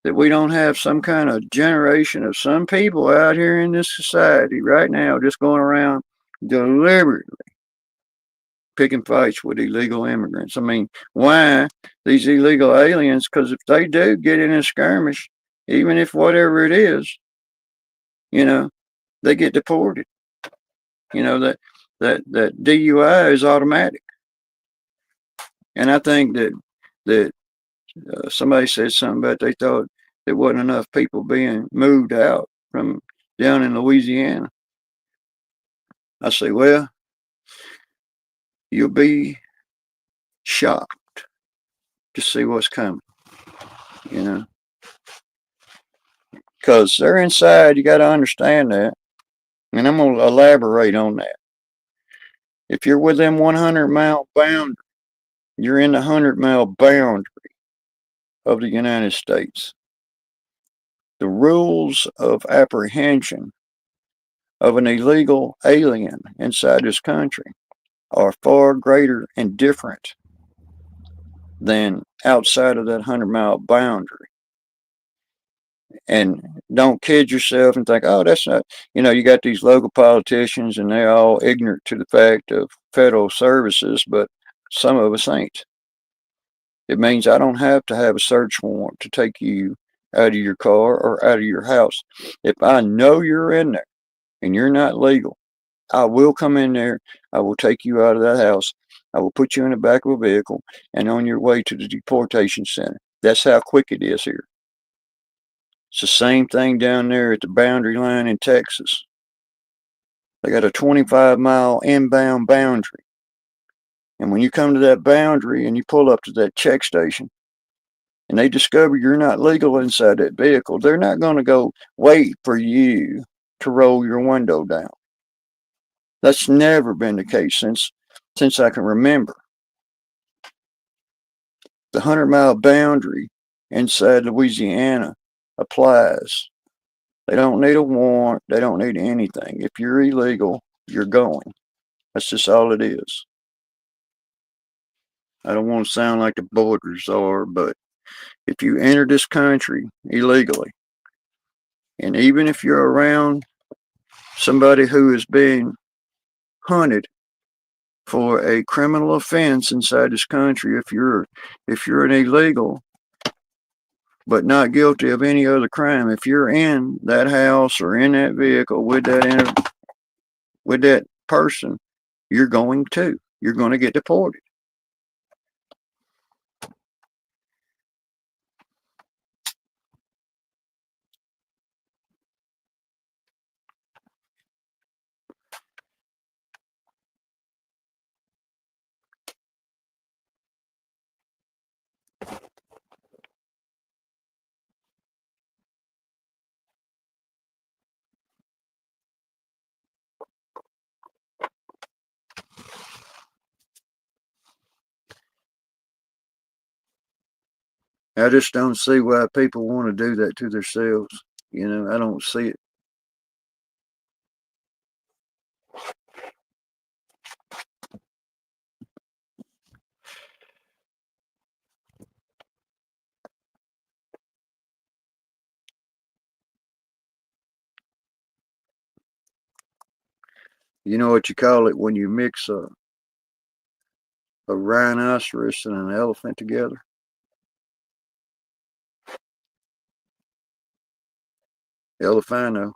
that we don't have some kind of generation of some people out here in this society right now just going around deliberately picking fights with illegal immigrants. I mean, why these illegal aliens? Because if they do get in a skirmish, even if whatever it is, you know, they get deported. That DUI is automatic. And I think that somebody said something about they thought there wasn't enough people being moved out from down in Louisiana. I say, well, you'll be shocked to see what's coming, you know, because they're inside. You got to understand that. And I'm going to elaborate on that. If you're within 100-mile boundary, you're in the 100-mile boundary of the United States. The rules of apprehension of an illegal alien inside this country are far greater and different than outside of that 100-mile boundary. And don't kid yourself and think, oh, that's not, you got these local politicians and they're all ignorant to the fact of federal services, but some of us ain't. It means I don't have to have a search warrant to take you out of your car or out of your house. If I know you're in there and you're not legal, I will come in there. I will take you out of that house. I will put you in the back of a vehicle and on your way to the deportation center. That's how quick it is here. It's the same thing down there at the boundary line in Texas. They got a 25-mile inbound boundary. And when you come to that boundary and you pull up to that check station and they discover you're not legal inside that vehicle, they're not going to go wait for you to roll your window down. That's never been the case since I can remember. The 100-mile boundary inside Louisiana applies. They don't need a warrant. They don't need anything. If you're illegal, you're going. That's just all it is. I don't want to sound like the borders are, but if you enter this country illegally, and even if you're around somebody who is being hunted for a criminal offense inside this country, if you're an illegal but not guilty of any other crime, if you're in that house or in that vehicle with that person, you're going to. You're going to get deported. I just don't see why people want to do that to themselves. I don't see it. You know what you call it when you mix a rhinoceros and an elephant together? Elephano.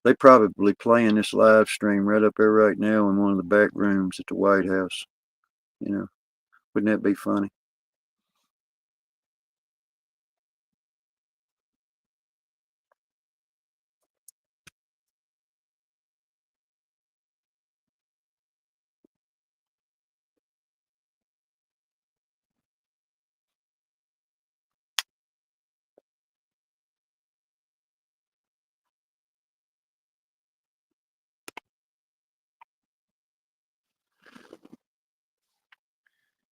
They probably playing this live stream right up there right now in one of the back rooms at the White House. You know, wouldn't that be funny?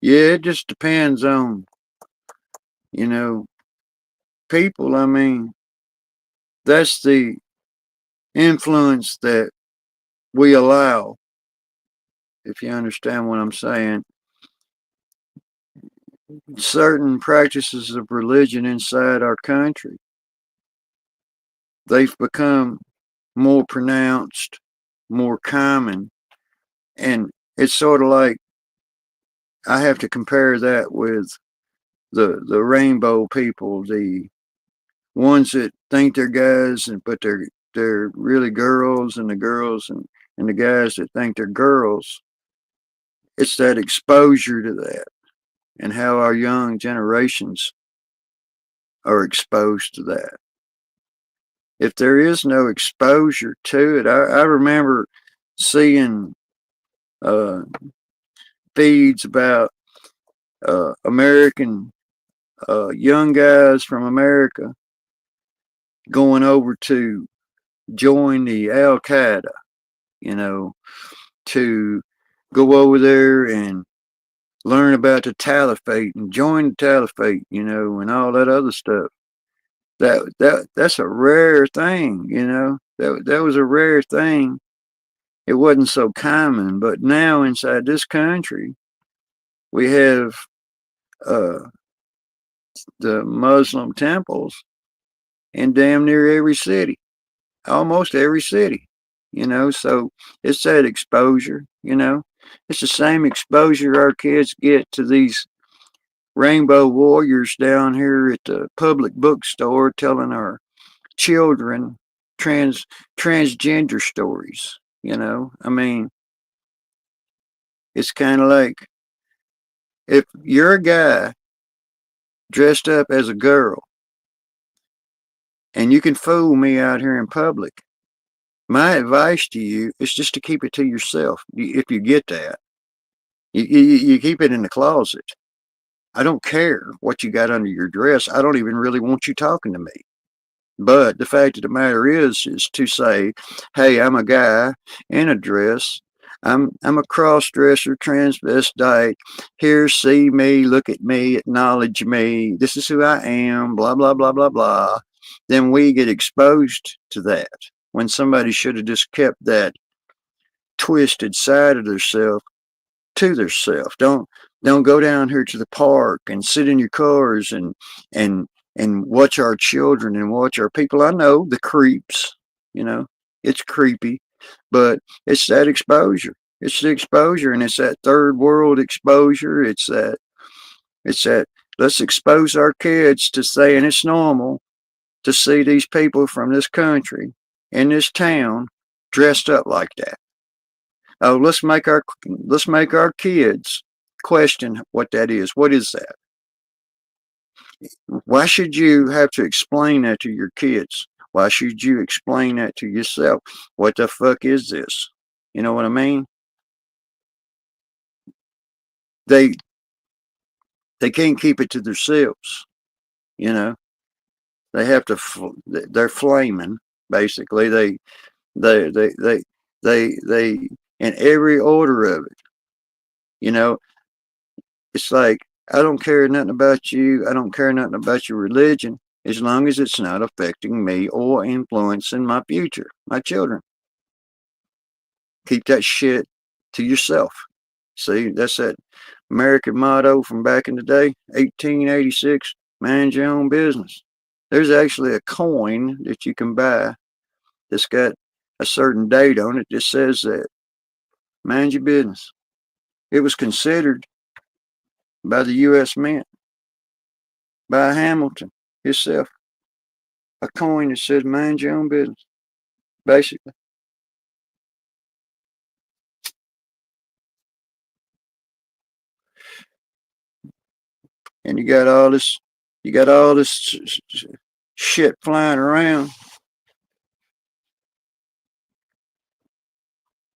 Yeah, it just depends on, you know, people. I mean, that's the influence that we allow, if you understand what I'm saying. Certain practices of religion inside our country, they've become more pronounced, more common. And it's sort of like I have to compare that with the rainbow people, the ones that think they're guys but they're really girls, and the girls and the guys that think they're girls. It's that exposure to that and how our young generations are exposed to that. If there is no exposure to it, I remember seeing uh, feeds about American young guys from America going over to join the Al Qaeda, you know, to go over there and learn about the Caliphate and join the Caliphate, and all that other stuff. That's a rare thing, That was a rare thing. It wasn't so common, but now inside this country, we have uh, the Muslim temples in damn near every city, almost every city, So it's that exposure. It's the same exposure our kids get to these rainbow warriors down here at the public bookstore telling our children trans transgender stories. I mean, it's kind of like if you're a guy dressed up as a girl and you can fool me out here in public, my advice to you is just to keep it to yourself. If you get that, you keep it in the closet. I don't care what you got under your dress. I don't even really want you talking to me. But the fact of the matter is to say, hey, I'm a guy in a dress. I'm a cross dresser, transvestite. Here, see me, look at me, acknowledge me. This is who I am, blah, blah, blah, blah, blah. Then we get exposed to that when somebody should have just kept that twisted side of themselves to themselves. Don't go down here to the park and sit in your cars and and watch our children and watch our people. I know the creeps, you know, it's creepy, but it's that exposure. It's the exposure, and it's that third world exposure. It's that let's expose our kids to saying it's normal to see these people from this country in this town dressed up like that. Oh, let's make our kids question what that is. What is that? Why should you have to explain that to your kids? Why should you explain that to yourself? What the fuck is this? You know what I mean? They, they can't keep it to themselves, you know. They have to. They're flaming. Basically, they, they, in every order of it. You know, it's like I don't care nothing about you. I don't care nothing about your religion, as long as it's not affecting me or influencing my future, my children. Keep that shit to yourself. See, that's that American motto from back in the day, 1886, mind your own business. There's actually a coin that you can buy that's got a certain date on it that says that. Mind your business. It was considered by the U.S. Mint, by Hamilton himself, a coin that says mind your own business, basically. And you got all this shit flying around.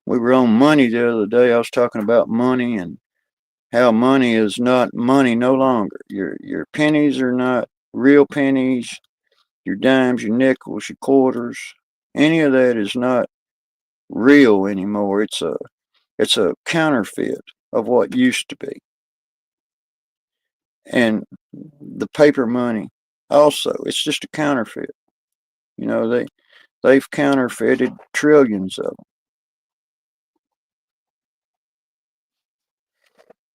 We were on money the other day. I was talking about money and how money is not money no longer. Your pennies are not real pennies. Your dimes, your nickels, your quarters, any of that is not real anymore. It's a counterfeit of what used to be. And the paper money also, it's just a counterfeit. You know, they've counterfeited trillions of them.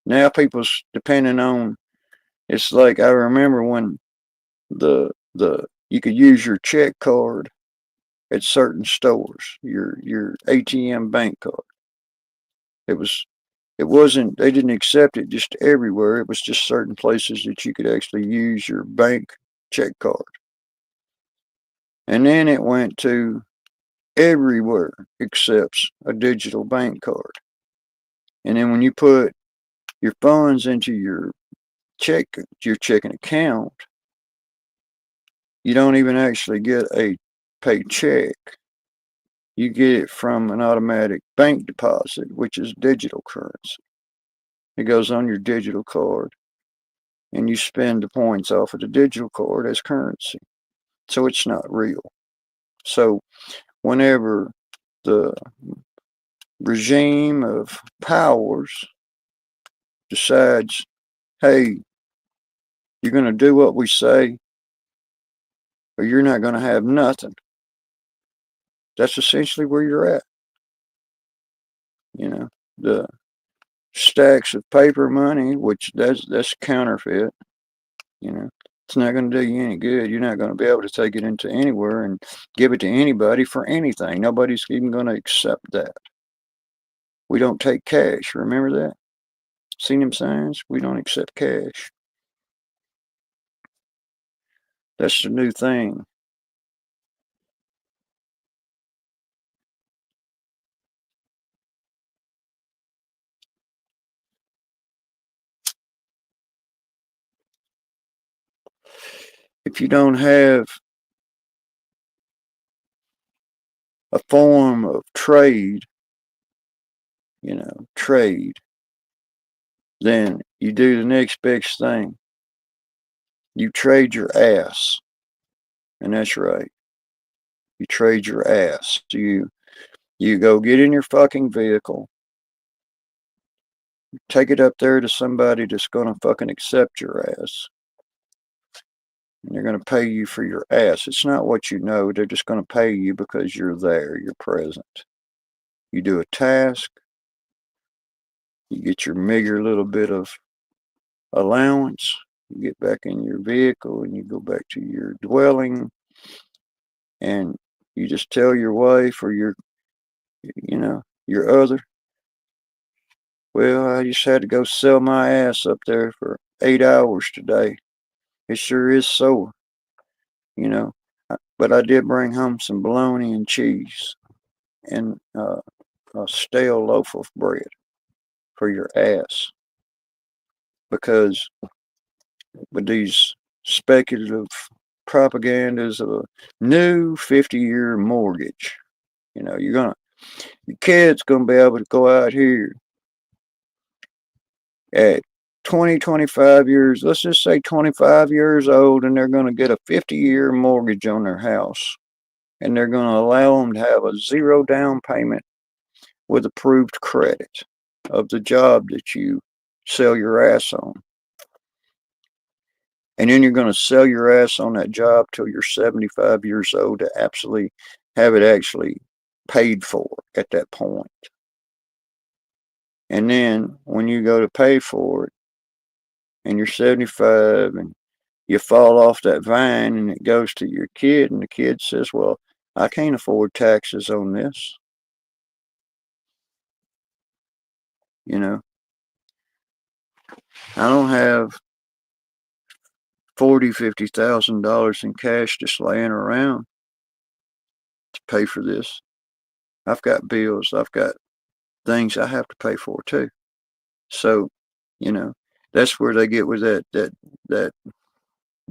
Now people's depending on, it's like I remember when the you could use your check card at certain stores, your ATM bank card. It was it wasn't they didn't accept it just everywhere. It was just certain places that you could actually use your bank check card. And then it went to everywhere accepts a digital bank card. And then when you put your funds into check your checking account, you don't even actually get a paycheck. You get it from an automatic bank deposit, which is digital currency. It goes on your digital card, and you spend the points off of the digital card as currency. So it's not real. So whenever the regime of powers decides, hey, you're going to do what we say, or you're not going to have nothing, that's essentially where you're at. You know, the stacks of paper money, which that's counterfeit. You know, it's not going to do you any good. You're not going to be able to take it into anywhere and give it to anybody for anything. Nobody's even going to accept that. We don't take cash. Remember that? Seen them signs? We don't accept cash. That's the new thing. If you don't have a form of trade, trade, then you do the next best thing. You trade your ass. And that's right. You trade your ass. You go get in your fucking vehicle, take it up there to somebody that's gonna fucking accept your ass. And they're gonna pay you for your ass. It's not what you know, they're just gonna pay you because you're there, you're present. You do a task, you get your meager little bit of allowance, you get back in your vehicle and you go back to your dwelling and you just tell your wife or your other, well, I just had to go sell my ass up there for 8 hours today. It sure is sore, you know. But I did bring home some bologna and cheese and a stale loaf of bread for your ass. Because with these speculative propagandas of a new 50-year mortgage, your kid's gonna be able to go out here at 20, 25 years, let's just say 25 years old, and they're going to get a 50-year mortgage on their house. And they're going to allow them to have a zero down payment with approved credit of the job that you sell your ass on. And then you're going to sell your ass on that job till you're 75 years old to absolutely have it actually paid for at that point. And then when you go to pay for it and you're 75 and you fall off that vine and it goes to your kid and the kid says, well, I can't afford taxes on this. You know, I don't have $40,000, $50,000 in cash just laying around to pay for this. I've got bills. I've got things I have to pay for too. So, you know, that's where they get with that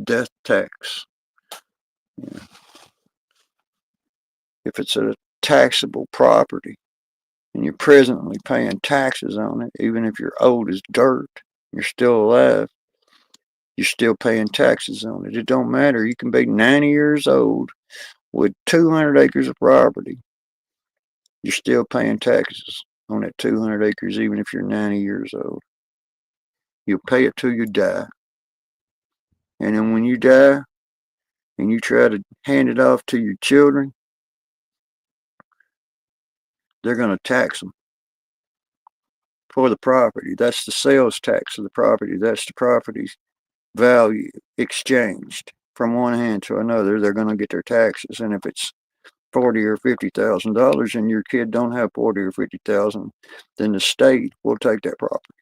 death tax. You know, if it's a taxable property and you're presently paying taxes on it, even if you're old as dirt, you're still alive, you're still paying taxes on it. It don't matter. You can be 90 years old with 200 acres of property. You're still paying taxes on that 200 acres, even if you're 90 years old. You'll pay it till you die. And then when you die and you try to hand it off to your children, they're going to tax them for the property. That's the sales tax of the property. That's the property's value exchanged from one hand to another. They're going to get their taxes. And if it's $40,000 or $50,000 and your kid don't have 40 or 50,000, then the state will take that property.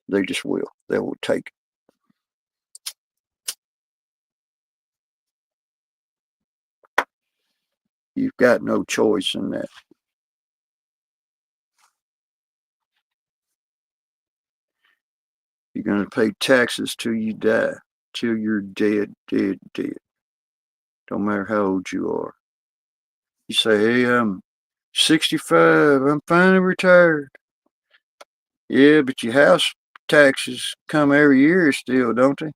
They just will. They will take it. You've got no choice in that. You're going to pay taxes till you die, till you're dead, dead, dead. Don't matter how old you are. You say, hey, I'm 65. I'm finally retired. Yeah, but your house taxes come every year still, don't they?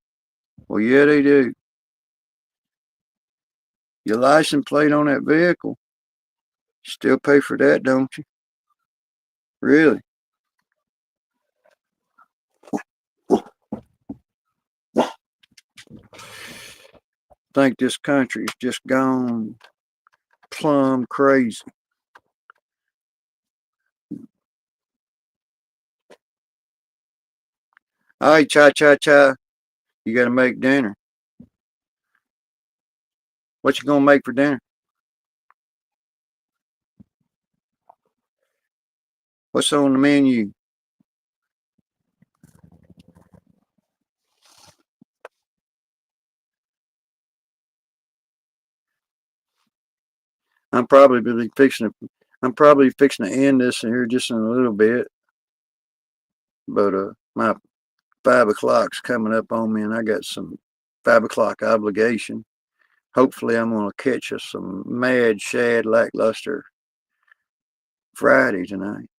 Well, yeah, they do. Your license plate on that vehicle, you still pay for that, don't you? Really? I think this country's just gone plumb crazy. All right, cha-cha-cha. You got to make dinner. What you going to make for dinner? What's on the menu? I'm probably fixing to end this here just in a little bit. But my 5 o'clock's coming up on me, and I got some 5 o'clock obligation. Hopefully, I'm gonna catch us some mad, shad, lackluster Friday tonight.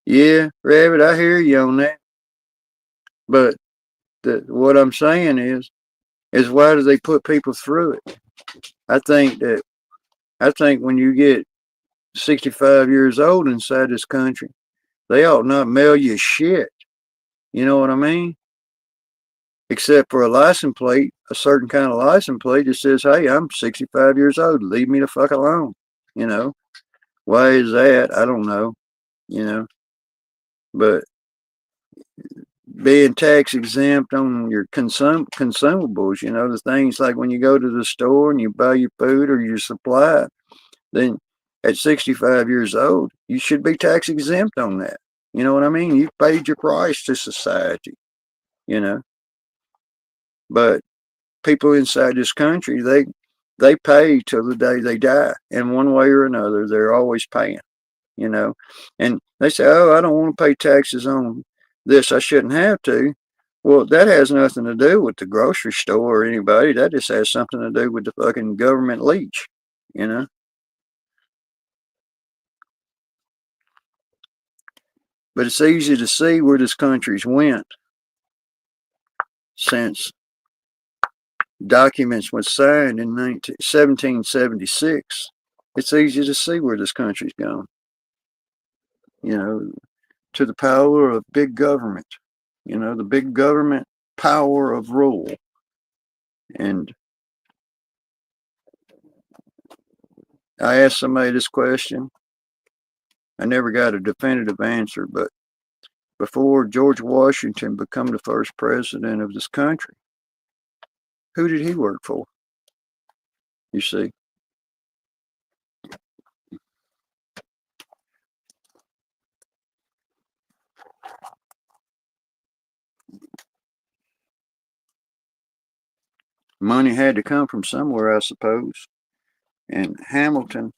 Yeah, Rabbit, I hear you on that. But what I'm saying is why do they put people through it? I think that I think when you get 65 years old inside this country, they ought not mail you shit. You know what I mean? Except for a license plate, a certain kind of license plate that says, hey, I'm 65 years old. Leave me the fuck alone. You know, why is that? I don't know, you know, but being tax exempt on your consumables, you know, the things like when you go to the store and you buy your food or your supply, then at 65 years old, you should be tax exempt on that. You know what I mean? You've paid your price to society, you know, but people inside this country, they pay till the day they die. In one way or another, they're always paying, you know. And they say, oh, I don't want to pay taxes on this. I shouldn't have to. Well, that has nothing to do with the grocery store or anybody. That just has something to do with the fucking government leech, you know. But it's easy to see where this country's went since documents was signed in 1776. It's easy to see where this country's gone, you know, to the power of big government, the big government power of rule. And I asked somebody this question. I never got a definitive answer, but before George Washington became the first president of this country, who did he work for? You see, money had to come from somewhere, I suppose. And Hamilton,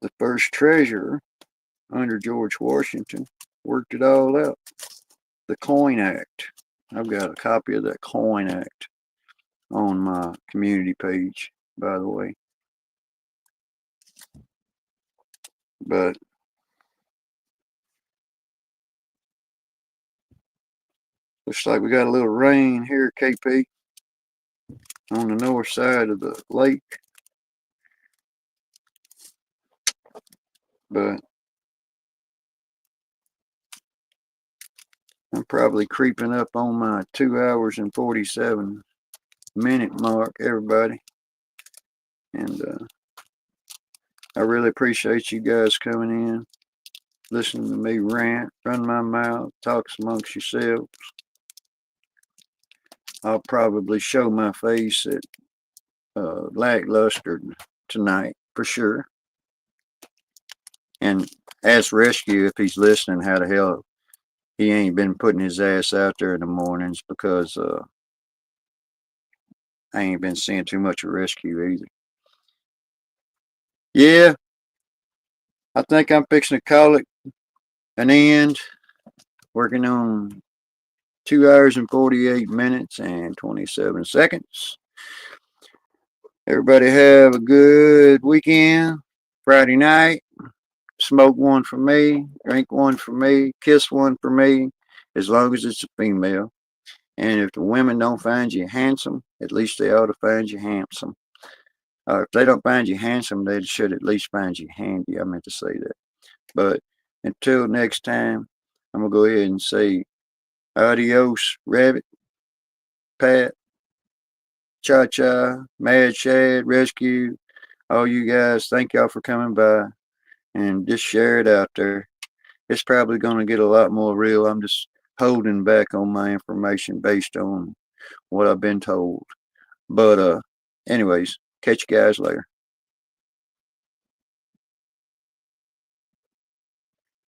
the first treasurer under George Washington, worked it all out. The Coin Act. I've got a copy of that Coin Act on my community page, by the way. But looks like we got a little rain here, KP, on the north side of the lake. But I'm probably creeping up on my 2 hours and 47-minute mark, everybody. And I really appreciate you guys coming in, listening to me rant, run my mouth, talk amongst yourselves. I'll probably show my face at Lackluster tonight for sure. And ask Rescue if he's listening how the hell he ain't been putting his ass out there in the mornings, because I ain't been seeing too much of Rescue either. Yeah, I think I'm fixing to call it an end. Working on 2 hours and 48 minutes and 27 seconds. Everybody have a good weekend. Friday night, smoke one for me, drink one for me, kiss one for me, as long as it's a female. And if the women don't find you handsome, at least they ought to find you handsome. If they don't find you handsome, they should at least find you handy. I meant to say that. But until next time, I'm going to go ahead and say adios, Rabbit, Pat, Cha-Cha, Mad Shad, Rescue, all you guys. Thank y'all for coming by. And just share it out there. It's probably going to get a lot more real. I'm just holding back on my information based on what I've been told. But anyways, catch you guys later.